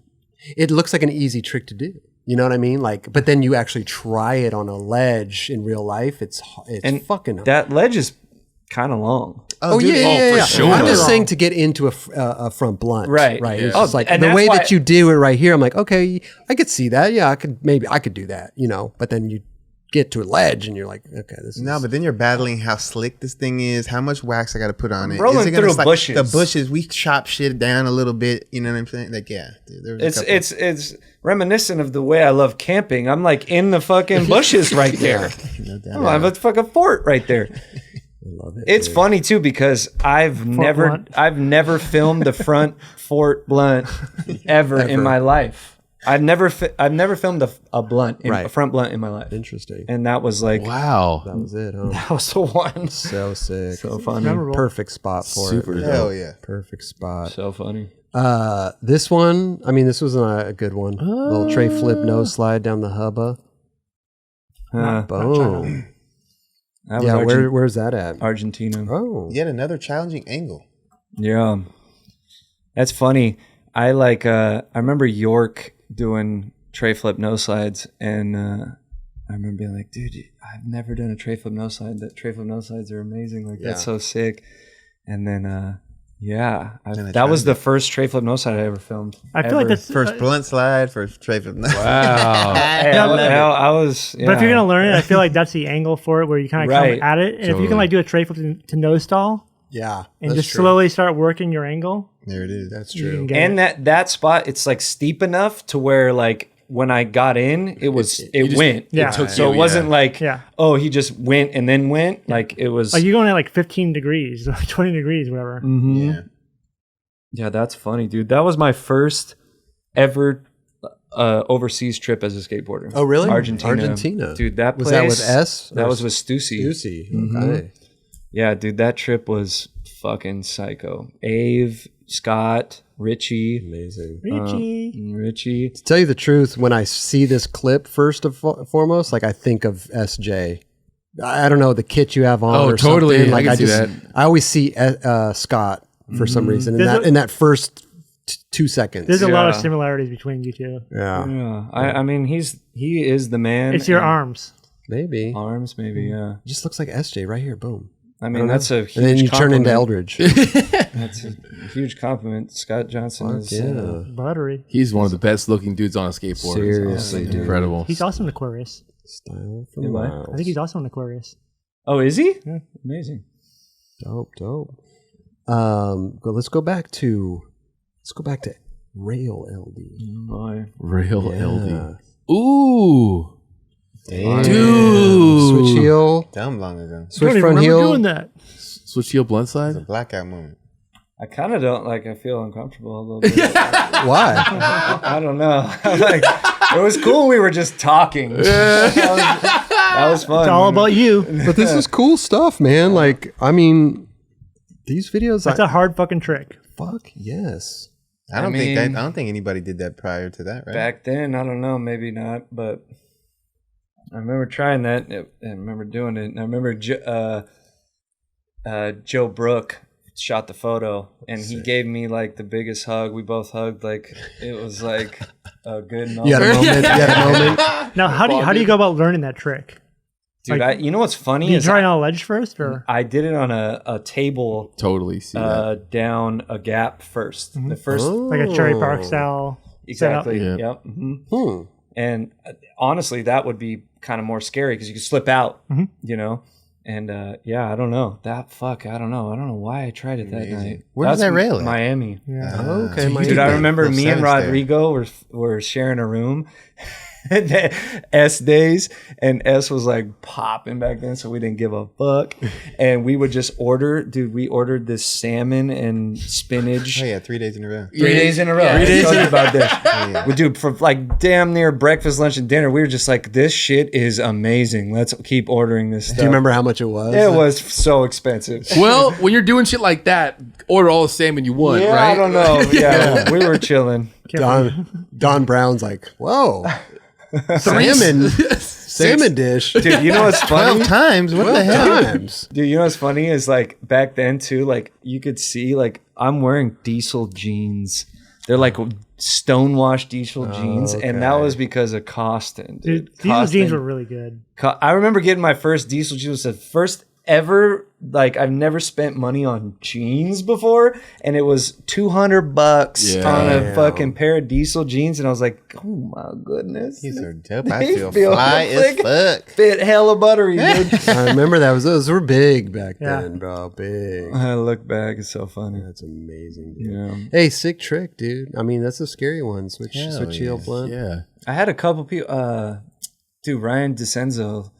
it looks like an easy trick to do. You know what I mean? Like, but then you actually try it on a ledge in real life. It's And fucking. that ledge is kind of long. Oh dude, yeah. for sure. I'm just Wrong. saying to get into a front blunt, Right. Right. It's Yeah. just like And the that's way why- that you do it right here. I'm like, okay, I could see that. Yeah, I could do that. But then you get to a ledge and you're like, okay, this is No, but then you're battling how slick this thing is, how much wax I got to put on it. Rolling Is it gonna through slide- bushes. The bushes, we chop shit down a little bit. You know what I'm saying? Like, yeah, dude, there was a couple- It's reminiscent of the way I love camping. I'm like in the fucking bushes right there. no doubt. I have a fucking fort right there. love it. It's funny too because I've blunt. never filmed the front fort blunt ever in my life. I've never filmed a blunt, Right. a front blunt in my life, Interesting. and that was like Wow. That was it, huh? that was the one. So sick. So funny, Memorable. Perfect spot for Super it. dope. Hell yeah. Perfect spot. so funny. This one, I mean, this was a good one. Little tray flip nose slide down the hubba. Boom. That was Yeah, where's that at? Argentina. Oh, Yet another challenging angle. Yeah, that's funny. I remember York doing tray flip no slides, and I remember being like, dude, I've never done a tray flip no slide. That tray flip no slides are amazing. Like that's so sick. And then that was the first tray flip no slide I ever filmed. I feel like ever. that's First blunt slide, first tray flip. Wow. Hey, Yeah, I was. But if you're gonna learn it, I feel like that's the angle for it, where you kind of Right. come at it, and if you Totally. can like do a tray flip to nose stall yeah. and that's just true. slowly start working your angle, There it is. That's you can true. get and it. that spot, it's like steep enough to where like when I got in, it went. Yeah. It took So you, it wasn't yeah. like, Yeah. oh, he just went and then went. Like it was. Like you're going at like 15 degrees, 20 degrees, whatever. Mhm. Yeah. Yeah, that's funny, dude. That was my first ever overseas trip as a skateboarder. Oh, really? Argentina. Dude, that place. Was that with S? That or was with Stussy. Stussy. Mhm. Okay. Yeah, dude, that trip was fucking psycho. Ave, Scott, Richie. Amazing. Richie. To tell you the truth, when I see this clip, first and foremost, like I think of SJ. I don't know the kit you have on. Oh, or totally. something. I Like can I see just, that. I always see Scott for some reason in There's that in that first 2 seconds. There's a lot of Yeah. similarities between you two. Yeah, Yeah, I mean, he is the man. It's your and arms. maybe. arms, maybe. Yeah, It just looks like SJ right here. Boom. I mean that's a huge. And then you turn into compliment. Eldridge. That's a huge compliment. Scott Johnson is. yeah. Buttery. He's one of the best looking dudes on a skateboard. Seriously, It's dude. incredible. He's also an Aquarius. Style from Yeah, what? Miles. I think he's also an Aquarius. Oh, is he? Yeah, amazing. Dope. But let's go back to Rail LD. Boy. Real Yeah. LD. Ooh. Damn. Dude. Switch heel. Dumb long ago. I don't Switch even front remember heel. doing that. Switch heel blunt It's a side? blackout moment. I kind of don't like. I feel uncomfortable a little bit. Why? I don't know. I'm like, it was cool. We were just talking. that was fun. It's all about you. But this is cool stuff, man. Like, I mean, these videos. That's a hard fucking trick. Fuck yes. I don't mean- think anybody did that prior to that, right? Back then, I don't know, maybe not, but I remember trying that and I remember doing it. And I remember Joe Brook shot the photo, and he gave me like the biggest hug. We both hugged, like it was like a good moment. You had a moment. You had a moment. Now, how do you go about learning that trick? Dude, Like, you know what's funny Did you is try it on a ledge first, or I did it on a table Totally see that. down a gap first. The first, like a cherry park style? exactly. Yeah. Yep. hmm Hmm. And honestly, that would be kind of more scary because you could slip out, you know. And yeah, I don't know. I don't know why I tried it that night. Where's that rail at? Miami. Yeah. Okay, my Dude, I remember Little me and sevens there. Rodrigo were sharing a room. S days, and S was like popping back then, so we didn't give a fuck. And we would just order, dude. We ordered this salmon and spinach. Oh yeah, 3 days in a row. 3 days in a row. Yeah, I days told in- you about this. Yeah. We do for like damn near breakfast, lunch, and dinner. We were just like, this shit is amazing. Let's keep ordering this stuff. Do you remember how much it was? It was so expensive. Well, when you're doing shit like that, order all the salmon you want, Yeah, right? I don't know. Yeah, we were chilling. Don Brown's like, whoa, salmon dish. Dude, you know what's funny? 12 times? What the hell? Times. Dude, you know what's funny is like back then too, like you could see like I'm wearing diesel jeans. They're like stonewashed diesel jeans, and that was because of Costin. Dude, diesel jeans were really good. I remember getting my first diesel jeans. It was the first ever, like I've never spent money on jeans before, and it was $200 Yeah. on a fucking pair of diesel jeans, and I was like, oh my goodness, These are dope. I They feel feel fly as like- fuck. fit hella buttery, dude. I remember that those were big back Yeah. then, bro. Big. I look back, it's so funny. That's amazing, dude. Yeah. Hey, sick trick, dude. I mean, that's a scary one. Switch Hell heel yeah. blunt. Yeah. I had a couple people, dude, Ryan DeCenzo,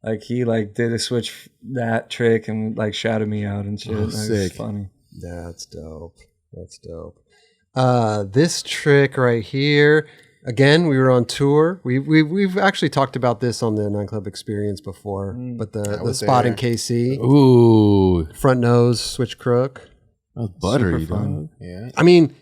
like he like did a switch that trick and like shouted me out and shit. It was sick. funny. That's dope. That's dope. This trick right here. Again, we were on tour. We've actually talked about this on the Nightclub Experience before, but the was spot in there. KC, Ooh. front nose, switch crook. That was buttery, Super fun. dog. Yeah. I mean,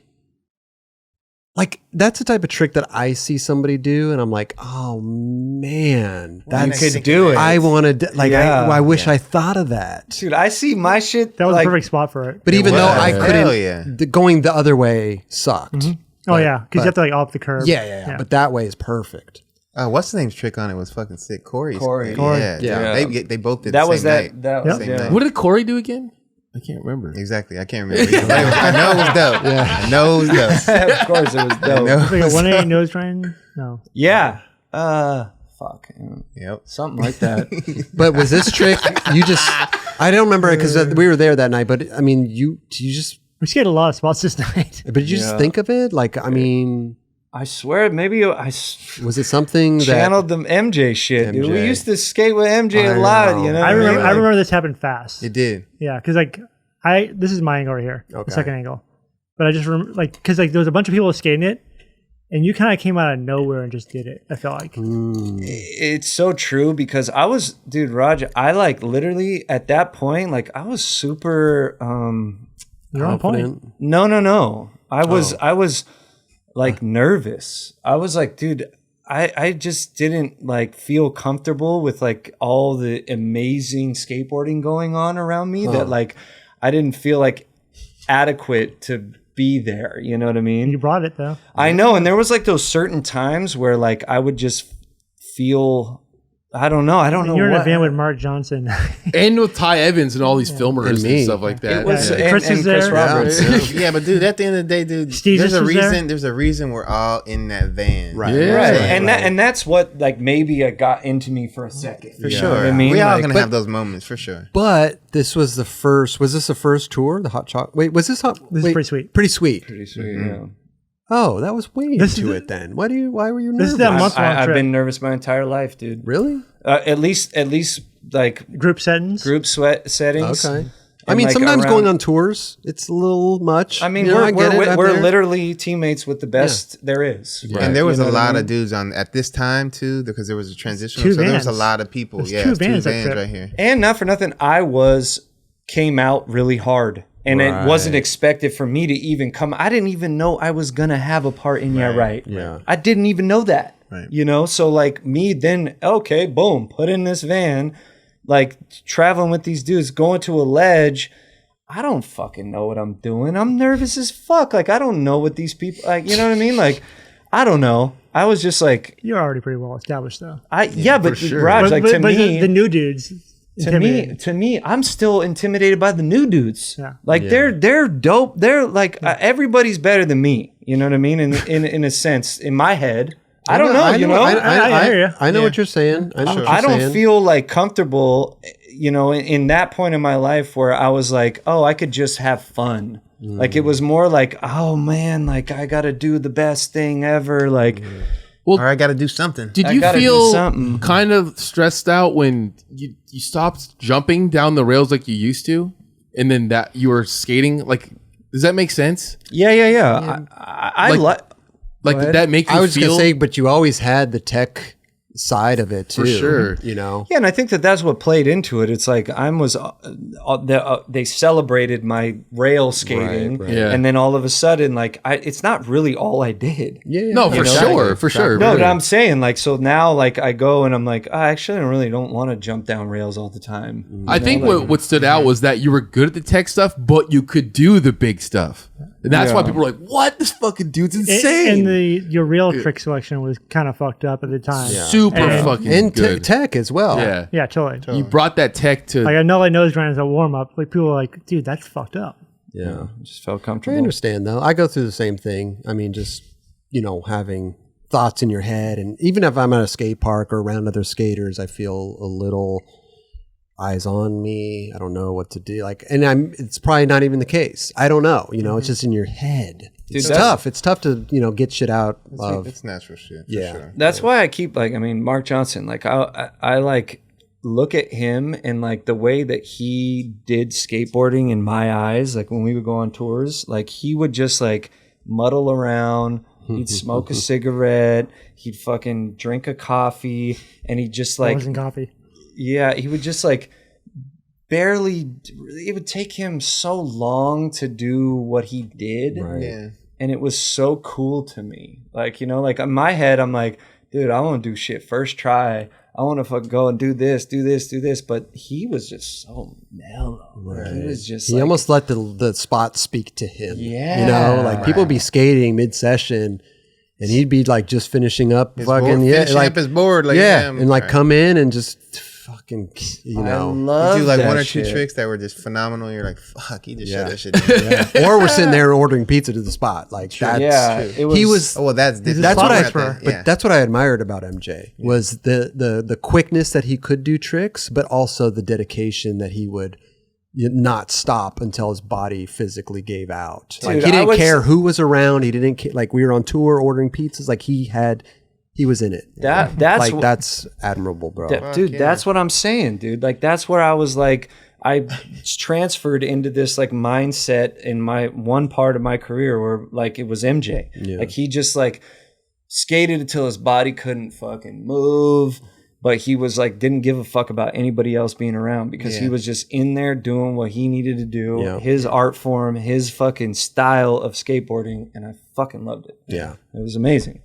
like that's the type of trick that I see somebody do, and I'm like, oh man, You that's could do it. I want to like. Yeah. I wish I thought of that. Dude, I see my shit. That was like, a perfect spot for it. But even though I was. couldn't, Hell yeah. going the other way sucked. Oh yeah, because you have to like off the curb. Yeah. But that way is perfect. What's the name's trick on it was fucking sick. Corey. Corey. Yeah. Yeah. They both did that the was same that. night. That was Yep. Same yeah. night. What did Corey do again? I can't remember. Exactly. I can't remember. Either. I know it was dope. Yeah. I know it was dope. Of course, it was I know dope. it Like a was 180 dope. nose trying. No. Yeah. Fuck. Yep. Something like that. But was this trick? You just, I don't remember it because we were there that night. But I mean, you just, We skated a lot of spots this night. but did you just think of it? Like, I mean, I swear, maybe was it something that? channeled the MJ shit, dude. We MJ. used to skate with MJ I a lot, know. you know. I remember. Like, I remember this happened fast. It did. Yeah, because like this is my angle right here, Okay. the second angle. But I just remember like because like there was a bunch of people skating it, and you kind of came out of nowhere and just did it. I felt like It's so true because I was, dude, Roger. I like literally at that point, like I was super. you're on point. confident? No. I was like nervous. I was like, dude, I just didn't like feel comfortable with like all the amazing skateboarding going on around me that like I didn't feel like adequate to be there. You know what I mean? You brought it though. I know. And there was like those certain times where like I would just feel, I don't know You're in what. a van with Mark Johnson. And with Ty Evans and all these filmers and, me. stuff like that. It was, Yeah. and Chris is Chris there. Roberts. Yeah, but dude, at the end of the day, dude, Steve there's a was there? reason. There's a reason we're all in that van. Right. Yeah. Right. Right, And that, and that's what like maybe it got into me for a second. For You know sure. what I mean? We all Like, gonna but- have those moments for sure. But this was the first. Was this the first tour? The hot chocolate. Wait, was this hot? This is wait, pretty sweet. Pretty sweet. pretty sweet, yeah. Oh, that was way This into is- it then. Why were you nervous? This is that month long I've trip. been nervous my entire life, dude. Really? At least like Group settings. group sweat settings. Okay. I And, mean, like, sometimes around- going on tours, it's a little much. I mean, You know, I get it. I'm we're there. literally teammates with the best there is. Right. And there was You know a what I lot mean? of dudes on at this time too, because there was a transition. Two So there was a vans. lot of people. There's Yeah, two it's two vans that vans trip. right here. And not for nothing, came out really hard. And it wasn't expected for me to even come. I didn't even know I was going to have a part in Yeah Right. Yeah. I didn't even know that. Right. You know? So like me then, okay, boom, put in this van, like traveling with these dudes, going to a ledge. I don't fucking know what I'm doing. I'm nervous as fuck. Like, I don't know what these people, like, you know what I mean? Like, I don't know. I was just like, You're already pretty well established, though. but sure. Raj, like, to but me, the new dudes. to me, I'm still intimidated by the new dudes. Yeah. Like they're dope. They're like everybody's better than me. You know what I mean? In a sense, in my head, I don't know. I hear you. I know what you're saying. I don't feel like comfortable. You know, in that point in my life where I was like, oh, I could just have fun. Like it was more like, oh man, like I got to do the best thing ever. Like. Or I got to do something. Did you feel kind of stressed out when you stopped jumping down the rails like you used to, and then that you were skating? Like, does that make sense? Yeah. I like did that make you I was feel? gonna say, but you always had the tech side of it too. For sure. You know. Yeah, and I think that's what played into it. It's like they celebrated my rail skating, Right. Yeah. and then all of a sudden, like it's not really all I did. Yeah. No, for sure. No, but I'm saying like so now, like I go and I'm like, I actually really don't want to jump down rails all the time. I think what stood out was that you were good at the tech stuff, but you could do the big stuff. And that's why people were like, what? This fucking dude's insane. And your real trick selection was kind of fucked up at the time. Yeah. Super fucking And good. tech as well. Yeah. Yeah, totally. You brought that tech to... Like I know I nose grind as a warm up. Like people are like, dude, that's fucked up. Yeah. Just felt I comfortable. understand though. I go through the same thing. I mean, just, you know, having thoughts in your head. And even if I'm at a skate park or around other skaters, I feel a little eyes on me. I don't know what to do. Like, and it's probably not even the case. I don't know. You know, it's just in your head. It's tough. It's tough to, you know, get shit out of. It's natural shit. Yeah. For sure. That's why I keep like, I mean, Mark Johnson, like I like look at him and like the way that he did skateboarding in my eyes, like when we would go on tours, like he would just like muddle around, he'd smoke a cigarette, he'd fucking drink a coffee, and he'd just like, Wasn't coffee. yeah, he would just like barely, it would take him so long to do what he did. Right. Yeah. And it was so cool to me. Like, you know, like in my head, I'm like, dude, I want to do shit first try. I want to fucking go and do this. But he was just so mellow. Right. Like, he was just He like, almost let the spot speak to him. Yeah. You know, like people be skating mid-session and he'd be like just finishing up Finishing up his board. Like, and like come in and just fucking, you I know. love do like that one or two shit. tricks that were just phenomenal. You're like, fuck, he just Yeah. shut that shit down. Or we're sitting there ordering pizza to the spot. Like that's Yeah, it was, he was Oh, well, that's that's what I photographer. but that's what I admired about MJ was the quickness that he could do tricks, but also the dedication that he would not stop until his body physically gave out. Like Dude, he didn't I was- care who was around. He didn't like we were on tour ordering pizzas. Like he was in it. That's like what- that's admirable, bro. dude, that's what I'm saying, dude. Like that's where I was like, I transferred into this like mindset in my one part of my career where like it was MJ. Like he just like skated until his body couldn't fucking move, but he was like didn't give a fuck about anybody else being around because he was just in there doing what he needed to do, Yeah. his art form, his fucking style of skateboarding, and I fucking loved it. Yeah. It was amazing.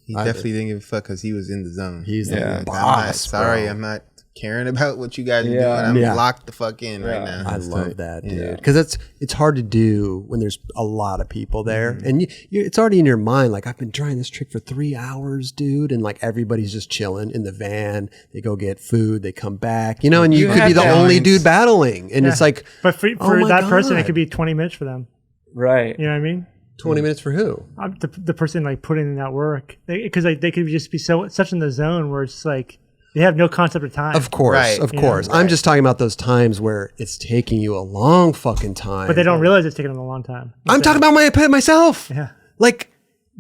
He definitely didn't give a fuck because he was in the zone. He's Yeah. the boss. bro. I'm not caring about what you guys are Yeah. doing. I'm Yeah. locked the fuck in right now. I love that, dude. Yeah. Because it's hard to do when there's a lot of people there, and it's already in your mind. Like I've been trying this trick for 3 hours, dude, and like everybody's just chilling in the van. They go get food, they come back, you know, and you could have be the that only mindset. dude battling, and it's like, But for oh my that person, it God. could be 20 minutes for them. Right. You know what I mean? 20 minutes for who? The person like putting in that work because they could just be such in the zone where it's like they have no concept of time. Of course, Right. of course. I'm just talking about those times where it's taking you a long fucking time, But they don't realize it's taking them a long time. I'm talking about myself. Yeah. Like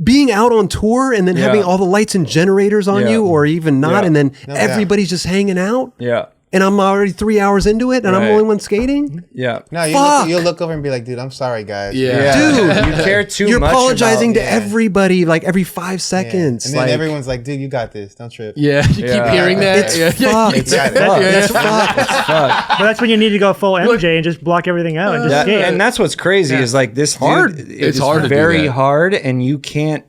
being out on tour and then having all the lights and generators on Yeah. you, or even not, Yeah. and then No everybody's just hanging out. Yeah. And I'm already 3 hours into it, and I'm Right. the only one skating. Yeah. No, Fuck. you'll look over and be like, dude, I'm sorry, guys. Yeah. Dude, you care too You're much apologizing about, to everybody like every 5 seconds. And then like, everyone's like, dude, you got this. Don't trip. Yeah, you keep hearing that. it's yeah. fucked. It's got it. It's fucked. But that's when you need to go full MJ and just block everything out and just That- skate. and that's what's crazy is like this Hard. dude, It's hard to do very that. hard, and you can't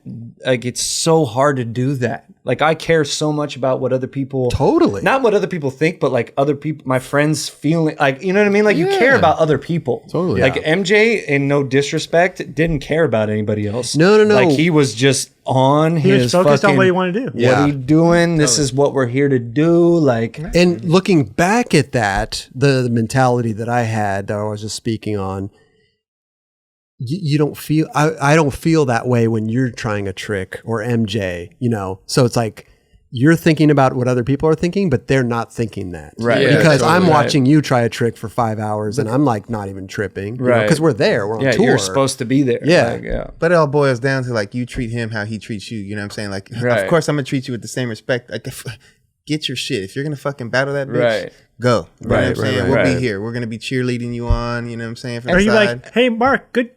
like it's so hard to do that. Like I care so much about what other people Totally. not what other people think, but like other people, my friends feeling like, you know what I mean? Like you care about other people. Totally. Like MJ, in no disrespect, didn't care about anybody else. No. Like he was just on He was his focused fucking, on what he wanted to do. Yeah. what are you doing? This is what we're here to do. Like, And looking back at that, the mentality that I had that I was just speaking on, you don't feel, I don't feel that way when you're trying a trick or MJ, you know? So it's like, you're thinking about what other people are thinking, but they're not thinking that. Right. Yeah, Because totally. I'm watching you try a trick for 5 hours and I'm like not even tripping. Right. Because we're there. We're on yeah, tour. you're supposed to be there. Yeah. Like, yeah. But it all boils down to like you treat him how he treats you. You know what I'm saying? Like, Right. of course I'm gonna treat you with the same respect. Like, get your shit. If you're gonna fucking battle that bitch, Right. go. You know what I'm saying? We'll right. be here. We're gonna be cheerleading you on. You know what I'm saying? From Are the you side. like, hey, Mark, good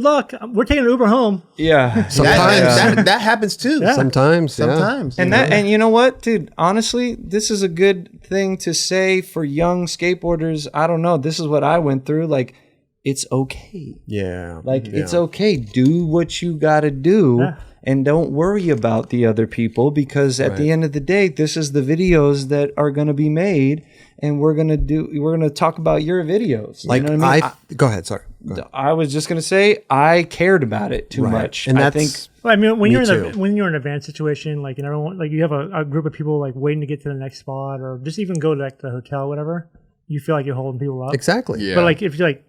luck. We're taking an Uber home. Yeah. Sometimes. that happens too. Yeah. Sometimes. Yeah. Sometimes. And and you know what, dude? Honestly, this is a good thing to say for young skateboarders. I don't know. This is what I went through. Like, it's okay. Yeah. Like, it's okay. Do what you got to do. Yeah. And don't worry about the other people, because at the end of the day, this is the videos that are going to be made, and we're going to talk about your videos. Like, you know what I mean? go ahead. Sorry. Go ahead. I was just going to say I cared about it too much. And I that's, think Well, I mean, when Me you're too. when you're in a van situation, like, and everyone, like, you have a group of people like waiting to get to the next spot, or just even go to like the hotel, whatever. You feel like you're holding people up. exactly. Yeah. But like, if you're like,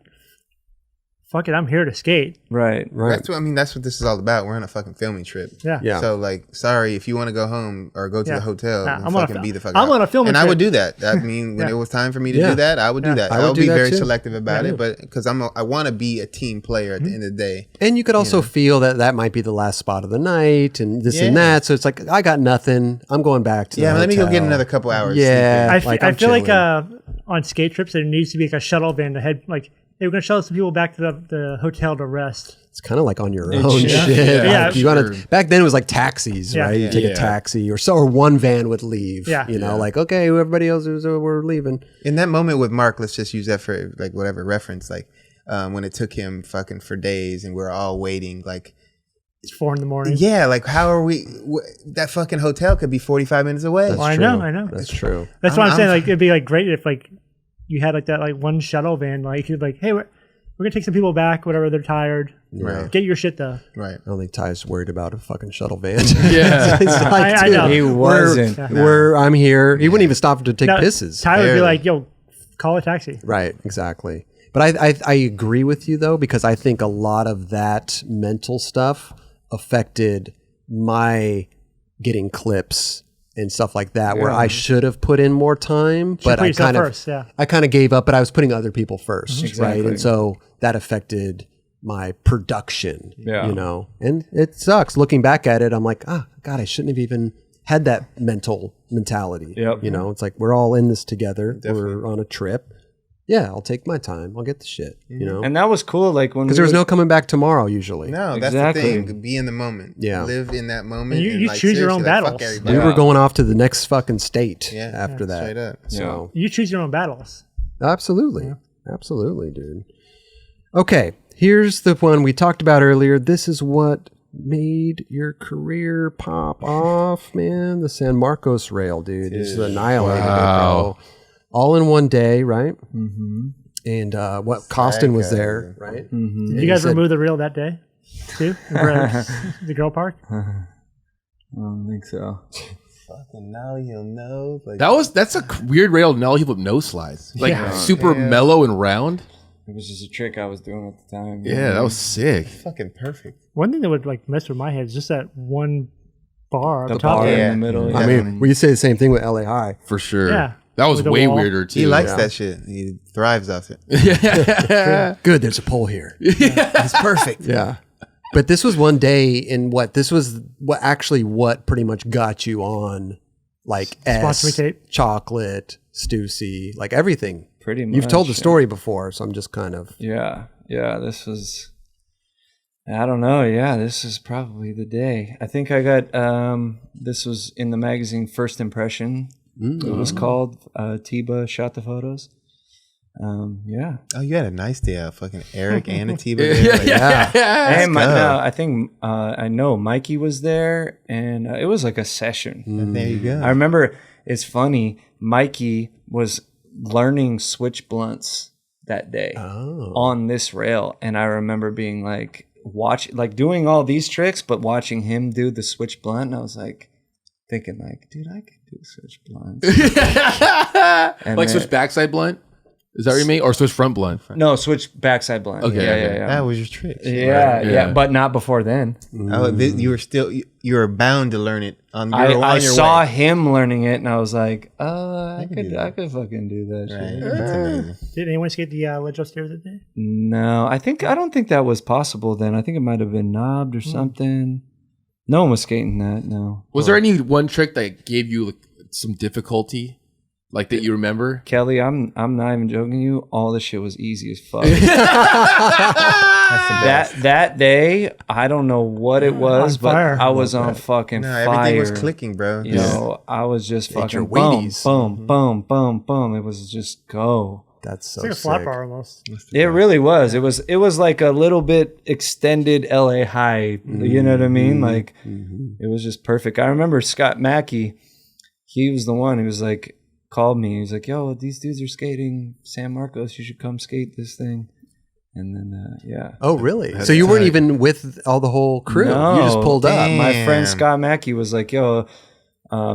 fuck it, I'm here to skate. right. Right. That's what I mean. That's what this is all about. We're on a fucking filming trip. Yeah. Yeah. So like, sorry if you want to go home or go to Yeah. the hotel. Nah, then I'm on a fucking fil- be the fuck I'm out. on a filming and I would trip. do that. I mean, when Yeah. it was time for me to Yeah. do that, I would do that. I I would would do be that very too. selective about Yeah. it, but because I want to be a team player at the end of the day. And you could also feel that might be the last spot of the night and this and Yeah. that. So it's like, I got nothing. I'm going back to the Yeah, let me go get hotel. another couple hours. Yeah. I I'm feel like chilling. on skate trips there needs to be like a shuttle van to head, like, hey, we're gonna shuttle some people back to the hotel to rest. It's kind of like on your own should. shit. Yeah. Like you wanna, back then it was like taxis, Yeah. right? You take Yeah. a taxi or one van would leave. Yeah. You know, like, okay, everybody else is, we're leaving. In that moment with Mark, let's just use that for like whatever reference. Like when it took him fucking for days and we're all waiting. Like, It's 4 a.m. yeah, like how are we? That fucking hotel could be 45 minutes away. Well, I True. know. That's true. That's what I'm saying. I'm- Like, it'd be like great if like you had like that like one shuttle van. Like, you'd be like, hey, we're gonna take some people back. Whatever, they're tired. Right. Get your shit though. Right. I don't think Ty's worried about a fucking shuttle van. Yeah. It's like, I dude, know. He wasn't. I'm here. He wouldn't even stop to take Now, pisses. Tyler would be Barely. like, yo, call a taxi. Right, exactly. But I agree with you though, because I think a lot of that mental stuff affected my getting clips and stuff like that, where I should have put in more time, but put I yourself kind of first, yeah. I kind of gave up, but I was putting other people 1st right? Exactly. And so that affected my production, Yeah. you know, and it sucks. Looking back at it, I'm like, God, I shouldn't have even had that mentality. Yep. You know, it's like, we're all in this together. We're on a trip. Yeah, I'll take my time. I'll get the shit, you know, And that was cool. Like when because there was no coming back tomorrow usually. No, that's Exactly. the thing. Be in the moment. Yeah. Live in that moment. You- and, you like, choose your own seriously, like, fuck battles. everybody. We were going off to the next fucking state Yeah. after that. Straight up. So You choose your own battles. absolutely. Absolutely, dude. Okay, here's the one we talked about earlier. This is what made your career pop off, man. The San Marcos rail, dude. Just annihilated it, bro. All in one day, right? Mm-hmm. And what Costin was there, right? Mm-hmm. Did you guys remove the reel that day too? The girl park? I don't think so. Fucking now you'll know. Like, That's a weird rail null heel no slides. Like Yeah. super mellow and round. It was just a trick I was doing at the time. Yeah, that was sick. fucking perfect. One thing that would like mess with my head is just that one bar the up top bar there. in Yeah. the middle. I mean, we say the same thing with LA High. For sure. Yeah. That was With the way wall. weirder too. He likes Yeah. that shit. He thrives off it. Yeah. Good, there's a pole here. It's perfect. Yeah. But this was one day in this was what pretty much got you on like Sponsor me tape. chocolate, Stussy, like everything. Pretty much. You've told the yeah. story before, so I'm just kind of Yeah. This was. I don't know. Yeah, this is probably the day. I think I got. This was in the magazine First Impression. It was called. Tiba shot the photos. Yeah. Oh, you had a nice day out. Fucking Eric and Atiba there. Like, And go. no, I think I know Mikey was there, and it was like a session. There you go. I remember. It's funny. Mikey was learning switch blunts that day on this rail, and I remember being like doing all these tricks, but watching him do the switch blunt, and I was like thinking like, dude, I could do switch blunts. Like switch backside blunt? Is that what you mean? Or switch front blunt? No, switch backside blunt. Okay, Yeah. That was your trick. Yeah, but not before then. Oh, you were bound to learn it on I your saw way. him learning it, and I was like, I could fucking do that shit. Right. That's amazing. Did anyone skate the ledge upstairs that day? No, I don't think that was possible then. I think it might have been knobbed or something. No one was skating that. No. Was there any one trick that gave you like, some difficulty, like that you remember? Kelly, I'm not even joking you. All this shit was easy as fuck. that day, I don't know what it was, but fire. I was on fucking No, fire. everything was clicking, bro. You know, I was just your fucking boom, Wheaties. boom, boom, boom, boom. It was just go. That's so It's like a sick. flat bar almost. It really was. It was like a little bit extended LA high. You know what I mean? Like it was just perfect. I remember Scott Mackey. He was the one who was like called me. He was like, "Yo, these dudes are skating San Marcos. You should come skate this thing." And then yeah. Oh, really? So you weren't even with all the whole crew? No, You just pulled up. damn. My friend Scott Mackey was like, "Yo,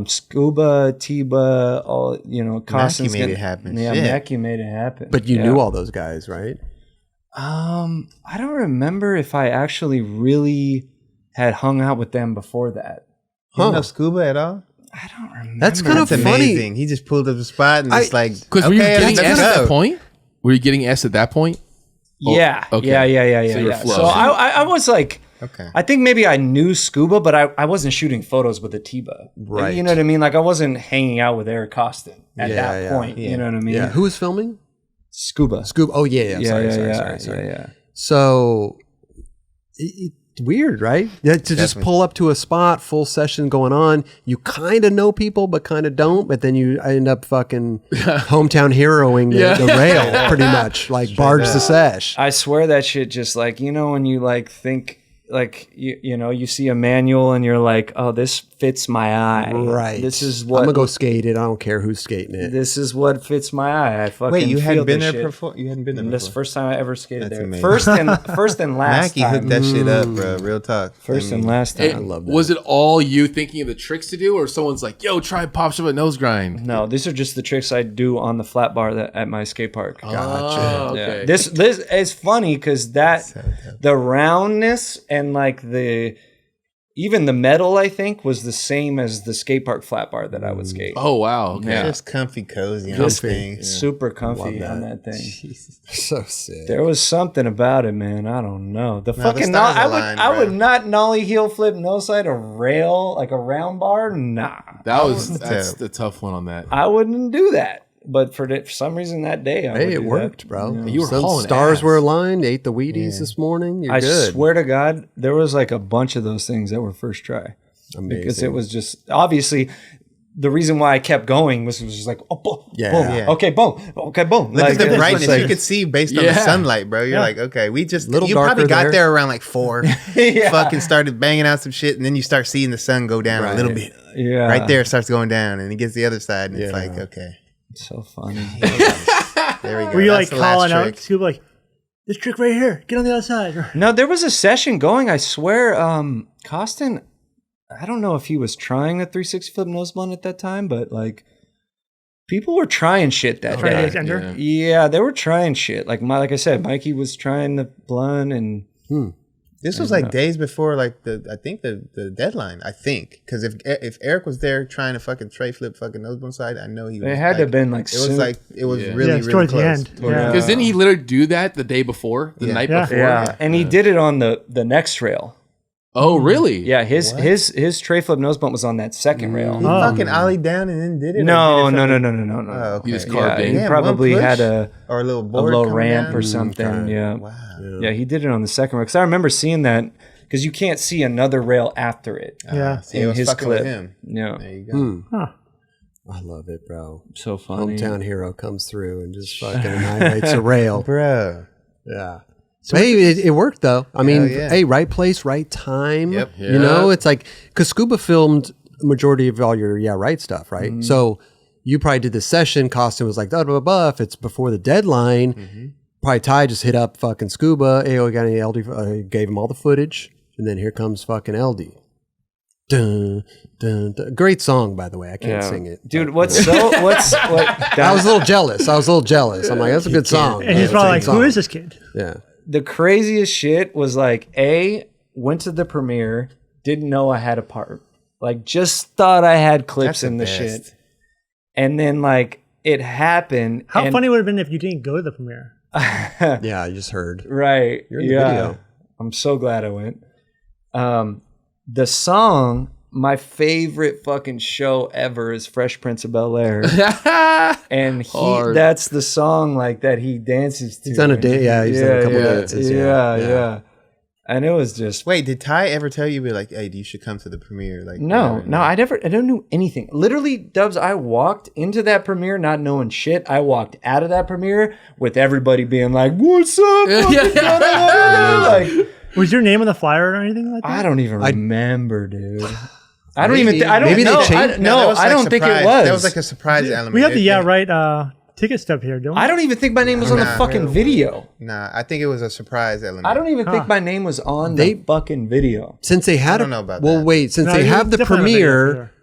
Scuba, Tiba, all Costin's made it happen. Yeah, Shit. Mackey made it happen. But you knew all those guys, right? I don't remember if I actually really had hung out with them before that. You didn't know scuba at all? I don't remember. That's kind of That's funny. amazing. He just pulled up the spot and just like, Because were you getting let's S at go. that point? Were you getting S at that point? Yeah, okay. yeah. So you're So flow. I was like, Okay. I think maybe I knew Scuba, but I wasn't shooting photos with the Tiba. Right. You know what I mean? Like I wasn't hanging out with Eric Costin at Yeah, that yeah, point. You know what I mean? Yeah. Who was filming? Scuba. Scoop. Oh, yeah. Sorry. Yeah. So it's weird, right? Yeah, to just pull up to a spot, full session going on. You kind of know people, but kind of don't. But then you end up fucking hometown heroing the rail, pretty much, like barge the sesh. I swear that shit just like, when you like think like, you see a manual and you're like, oh, this fits my eye. Right. This is I'm what, gonna go skate it. I don't care who's skating it. this is what fits my eye. I fucking Wait, you feel hadn't been this there shit. before? You hadn't been there This is the before? first time I ever skated That's there. amazing. First and last Mackie time. hooked that shit up, bro. Real talk. First and last time. I love that. Was it all you thinking of the tricks to do, or someone's like, "Yo, try pop shove a nose grind"? No, these are just the tricks I do on the flat bar at my skate park. Oh, okay. Yeah. This is funny because the roundness and like even the metal, I think, was the same as the skate park flat bar that I would skate. Oh wow. Okay. Yeah. Just comfy, cozy on this thing. Super comfy Love on that. that thing. Jesus. So sick. There was something about it, man. I don't know. The the fucking stars I aligned, would bro. not nollie heel flip no side a rail like a round bar. Nah, That's the tough one on that. I wouldn't do that. But for some reason that day, I would Hey, it do worked, that. bro. Yeah. You were Some hauling stars ass. were aligned. Ate the Wheaties this morning. You're I good. swear to God, there was like a bunch of those things that were first try. Amazing. Because it was just obviously the reason why I kept going was just like, oh, boom, Yeah. boom, Yeah. okay, boom, okay, boom. Look Like, at the it was brightness. just like- You could see based on the sunlight, bro. You're like, okay, we just Little you probably darker got there. there around like 4. Yeah. Fucking started banging out some shit, and then you start seeing the sun go down a little bit. Yeah, Right there, it starts going down, and it gets the other side, and it's like, okay, It's so funny. there we go. Were you That's like the last calling out trick. Scuba like, this trick right here, get on the other side? No, there was a session going. I swear, Costin. I don't know if he was trying the 360 flip nose blunt at that time, but like people were trying shit that Trying to day. get enter? Yeah, they were trying shit. Like like I said, Mikey was trying the blunt, and This was like days before, like the deadline. I think because if Eric was there trying to fucking tray flip fucking nose bone side, I know he was. it had to have been like It was soon. like it was Yeah. really Yeah, it's towards the close. end. Towards Yeah. the Because didn't he literally do that the day before, the night Yeah. before? yeah, and he did it on the next rail. Oh, really? Yeah, his tray flip nose bump was on that second rail. He fucking ollied down and then did it. No. or did it from- Oh, Oh, okay. He just carved Yeah, in. he Damn, probably one had push? a or a little board low coming ramp down? or something. Yeah. Wow. Yeah, he did it on the second rail because I remember seeing that because you can't see another rail after it. Yeah. See, it was his fucking with clip. him. Yeah. There you go. Huh. I love it, bro. So funny. Hometown hero comes through and just fucking annihilates a rail. Bro. Yeah. So hey, it worked though. I mean, yeah. hey, right place, right time. Yep. You know, it's like, because Scuba filmed majority of all your right stuff, right? Mm-hmm. So you probably did the session, costume was like, blah, blah, blah. If it's before the deadline, Mm-hmm. probably Ty just hit up fucking Scuba. Hey, we got any LD? Gave him all the footage. And then here comes fucking LD. Dun, dun, dun. Great song, by the way. I can't sing it. Dude, but, I was a little jealous. I'm like, that's a good song. And he's probably like, who is this kid? Yeah. the craziest shit was like, went to the premiere, didn't know I had a part. Like, just thought I had clips in the shit. And then, like, it happened. How funny would it have been if you didn't go to the premiere? Yeah, I just heard. Right. You're in the video. I'm so glad I went. The song, my favorite fucking show ever is Fresh Prince of Bel-Air. And that's the song like that he dances to. He's done a day, yeah. He's done a couple dances. Yeah. And it was just... Wait, did Ty ever tell you, like, hey, you should come to the premiere? Like, No, I don't know anything. Literally, Dubs, I walked into that premiere not knowing shit. I walked out of that premiere with everybody being like, what's up? Like, was your name on the flyer or anything like that? I don't even remember, dude. I don't Maybe. even. I don't Maybe know. they changed. I don't think it was. That was like a surprise element. We have the ticket stub here, don't we? I don't even think my name was on the fucking video. Nah, I think it was a surprise element. I don't even think my name was on the fucking video. Since they had I don't know about well, that. wait, since No, they you have the definitely have a video premiere,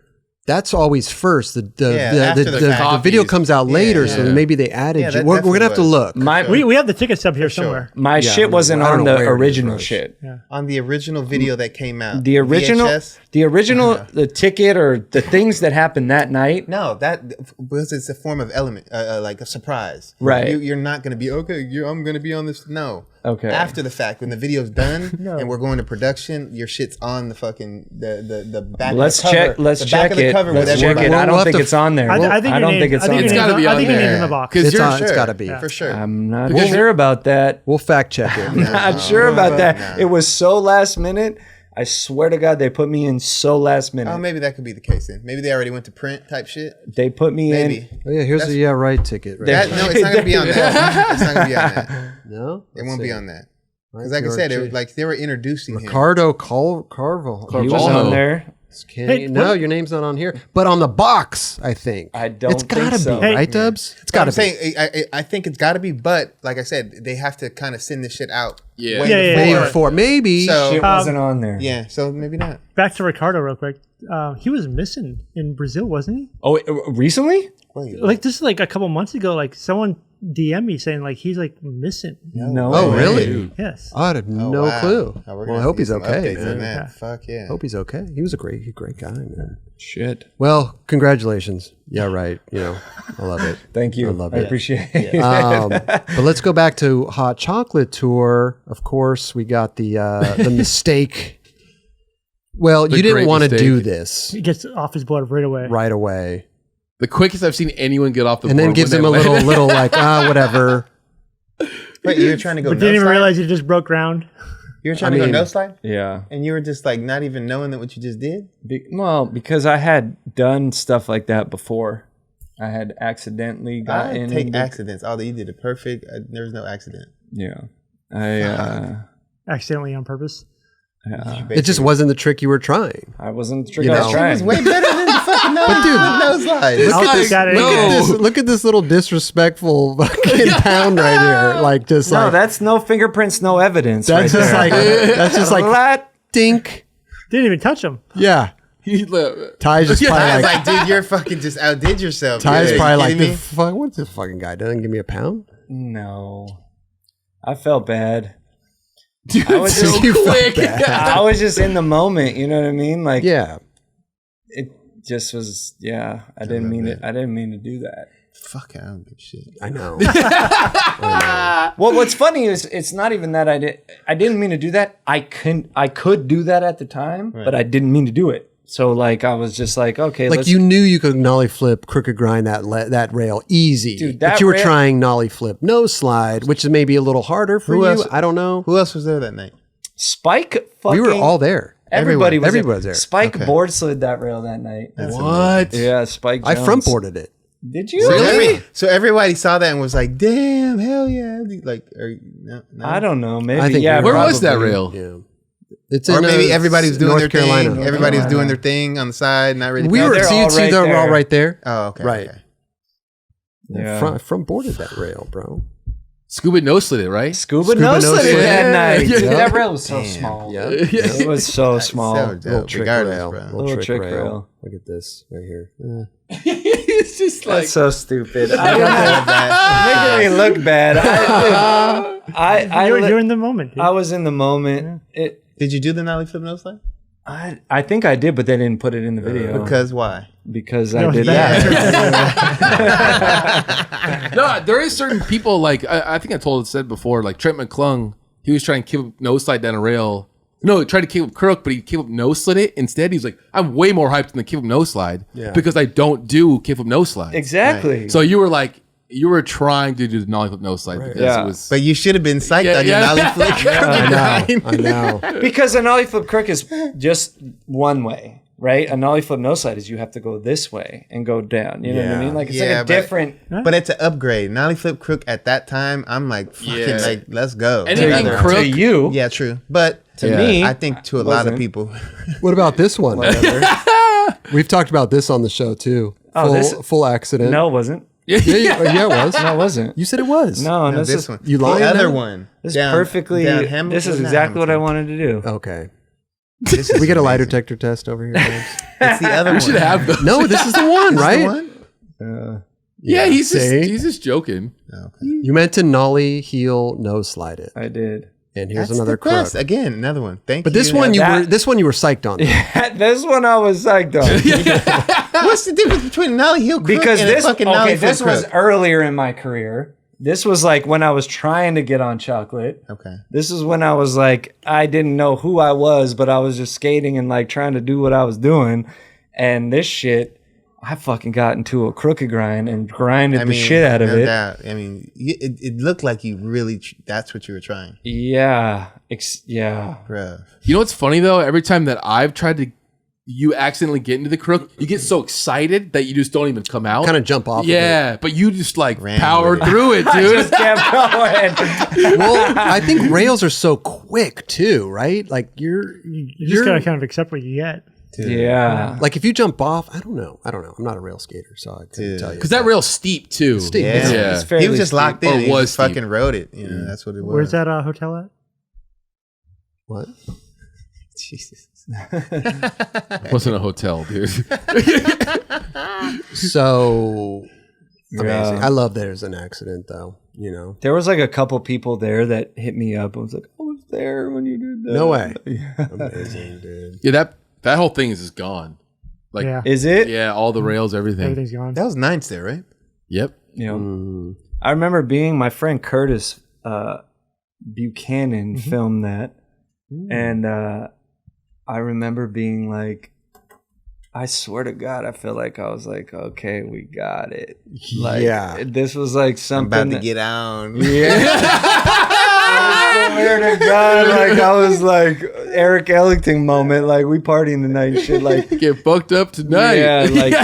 that's always first. after The video comes out later, so maybe they added Yeah, you. that We're gonna have to definitely look. We have the ticket stub here somewhere. My shit wasn't I don't on know the where it is, original Rose. shit. On the original video that came out. The original, VHS? the ticket or the things that happened that night. No, because it's a form of element, like a surprise. Right. You're not going to be, I'm going to be on this. No. Okay. After the fact, when the video's done and we're going to production, your shit's on the fucking, the back Let's of the cover. check. Let's the check back of the it. cover Let's with check everybody. it. I We'll don't have think to- it's on there. I think I don't think it's on It's there. gotta be on I think your there. name's in the box. It's you're on. It's sure. got to be. For sure. I'm not sure about that. We'll fact check it. Not sure about that. no. It was so last minute. I swear to God, they put me in so last minute. Oh, maybe that could be the case then. Maybe they already went to print type shit. They put me Maybe. in. Oh yeah, here's the right ticket. Right No, it's not going to be on that. It's not going to be on that. No, It won't be on that. Because like I said, it was like they were introducing him. Ricardo Carval. He was on there. No, your name's not on here, but on the box, I think. I don't It's gotta think so. be, right, Dubs? It's I'm gotta be. saying, I think it's got to be, but like I said, they have to kind of send this shit out. Yeah. way Yeah, Maybe before. before, maybe. So Shit wasn't on there. yeah, so maybe not. Back to Ricardo real quick. He was missing in Brazil, wasn't he? Oh, recently? Wait, Like this is like a couple months ago. Like someone DM me saying like he's like missing. No. Oh, way. really? Yes. I had no wow. clue. Oh, we're Well, gonna I hope see he's some okay, updates on man. that. Fuck yeah. Hope he's okay. He was a great guy, man. Shit. Well, congratulations. Yeah, right. You know, I love it. Thank you. I love I it. appreciate it. But let's go back to Hot Chocolate Tour. Of course, we got the mistake. Well, The you didn't great want to mistake. do this He gets off his board right away. right away, The quickest I've seen anyone get off the and board then gives when him a they land. little like whatever. Wait, you were trying to go But no didn't even slide? realize he just broke ground. You were trying to go no slide? Yeah. And you were just like not even knowing that what you just did? Well, because I had done stuff like that before. I had accidentally got I in. take accidents. Although you did it perfect. There was no accident. Yeah. I Accidentally on purpose. It just wasn't the trick you were trying. I wasn't sure You I was know. trying. It was way better than the fucking no slide. Look at I'll this, take that look at anyway. this, look at this little disrespectful fucking pound right here. Like just No, like that's no fingerprints, no evidence. that's right just there. like that's just like Flat. dink. Didn't even touch him. Yeah. Ty's just I probably was like like, dude, you're fucking just outdid yourself. Ty's dude. probably You like kidding the me? fuck. What's this fucking guy doesn't give me a pound? No. I felt bad. Dude, I was so just- You felt quick. bad. I was just in the moment, you know what I mean? Like Yeah. it just was I didn't mean it. I didn't mean to do that. Fuck, I don't give a shit. I know. Well, what's funny is it's not even that I didn't mean to do that. I could do that at the time, but I didn't mean to do it. So like I was just like, okay, Like let's, you knew you could nollie flip, crooked grind that rail easy. Dude, but that you were rail- trying nollie flip, no slide, which is maybe a little harder for Who you. else- I don't know. Who else was there that night? Spike fucking We were all there. Everybody was Everybody's there. Spike Okay. board slid that rail that night. What? Yeah, Spike I Jones. front boarded it. Did you? So everybody saw that and was like, "Damn, hell yeah!" Like, no? I don't know. Maybe. I think yeah. Where was that probably. rail? Yeah. It's Or in, maybe everybody was doing North their Carolina. thing. Everybody was doing their thing on the side, not ready. We to were. they're See, all see, right they're all there. right there. Oh, okay. Right. Okay. Yeah. Front boarded that rail, bro. Scuba no slid it, right? Scuba no slid it slid. that night. Yeah. That rail was so Damn. small. Yeah. It was so small. So Little dope. trick Regardless, rail. bro. Little trick rail. Look at this right here. It's just like That's so stupid. Making me look bad. You're in the moment. Dude. I was in the moment. Did you do the nollie flip no slide? I think I did, but they didn't put it in the video Because why? because No, I did that- that. no, there is certain people like I think I said before, like Trent McClung, he was trying to keep up no slide down a rail. No, he tried to keep up crook, but he keep up no slid it. Instead, he's like, I'm way more hyped than the keep up no slide because I don't do keep up no slide. Exactly. So you were trying to do the nollie flip no slide because Yeah. it was But you should have been psyched on your nollie flip. I know. Because a nollie flip crook is just one way, right? A nollie flip no slide is you have to go this way and go down. You know what I Yeah. mean? Like it's Yeah, like a but- different. But it's an upgrade. Nollie flip crook at that time, I'm like, fucking, Yeah. like, let's go. Anything Rather- crook- To you, Yeah, true. But to me, I think to a lot of wasn't. people, What about this one? We've talked about this on the show too. Oh, this- Full accident. no, it wasn't. Yeah, yeah, it was. No, it wasn't. You said it was. No, no, this this is one. You lying The other now? one. this is Down- perfectly. down Hamilton- This is not exactly what I Hamilton. wanted to do. Okay. This is We get a lie amazing. detector test over here. James. It's the other we one. should have those. No, this is the one, This is right? the one? Yeah, he's See? just joking. Okay. You meant to nollie, heel, nose slide it. I did. And here's That's another the best. crook. Again, another one. Thank But you. this one you that- were psyched on. This one I was psyched on. What's the difference between a nollie heel crook Because and this a fucking nollie flip this was crook? earlier in my career. This was like when I was trying to get on chocolate. Okay. This is when I was like, I didn't know who I was, but I was just skating and like trying to do what I was doing. And this shit, I fucking got into a crooked grind and grinded the shit out of no it. doubt. I mean, it looked like you really, that's what you were trying. Yeah. Yeah. Bro. You know what's funny though? Every time that I've tried to, you accidentally get into the crook, you get so excited that you just don't even come out. Kind of jump off. Yeah, but you just like Ran powered with it. through it, dude. Just kept going. Of it. Well, I think rails are so quick too, right? Like You just gotta kind of accept what you get. Yeah. like if you jump off, I don't know. I'm not a rail skater, so I couldn't tell you. Because that rail's steep too. Steep. Yeah. Yeah. It's fairly He was just steep. locked in. Or And he was just steep. fucking rode it. You know, that's what it was. Where's that hotel at? What? Jesus. Wasn't a hotel, dude. So amazing. Yeah. I love there's an accident though. You know. There was like a couple people there that hit me up. I was like, I was there when you did that. No way. Yeah. Amazing, dude. Yeah, that whole thing is just gone. Like, Yeah. Is it? yeah, all the rails, everything. Everything's gone. That was Ninth there, right? Yep. You know, Mm. I remember being my friend Curtis Buchanan filmed that, and I remember being like, I swear to God, I feel like I was like, okay, we got it. Like, Yeah. this was like I'm something. about to that- get on. I swear to God, like I was like Eric Ellington moment, like we partying tonight and shit, like Get fucked up tonight. yeah, like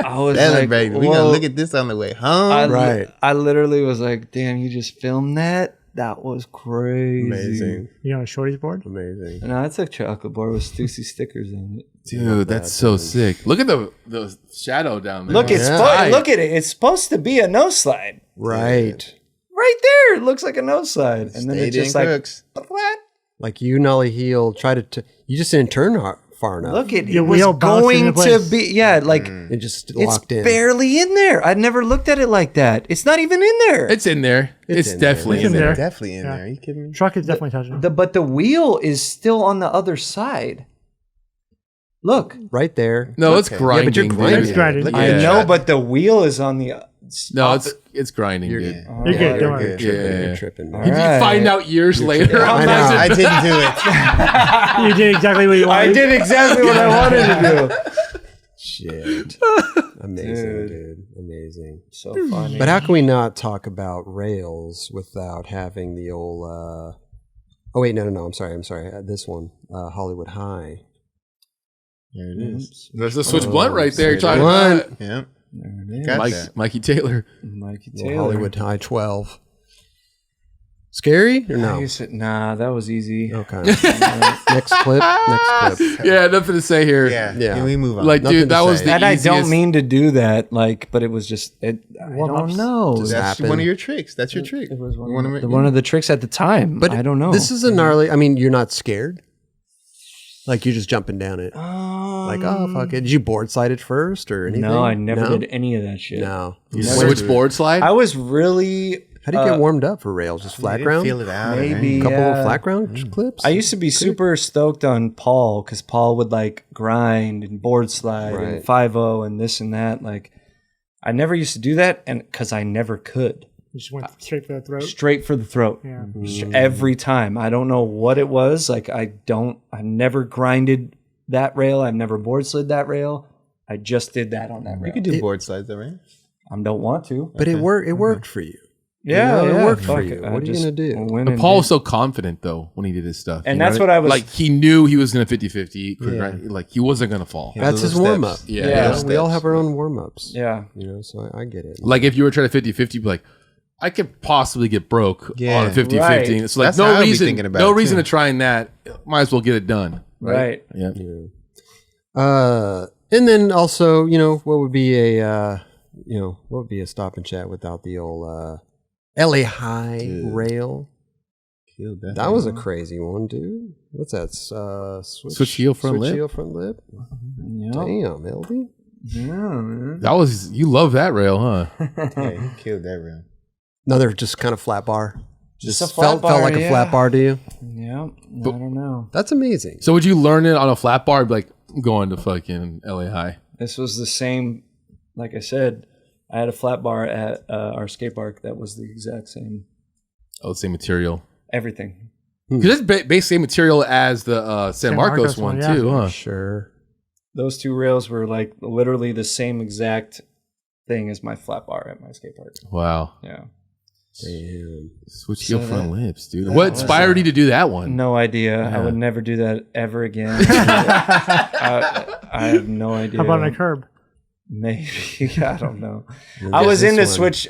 I was That's like, baby. We whoa. gonna look at this on the way home. Right. I literally was like, damn, you just filmed that? That was crazy. Amazing. You know, a shorty's board. Amazing. No, it's a chocolate bar with Stussy stickers on it. Dude, that's so sick. Look at the shadow down there. Look, it's Yeah. look at it. It's supposed to be a nose slide. Right. Right there, it looks like a nose slide, and then Stayed it's just in like, crooks. what? Like you nollie heel, try to you just didn't turn far enough. Look at it. Your It was wheel bounced going into to place. be, yeah, like It just it's locked in. barely in there. I'd never looked at it like that. It's not even in there. It's in there. It's in there. definitely It's in in there. there. Definitely in Yeah. there. Are you kidding me? Truck is definitely touching. But the wheel is still on the other side. Look, Right there. No, it's Okay. grinding. Yeah, but you're dude. grinding. It's grinding. Look I at know, that. but the wheel is on the. No, it's grinding, You're- dude. Oh, You're good. yeah, Don't You're worry. tripping. Yeah. You're tripping. All You right. find out years later. I'm I'm not- not- I didn't do it. You did exactly what you wanted. I did exactly what I wanted to do. Shit. Amazing, dude. Amazing. So funny. But how can we not talk about rails without having the old Oh wait, no. I'm sorry. This one, Hollywood High. There it is. There's the switch blunt right there. You're switch talking blunt. about Yeah. There it is. Got that. Mikey Taylor. Mikey Well, Taylor. Hollywood High 12. Scary or I no? used to- nah, that was easy. Okay. Next clip. Yeah, nothing to say here. Yeah. Yeah. Can we move on? Like, Nothing dude, to that was say. the And I easiest. don't mean to do that, like, but it was just, I don't Warm-ups. know. Just That's happened. one of your tricks. That's your trick. It was You wanna make- one of the tricks at the time. But I don't know. This is a gnarly. I mean, you're not scared. Like you're just jumping down it. Like, oh fuck it. Did you board slide it first or anything? No, I never No? did any of that shit. No. You Never. switch board slide? I was really. How do you get warmed up for rails? Just You flat didn't ground? feel it out. Maybe. A couple Yeah. of flat ground clips? I used to be super stoked on Paul because Paul would like grind and board slide Right. and 5-0 and this and that. Like, I never used to do that, and because I never could. You just went straight for the throat. Straight for the throat. Yeah. Every time. I don't know what it was. Like, I never grinded that rail. I've never board slid that rail. I just did that on that rail. You could do board slides though, right? I don't want to. But it worked for you. Yeah, You know, it yeah, worked for fuck you. it. What I are you just gonna do? went But and Paul did- was so confident though when he did his stuff. And You know that's what I was- like. He knew he was gonna 50-50. Yeah. Right? Like he wasn't gonna fall. Yeah. That's his Little warm up. steps. Yeah. Yeah. We all have our own warm ups. Yeah. You know, so I get it. Like if you were trying to 50-50, you'd be like, I could possibly get broke Yeah. on a 50-50. Right. It's like That's how no I'd be reason, thinking about no it, reason too. to trying that. Might as well get it done. Right. Yeah. Yeah. And then also, you know, what would be a stop and chat without the old LA High Dude. rail? Killed that. That was a crazy one, dude. What's that? Switch heel front switch lip? heel front lip. Yep. Damn, LD. Yeah, man. That was you love that rail, huh? Yeah, he killed that round. Another just kind of flat bar. Just a flat felt bar, like a yeah. flat bar to you. Yeah. I don't know. That's amazing. So would you learn it on a flat bar? Be like, I'm going to fucking LA High. This was the same, like I said, I had a flat bar at our skate park that was the exact same. Oh, same material. Everything. Because it's basically same material as the San Marcos one yeah. too, huh? Sure. Those two rails were like literally the same exact thing as my flat bar at my skate park. Wow. Yeah. Damn. Switch So heel front that- lips, dude. What inspired you to do that one? No idea. I Yeah. would never do that ever again. I have no idea. How about on a curb? Maybe. I don't know. Then I was this into one. switch.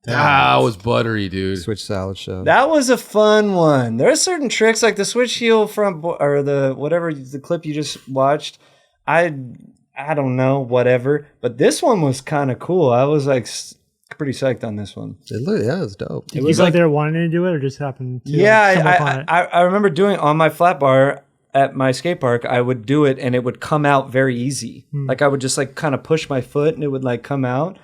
That was buttery, dude. Switch salad show. That was a fun one. There are certain tricks like the switch heel front or the whatever the clip you just watched. I don't know, whatever. But this one was kind of cool. I was like pretty psyched on this one. Yeah, it's dope. Did was you go like- there wanting to do it, or just happened to? Yeah, stumble upon it? I remember doing it on my flat bar at my skate park. I would do it and it would come out very easy. Like I would just like kind of push my foot and it would like come out.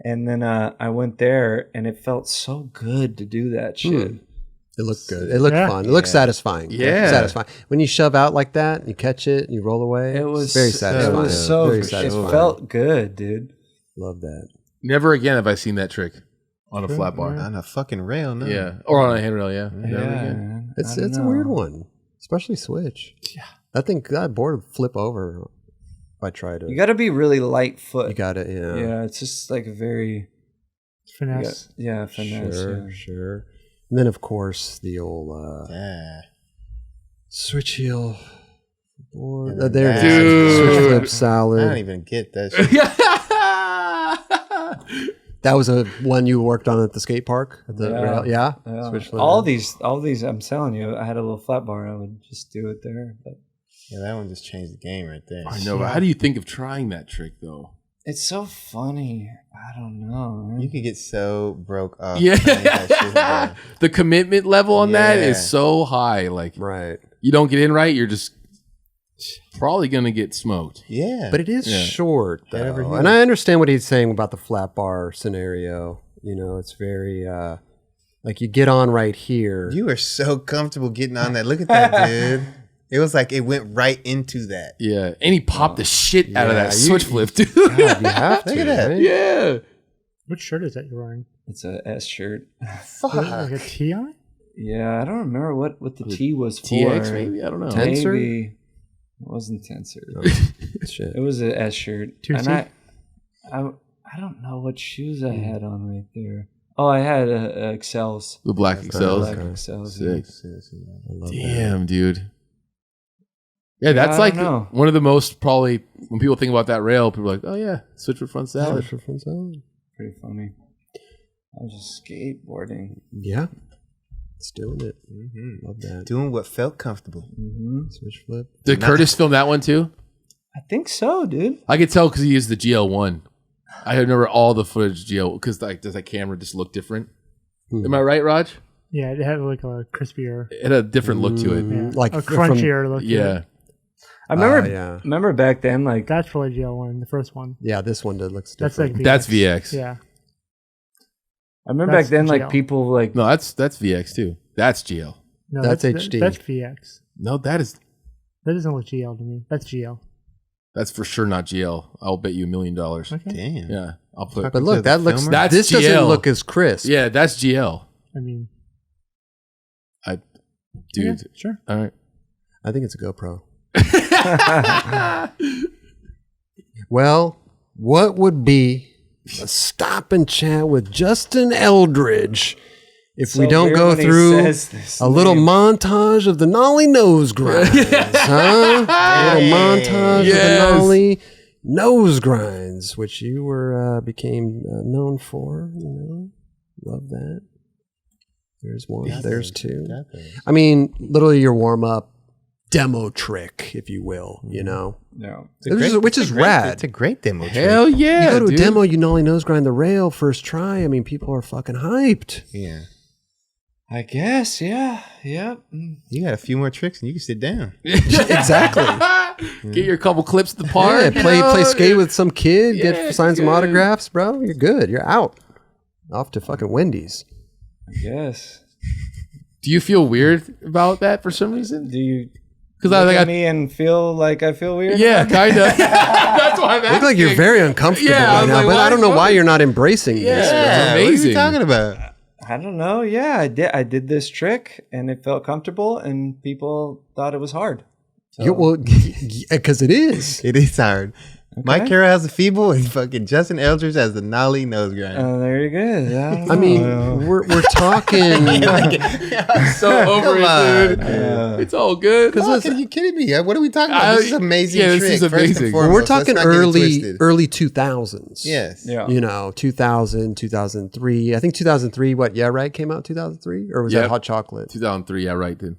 And then I went there and it felt so good to do that shit. It looked good. It looked Yeah. fun. It looked satisfying. Yeah. Satisfying. When you shove out like that, you catch it, you roll away. It was it's very satisfying. It was so. Very It satisfying. felt good, dude. Love that. Never again have I seen that trick on a flat bar. On a fucking rail, no. Yeah. Or on a handrail, yeah. Never again. Man. It's I don't a weird know. one, especially switch. Yeah. I think that board would flip over if I tried it. You got to be really light foot. You got it. Yeah. Yeah, it's just like a very Finesse. finesse. Sure. Yeah. Sure. And then of course the old Yeah. switch heel board. Yeah, There it dude. is. Switch flip I salad. don't even get that shit. That was a one you worked on at the skate park. At the Yeah. rail? Yeah. Yeah. Switch flip. All these, I'm telling you, I had a little flat bar. I would just do it there, but Yeah, that one just changed the game right there. I know, but how do you think of trying that trick though? it's so funny. I don't know. Man. You could get so broke up. trying that shit, Yeah. bro. The commitment level on that Yeah. is so high. Like Right. you don't get in right, you're just probably gonna get smoked. Yeah. But it is Yeah. short, though. Whatever he And I understand what he's saying about the flat bar scenario. You know, it's very like you get on right here. you were so comfortable getting on that. Look at that, dude. It was like it went right into that. Yeah. And he popped the shit out of Yeah, that you- switch flip, dude. God, you have to. Look at that. right? Yeah. Which shirt is that you're wearing? It's a S shirt. Is it like a T on it? Yeah, I don't remember what the T was for. TX maybe? I don't know. Tensor? Maybe it wasn't Tensor. Shit. It was a S shirt. 2T? And I don't know what shoes I had on right there. Oh, I had Excels. The black Excels. Black Excels. Yeah. Sick. Damn, dude. Yeah, that's I like don't know. one of the most probably when people think about that rail, people are like, oh yeah, switch for front salad. Pretty funny. I was just skateboarding. Yeah. It's doing it. Love that. Doing what felt comfortable. Switch flip. Did Curtis film that one too? I think so, dude. I could tell because he used the GL1. I remember all the footage GL because like does that camera just look different? Am I right, Raj? Yeah, it had like a crispier, It had a different look to it. yeah, Like a from- crunchier look. to Yeah. it. I remember. yeah. Remember back then, like That's probably GL1, the first one. Yeah, this one looks That's different. like VX. That's VX. Yeah. I remember That's back then, like GL. people like No, that's VX too. That's GL. No, That's HD. That's VX. No, that That doesn't look GL to me. That's GL. that's for sure not GL. I'll bet you $1 million. Okay. Damn. Yeah, I'll put. But look, that looks. That's this doesn't GL. look as crisp. Yeah, that's GL. I mean, Dude. yeah, sure. All right. I think it's a GoPro. Well, what would be a stop and chat with Justin Eldridge if we So don't weird go when he through says this a little name. montage of the Nolly nose grinds, huh? A little montage Yes. of the Nolly nose grinds, which you were became known for. You know, love that. There's one. There's two. I mean, literally your warm up demo trick, if you will. You know, no. which is rad. It's a great demo. Hell yeah. You go to dude. a demo, you Nolly nose grind the rail first try. I mean, people are fucking hyped. Yeah. I guess, yeah, yep. You got a few more tricks and you can sit down. Exactly. Get your couple clips at the park. Yeah, you play know? skate with some kid, Yeah, get sign some good. autographs, bro. You're good. You're out. Off to fucking Wendy's. I guess. Do you feel weird about that for some reason? Do you Because look I at think me and feel like I feel weird? yeah, kind of. That's why I'm You look like you're asking. very uncomfortable Yeah, I right was now, like, but I why- don't know why why- you're not embracing this. Yeah. What are amazing. you talking about? I don't know. Yeah, I did this trick and it felt comfortable and people thought it was hard. So, Well, because it is. It is hard. Mike Carroll has a feeble and fucking Justin Eldridge has the Nolly nose grind. there you go. I mean, we're talking. so over it, dude. it's all good. Are you kidding me? What are we talking about? This is an amazing yeah, this trick. is first and amazing. foremost. We're Let's talking not get it early twisted. 2000s. Yes. yeah. You know, 2000, 2003. I think 2003, what, Yeah Right came out 2003? Or was that Yep. Hot Chocolate? 2003, yeah, right, dude.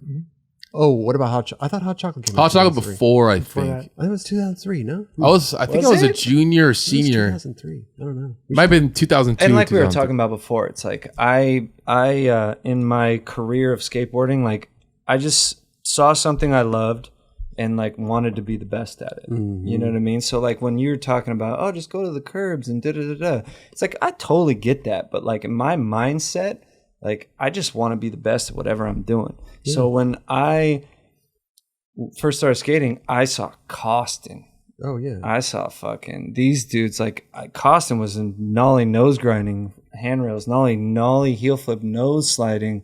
Oh, what about Hot Chocolate? I thought Hot Chocolate came out Hot chocolate 2003. before, I For think. that. I think it was 2003, no? I think Was I was a it? junior or It was senior. 2003. I don't know. Might have been 2002. And like we were 2003. talking about before, it's like I in my career of skateboarding, like I just saw something I loved and like wanted to be the best at it. You know what I mean? So like when you're talking about, oh, just go to the curbs and da-da-da-da, it's like I totally get that. But like in my mindset, like I just want to be the best at whatever I'm doing. So when I first started skating, I saw Costin. Oh, yeah. I saw fucking these dudes. Like Costin was in nollie nose grinding, handrails, nollie heel flip, nose sliding,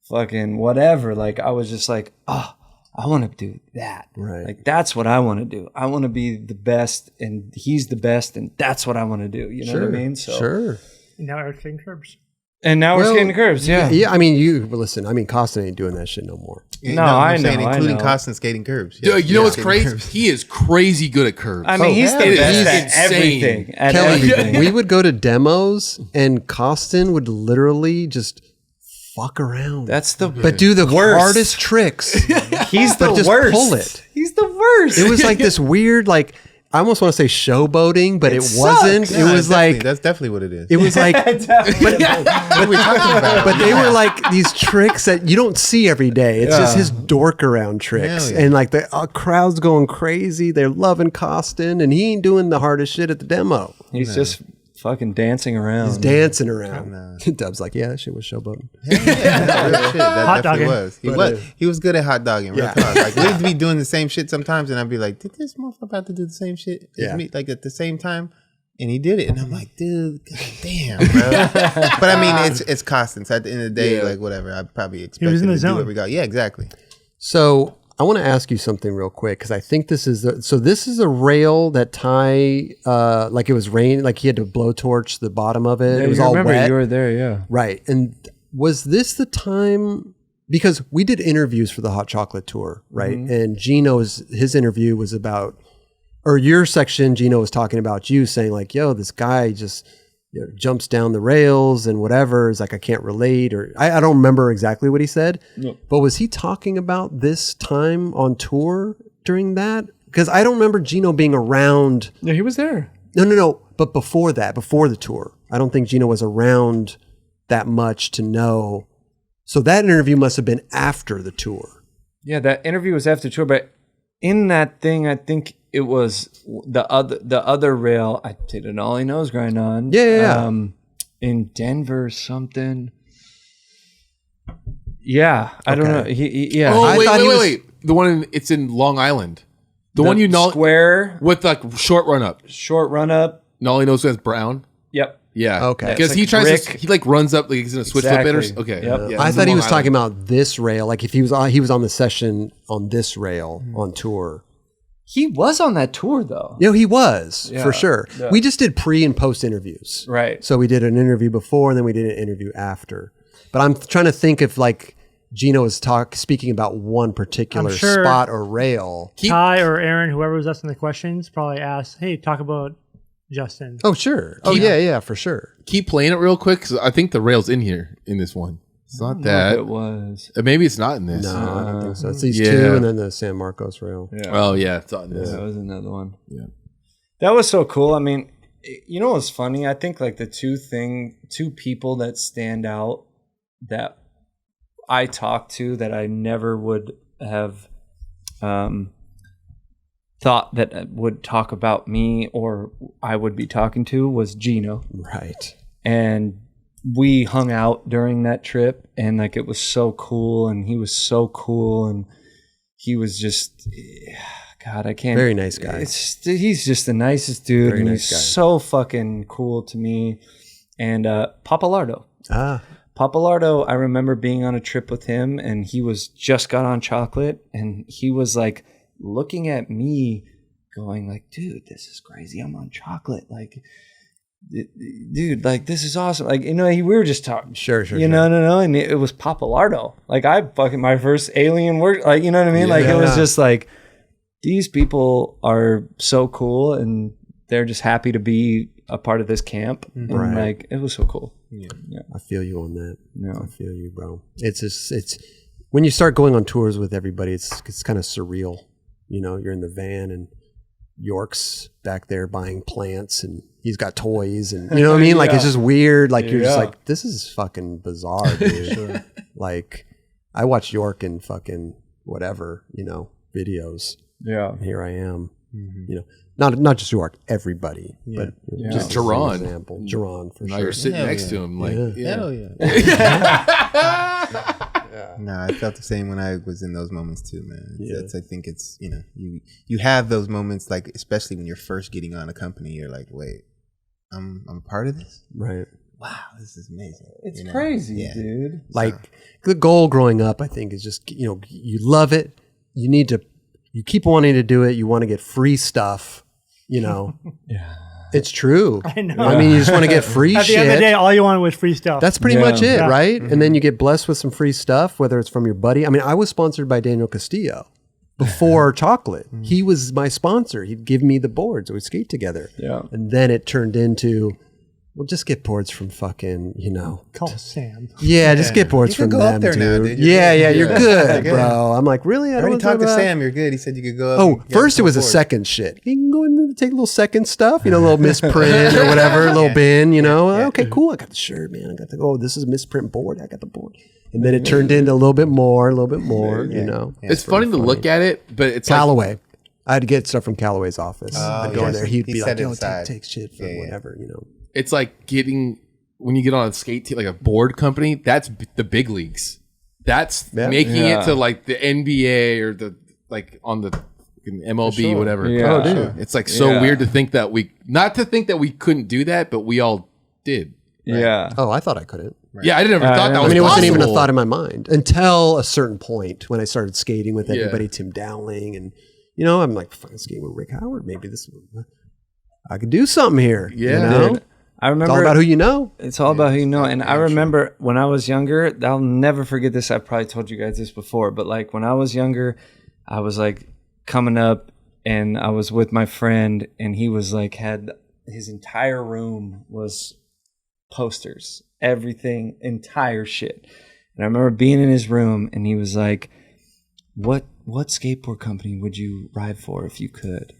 fucking whatever. Like I was just like, oh, I want to do that. Right. Like that's what I want to do. I want to be the best, and he's the best, and that's what I want to do. You know what I mean? So Sure. Now Eric's getting curbs. And now we're Well, skating the curves. Yeah. Yeah, I mean, listen, I mean, Costin ain't doing that shit no more. No, I I'm saying know, I including know. Costin skating curbs. Dude, you know what's Skating crazy? curbs. He is crazy good at curves. I mean, he's yeah, the it best is at insane. everything. At Kelly, everything. we would go to demos and Costin would literally just fuck around. That's the but do the worst. hardest tricks. He's the but just worst. pull it. He's the worst. It was like this weird, like, I almost want to say showboating, but it sucks. wasn't. Yeah, It was that's definitely what it is. it was like, what are we talking about? but they were like these tricks that you don't see every day. It's just his dork around tricks. Hell yeah. And like the crowd's going crazy. They're loving Costin, and he ain't doing the hardest shit at the demo. He's just fucking dancing around. He's dancing around. Dub's like, yeah, that shit was showboating. Real shit. That Hot definitely dogging. was. He was good at hot dogging. Real Yeah. talk. Like we'd be doing the same shit sometimes, and I'd be like, "Did this motherfucker about to do the same shit as Yeah. me?" Like at the same time, and he did it, and I'm like, "Dude, god damn, bro." But I mean, it's Costin. So at the end of the day, like whatever, I probably expect was in him the to do zone. what we got. Yeah, exactly. So I want to ask you something real quick because I think this is this is a rail that Ty like it was rain, like he had to blowtorch the bottom of it. Yeah, it was you all remember wet. you were there, yeah. Right. And was this the time? Because we did interviews for the Hot Chocolate Tour, right? Mm-hmm. And his interview was about, or your section, Gino was talking about you saying like, yo, this guy just jumps down the rails and whatever. Is like, I can't relate, or I don't remember exactly what he said. Yep. But was he talking about this time on tour during that? Because I don't remember Gino being around. Yeah, he was there. No. But before that, before the tour, I don't think Gino was around that much to know. So that interview must have been after the tour. Yeah, that interview was after tour, but in that thing, I think it was the other rail. I did an Ollie nose grind on. Yeah. In Denver or something. Yeah, I don't know. Yeah. Oh, I thought he was- wait. The one it's in Long Island. The one you know square with like short run up. short run up. Nolly knows as Brown. Yep. Yeah. Okay. Because It's he like tries brick. to, he like runs up like he's in a switch flip it or Exactly. okay. Yep. Yeah, I it's thought in he Long was talking Island. about this rail. Like if he was on the session on this rail on tour. He was on that tour though. He was Yeah. for sure. Yeah. We just did pre and post interviews. Right. So we did an interview before and then we did an interview after. But I'm trying to think if like Gino is speaking about one particular I'm sure- spot or rail. Ty or Aaron, whoever was asking the questions, probably asked, "Hey, talk about Justin." Oh, sure. Oh, yeah, for sure. Keep playing it real quick because I think the rail's in here in this one. It's not that. It was. Maybe it's not in this. No, I don't think so. It's these Yeah. two and then the San Marcos rail. Yeah. Oh yeah, it's not in this. That was another one. Yeah. That was so cool. I mean, you know what's funny? I think like the two people that stand out that I talked to that I never would have thought that would talk about me or I would be talking to was Gino. Right. And we hung out during that trip and like it was so cool and he was so cool and he was just God, I can't. Very nice guy. He's just the nicest dude. Very and nice he's guy. so fucking cool to me. And Papalardo. Ah, Papalardo, I remember being on a trip with him and he was just got on chocolate and he was like looking at me going like, dude, this is crazy. I'm on chocolate. Like, dude, like this is awesome. Like, you know, we were just talking. sure. No. And it was Papalardo. Like I fucking my first alien work. Like, you know what I mean? Like it was Yeah. just like, these people are so cool and they're just happy to be a part of this camp. And Right. like, it was so cool. I feel you on that. Yeah. I feel you, bro. It's when you start going on tours with everybody, it's kind of surreal. You know, you're in the van and York's back there buying plants and he's got toys and you know what I mean? Like it's just weird. Like you're just Yeah. like, this is fucking bizarre, dude. Like I watched York in fucking whatever, you know, videos. Yeah. And here I am. You know, not just York, everybody, but Yeah. just Jeron. as an example. Jeron for Now sure. you're sitting Hell next yeah. to him, like Yeah. Hell yeah. No, I felt the same when I was in those moments too, man. Yeah. I think it's, you know, you have those moments, like especially when you're first getting on a company, you're like, wait, I'm part of this. Right. Wow, this is amazing. It's you know? crazy, Yeah. dude. Like the goal growing up, I think, is just, you know, you love it. You keep wanting to do it. You want to get free stuff, you know. Yeah. It's true. I know. I mean, you just want to get free At the shit. end of the day, all you wanted was free stuff. That's pretty Yeah. much it, Yeah. right? And then you get blessed with some free stuff, whether it's from your buddy. I mean, I was sponsored by Daniel Castillo before chocolate. He was my sponsor. He'd give me the boards. We'd skate together. Yeah. And then it turned into, well, just get boards from fucking, you know. Call Sam. Yeah, just get boards You can from go them, up there dude. now, dude. You're Yeah, good. yeah, you're Yeah. good, You're bro. I'm like, really? I don't already wanna talked to talk about- Sam. You're good. He said you could go up. Oh, and get first it some was a board. second shit. You can go and take a little second stuff, you know, a little misprint or whatever, a little bin, you know. Yeah. Okay, cool. I got the shirt, man. I got the, oh, this is a misprint board. I got the board. And then it turned into a little bit more, you know. Yeah. it's funny to look at it, but it's like, Callaway. I had to get stuff from Callaway's office. I'd go in yes. there. He'd He be set like, it yo, aside. take shit from Yeah. whatever, you know. it's like getting when you get on a skate team, like a board company. That's the big leagues. That's Yeah. making Yeah. it to like the NBA or the like on the MLB, whatever. Yeah. Oh, dude. It's like so Yeah. weird to think that we couldn't do that, but we all did. Yeah. Oh, I thought I couldn't. Yeah, I didn't ever thought that I was mean, it wasn't even a possible. thought in my mind until a certain point when I started skating with everybody, Tim Dowling, and I'm like, fucking skating with Rick Howard. Maybe I could do something here. Yeah. Dude, I remember It's all about who you know. It's all about who you know. And I remember when I was younger, I'll never forget this. I've probably told you guys this before, but like when I was younger, I was like coming up and I was with my friend and he was like, had his entire room was posters, everything, entire shit. And I remember being in his room and he was like, what skateboard company would you ride for if you could?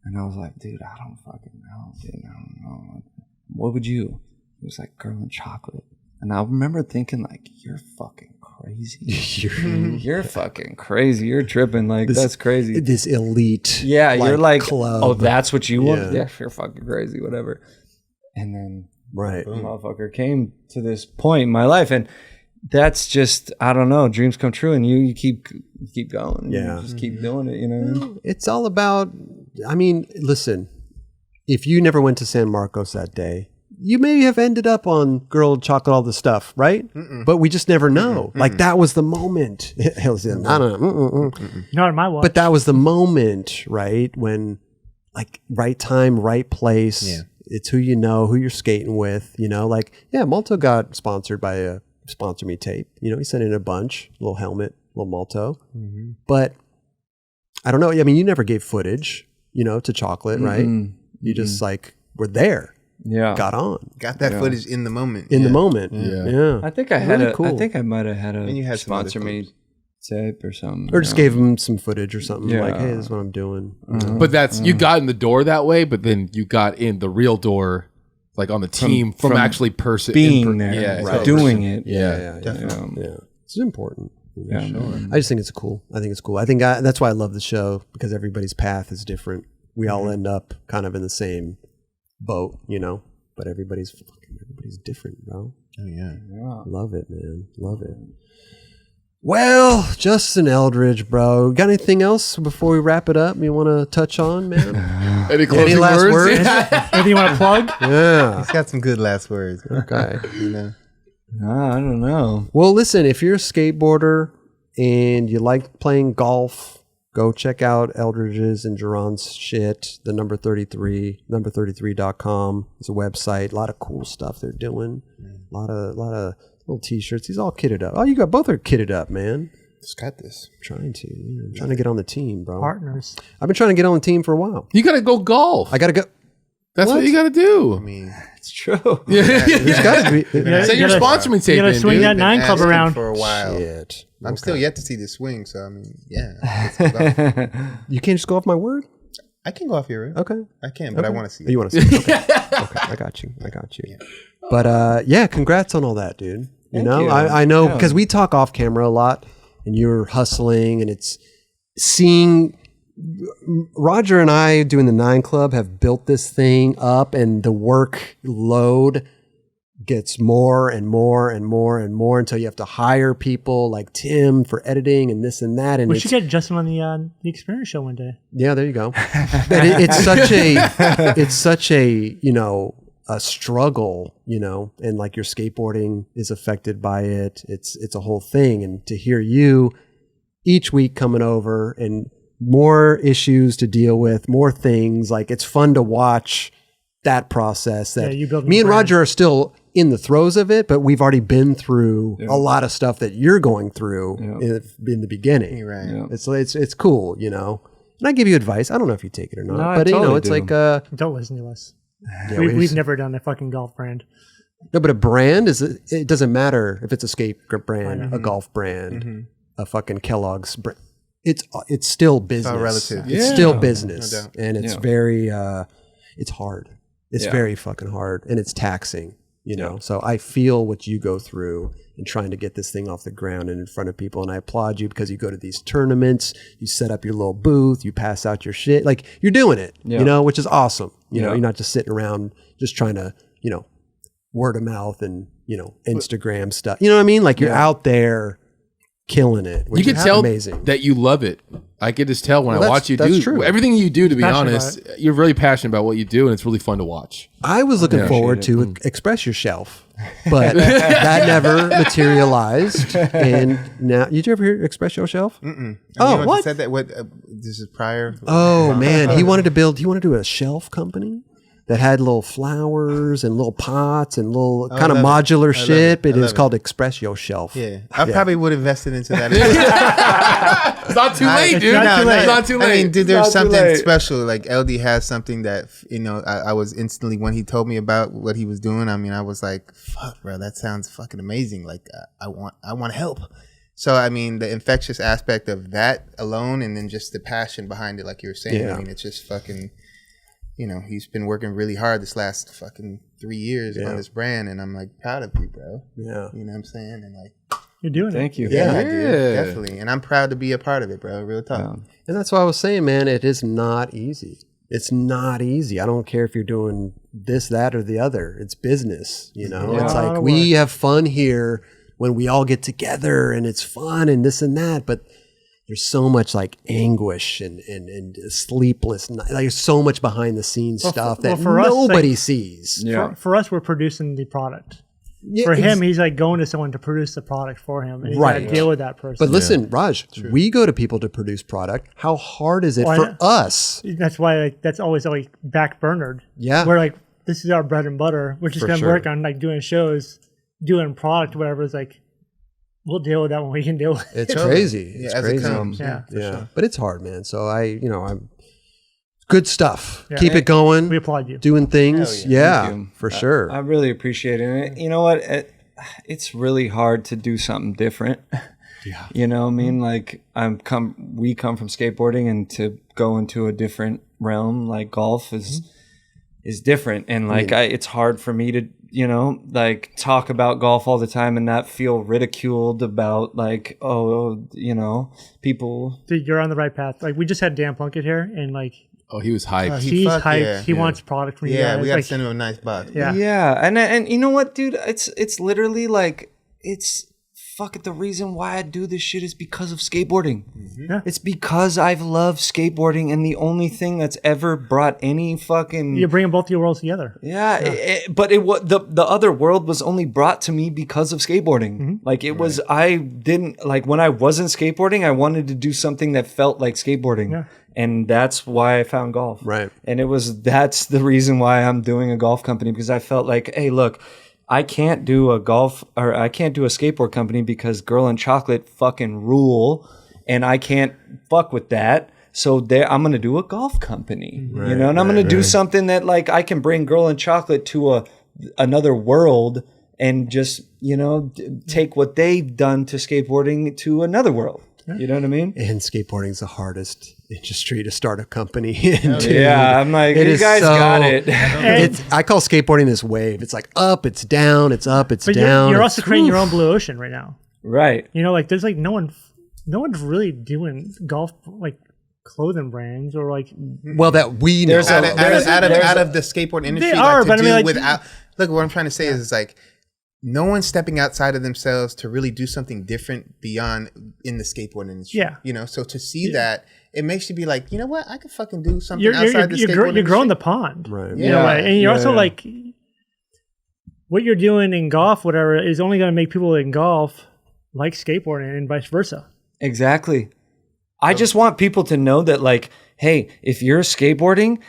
And I was like, dude, I don't fucking know, dude. I don't know. What would you? It was like Girl in Chocolate. And I remember thinking like, you're fucking crazy. You're fucking crazy. You're tripping. Like, that's crazy. This elite. Yeah, you're like, club. oh, that's what you want? Yeah. Yeah, you're fucking crazy, whatever. And then Right. the motherfucker came to this point in my life. And that's just, I don't know, dreams come true. And you keep going. Yeah. You just keep doing it, you know what I mean? It's all about, I mean, listen, if you never went to San Marcos that day, you may have ended up on Girl Chocolate, all the stuff, right? But we just never know. Like that was the moment. Not in my watch. But that was the moment, right? When like right time, right place. Yeah. It's who you know, who you're skating with, like, yeah, Malto got sponsored by a Sponsor Me tape. He sent in a bunch, little helmet, little Malto. But I don't know. I mean, you never gave footage, to Chocolate, right? You just like were there. Yeah. Got on. Got that footage in the moment. In the moment. Yeah. I think I had Really I cool. think I might have had And you a had some other sponsor me tape or something. Or just gave them some footage or something. Yeah. Like, hey, this is what I'm doing. But that's you got in the door that way, but then you got in the real door, like on the team from actually being there, yeah, right. Doing it. Yeah. It's important. Yeah, man. I just think it's cool. I think it's cool. I think that's why I love the show, because everybody's path is different. We all end up kind of in the same boat, but everybody's different, bro. Oh yeah. Love it, man. Love it. Well, Justin Eldridge, bro. Got anything else before we wrap it up you want to touch on, man? Any closing last words? Anything you want to plug? Yeah. He's got some good last words. Okay. I don't know. Well, listen, if you're a skateboarder and you like playing golf, go check out Eldridge's and Jeron's shit, the number 33, number33.com. It's a website. A lot of cool stuff they're doing. A lot of little t-shirts. He's all kitted up. Oh, you got both are kitted up, man. Just got this. I'm trying to get on the team, bro. Partners. I've been trying to get on the team for a while. You gotta go golf. I got to go. That's what you gotta do. I mean, It's true. There's got to be. Say your sponsor me tape You gotta in, swing dude. that 9 club asking around. for a while. Shit. I'm still yet to see the swing, so I mean, yeah. let's go golf. You can't just go off my word? I can go off your road. Okay. I can, but I want to see it. You want to see it? Okay. I got you. Yeah. But yeah, congrats on all that, dude. Thank you. you. I know Yeah. because we talk off camera a lot and you're hustling and it's seeing Roger and I doing the 9 Club have built this thing up and the workload gets more and more and more and more until you have to hire people like Tim for editing and this and that. And We should get Justin on the Experience Show one day. yeah, there you go. But it's such a a struggle, and like your skateboarding is affected by it. It's a whole thing. And to hear you each week coming over and more issues to deal with, more things, like it's fun to watch that process that you build me and brand. Roger are still in the throes of it, but we've already been through a lot of stuff that you're going through in the beginning. You're right. Yeah. It's cool, And I give you advice. I don't know if you take it or not, No, I but totally it's do. like Don't listen to us. yeah, We've never done a fucking golf brand. no, but a brand it doesn't matter if it's a skate brand, a golf brand, a fucking Kellogg's brand. It's still business. all relative. It's Yeah. still business, No doubt. and it's very it's hard. It's Yeah. very fucking hard, and it's taxing. So I feel what you go through in trying to get this thing off the ground and in front of people, and I applaud you because you go to these tournaments, you set up your little booth, you pass out your shit, like you're doing it, which is awesome. You're not just sitting around just trying to word of mouth and Instagram stuff. You know what I mean? Like you're out there killing it, which You can is tell amazing. that you love it I can just tell when Well, I watch you that's do true. everything you do. To be Passionate honest, you're really passionate about what you do, and it's really fun to watch. I was looking forward to Express Yourself, but that never materialized. And now, did you ever hear Express Yourself? Oh, what? Said that? What? This is prior. Oh man, he wanted to do a shelf company that had little flowers and little pots and little kind of love it. modular I love shit, it. but I it was love called Express Yourself. Yeah, I probably would have invested into that. It's not too late, dude. not too late. It's not too late. I mean, dude, Not there's too something late. special. Like LD has something that I was instantly when he told me about what he was doing. I mean, I was like, "Fuck, bro, that sounds fucking amazing." Like, I want to help. So, I mean, the infectious aspect of that alone, and then just the passion behind it, like you were saying. Yeah. I mean, it's just fucking. He's been working really hard this last fucking 3 years on this brand, and I'm like proud of you, bro. Yeah. You know what I'm saying? And like, You're doing Thank you. yeah, I Yeah. do, definitely. And I'm proud to be a part of it, bro. Real talk. Yeah. And that's why I was saying, man, it is not easy. It's not easy. I don't care if you're doing this, that, or the other. It's business, It's Yeah. like A lot of we have fun here when we all get together and it's fun and this and that, but there's so much like anguish and sleepless night. Like there's so much behind the scenes stuff that for us, nobody like- sees. Yeah. For us, we're producing the product. Yeah, For him, he's like going to someone to produce the product for him, and he's Right. got to deal with that person. but listen, Raj, we go to people to produce product. How hard is it Well, I for know. us? That's why that's always like back burnered. Yeah. We're like, this is our bread and butter. We're just For gonna sure. work on like doing shows, doing product, whatever. It's like we'll deal with that when we can deal with it. It's crazy. Yeah, It's as crazy. it comes. Yeah. Yeah, but it's hard, man. So I'm good stuff. Yeah. Keep it going. We applaud you. Doing things. Hell Yeah, Thank you. for sure. I really appreciate it. And you know what? It's really hard to do something different. Yeah. You know what I mean? Like we come from skateboarding, and to go into a different realm like golf is different. And like it's hard for me to, like talk about golf all the time and not feel ridiculed about like, people. Dude, you're on the right path. Like we just had Dan Plunkett here, and like Oh, he was hyped. He he's fuck hyped. yeah. He wants product from you Yeah, guys. we gotta Like, send him a nice box. Yeah. Yeah, and you know what, dude? It's literally like fucking the reason why I do this shit is because of skateboarding. Yeah. It's because I've loved skateboarding, and the only thing that's ever brought any fucking You're bringing both your worlds together. but it was the other world was only brought to me because of skateboarding. Like it was, I didn't like when I wasn't skateboarding, I wanted to do something that felt like skateboarding. Yeah. And that's why I found golf. Right. And that's the reason why I'm doing a golf company, because I felt like, hey, look, I can't do a skateboard company because Girl and Chocolate fucking rule, and I can't fuck with that. So I'm going to do a golf company, and I'm going to do something that like I can bring Girl and Chocolate to another world and just, take what they've done to skateboarding to another world. You know what I mean? And skateboarding is the hardest industry to start a company in. dude. Yeah, I'm like, It you is guys so- got it. I call skateboarding this wave. It's like up, it's down, it's up, it's But down. you're It's- also creating your own blue ocean right now. Right. Like there's like no one's really doing golf like clothing brands or like well, that we know. There's a- Out of the skateboard industry, are, like, but to I mean, do like- without. Look, what I'm trying to say is like, no one's stepping outside of themselves to really do something different beyond in the skateboard industry. Yeah. So to see that, it makes you be like, you know what, I could fucking do something you're outside the skateboard you're growing industry. the pond. Right. You know, Yeah. and you're Yeah, also yeah. like what you're doing in golf, whatever, is only going to make people in golf like skateboarding and vice versa. Exactly. I just want people to know that, like, hey, if you're skateboarding,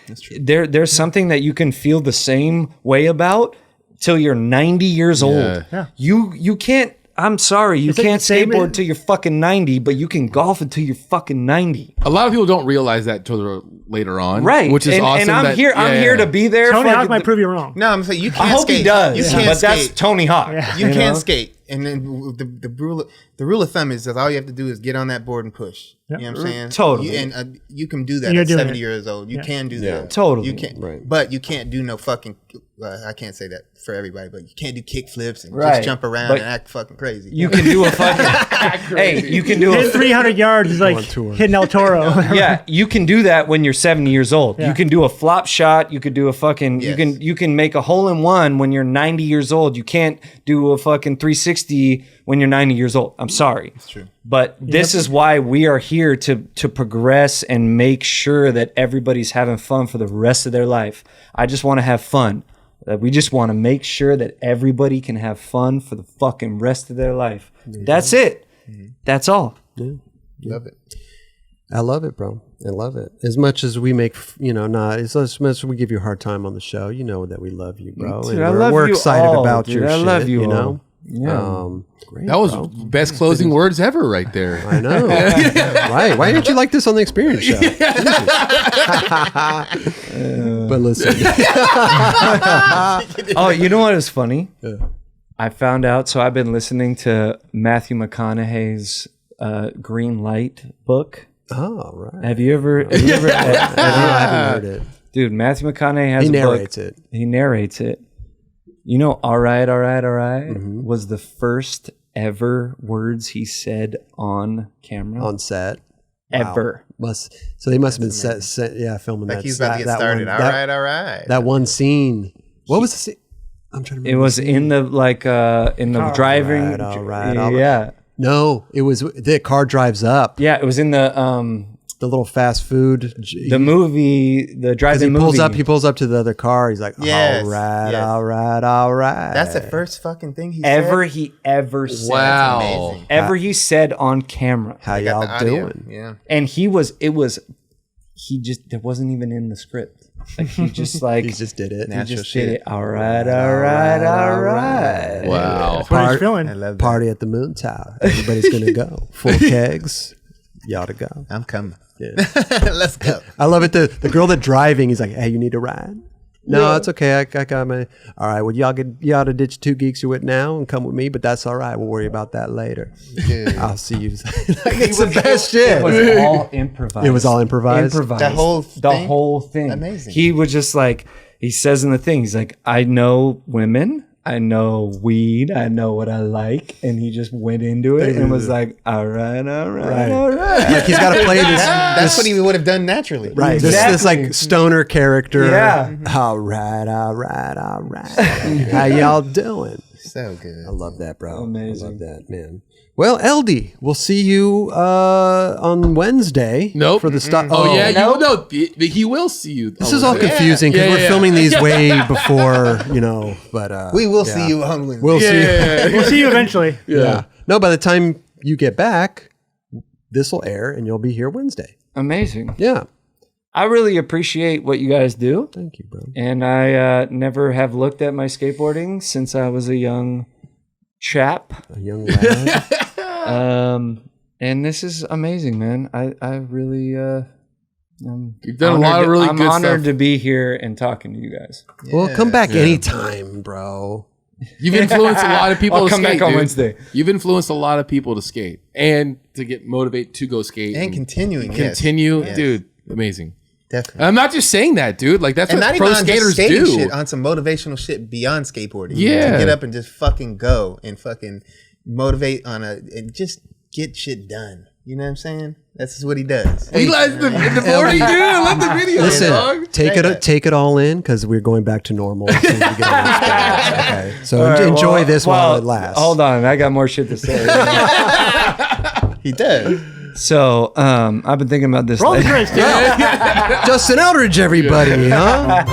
there's something that you can feel the same way about till you're 90 years old. Yeah. You can't. I'm sorry, you It's like can't the same skateboard in- till you're fucking 90, but you can golf until you're fucking 90. A lot of people don't realize that till they're later on, Right. Which is and, awesome. And I'm that- here. I'm yeah, here yeah. to be there. Tony for Hawk might prove you wrong. No, I'm saying you can't I hope skate. he does. You can't but skate. that's Tony Hawk. Yeah. You know? can't skate. And then the rule of thumb is that all you have to do is get on that board and push. Yep. You know what I'm saying? Totally. You can do that And you're at doing 70 it. years old. You Yeah. can do Yeah. that. Totally. You can, Right. but you can't do no fucking well, I can't say that for everybody, but you can't do kick flips and Right. just jump around But and act fucking crazy. You can do a fucking hey, you can do Hit a 300 yards is like on tour. hitting El Toro. yeah, you can do that when you're 70 years old. Yeah. You can do a flop shot. You could do a fucking. Yes. You can make a hole in one when you're 90 years old. You can't do a fucking 360 when you're 90 years old. I'm sorry. That's true. But this is why we are here to progress and make sure that everybody's having fun for the rest of their life. I just want to have fun. We just want to make sure that everybody can have fun for the fucking rest of their life. That's it. That's all. Love it. I love it, bro. I love it. As much as we make, not as much as we give you a hard time on the show, you know that we love you, bro. Dude, and I we're, love we're you excited all, about dude. your I shit, love you you know? all. Yeah. Great, That was bro. best closing words ever right there. I know. Right. Why didn't you like this on the Experience Show? But listen. Oh, you know what is funny? I found out. So I've been listening to Matthew McConaughey's Green Light book. Oh, right. Have you ever? I haven't heard it. Dude, Matthew McConaughey has He a narrates book. it. He narrates it. You know, all right, Mm-hmm. was the first ever words he said on camera On set. ever. So they must have been filming Like that. he's about to get started. One, All right. That one scene. What was the scene? I'm trying to remember. It was in the driving. All right. Yeah, No, it was the car drives up. yeah. It was in the little fast food. movie, the drive-in movie. He pulls up to the other car. He's like, Yes, all right, yes. all right, all right. That's the first fucking thing he ever said. he ever said. Wow. Amazing. Ever he said on camera. How Got the y'all audio. doing? Yeah. And there wasn't even in the script. Like he just like He just did it. he Natural just did shit. it. All right, all right, all right. Wow. That's what he's feeling. I love that. Party at the Moon Tower. Everybody's gonna go. Full kegs. Y'all to go. I'm coming. Yeah. Let's go. I love it. The girl that driving, he's like, hey, you need a ride? No, it's okay. I got my. All right. Well, y'all ought to ditch two geeks you're with now and come with me, but that's all right. We'll worry about that later. Dude. I'll see you. It's the best shit. It was all improvised. It was all improvised? That whole thing? whole thing. Amazing. He was just like, he says in the thing, he's like, I know women, I know weed, I know what I like, and he just went into it and was like, all right, all right, all right. Like he's got to play this. That's what he would have done naturally. Right. Exactly. This like stoner character. Yeah. All right. All right. All right. How y'all doing? So good. I love that, bro. Amazing. I love that, man. Well, LD, we'll see you on Wednesday. Nope. For the stop. Oh, yeah, Nope. he will see you. This is all confusing because we're filming these way before, but We will yeah. see you on Wednesday. We'll see. We'll see you eventually. Yeah. No, by the time you get back, this will air and you'll be here Wednesday. Amazing. Yeah. I really appreciate what you guys do. Thank you, bro. And I never have looked at my skateboarding since I was a young chap. A young lad. And this is amazing, man. I really You've done a lot of really I'm good honored stuff. to be here and talking to you guys. Well, come back anytime, bro. You've influenced a lot of people I'll to come skate, back on dude. Wednesday. You've influenced a lot of people to skate and to get motivated to go skate And continuing. continue, Yes. dude. Amazing. Definitely. I'm not just saying that, dude. Like that's And what not pro even on just skaters skating do. shit, on some motivational shit beyond skateboarding. Yeah. To get up and just fucking go and fucking motivate and just get shit done. You know what I'm saying? That's just what he does. He likes the morning, dude. I love the video, dog. Listen, take it all in because we're going back to normal as soon as we get on this page. Okay, so enjoy this while it lasts. Hold on, I got more shit to say. He does. So, I've been thinking about this. Roll the lately. credits, dude. Justin Eldridge, everybody, huh?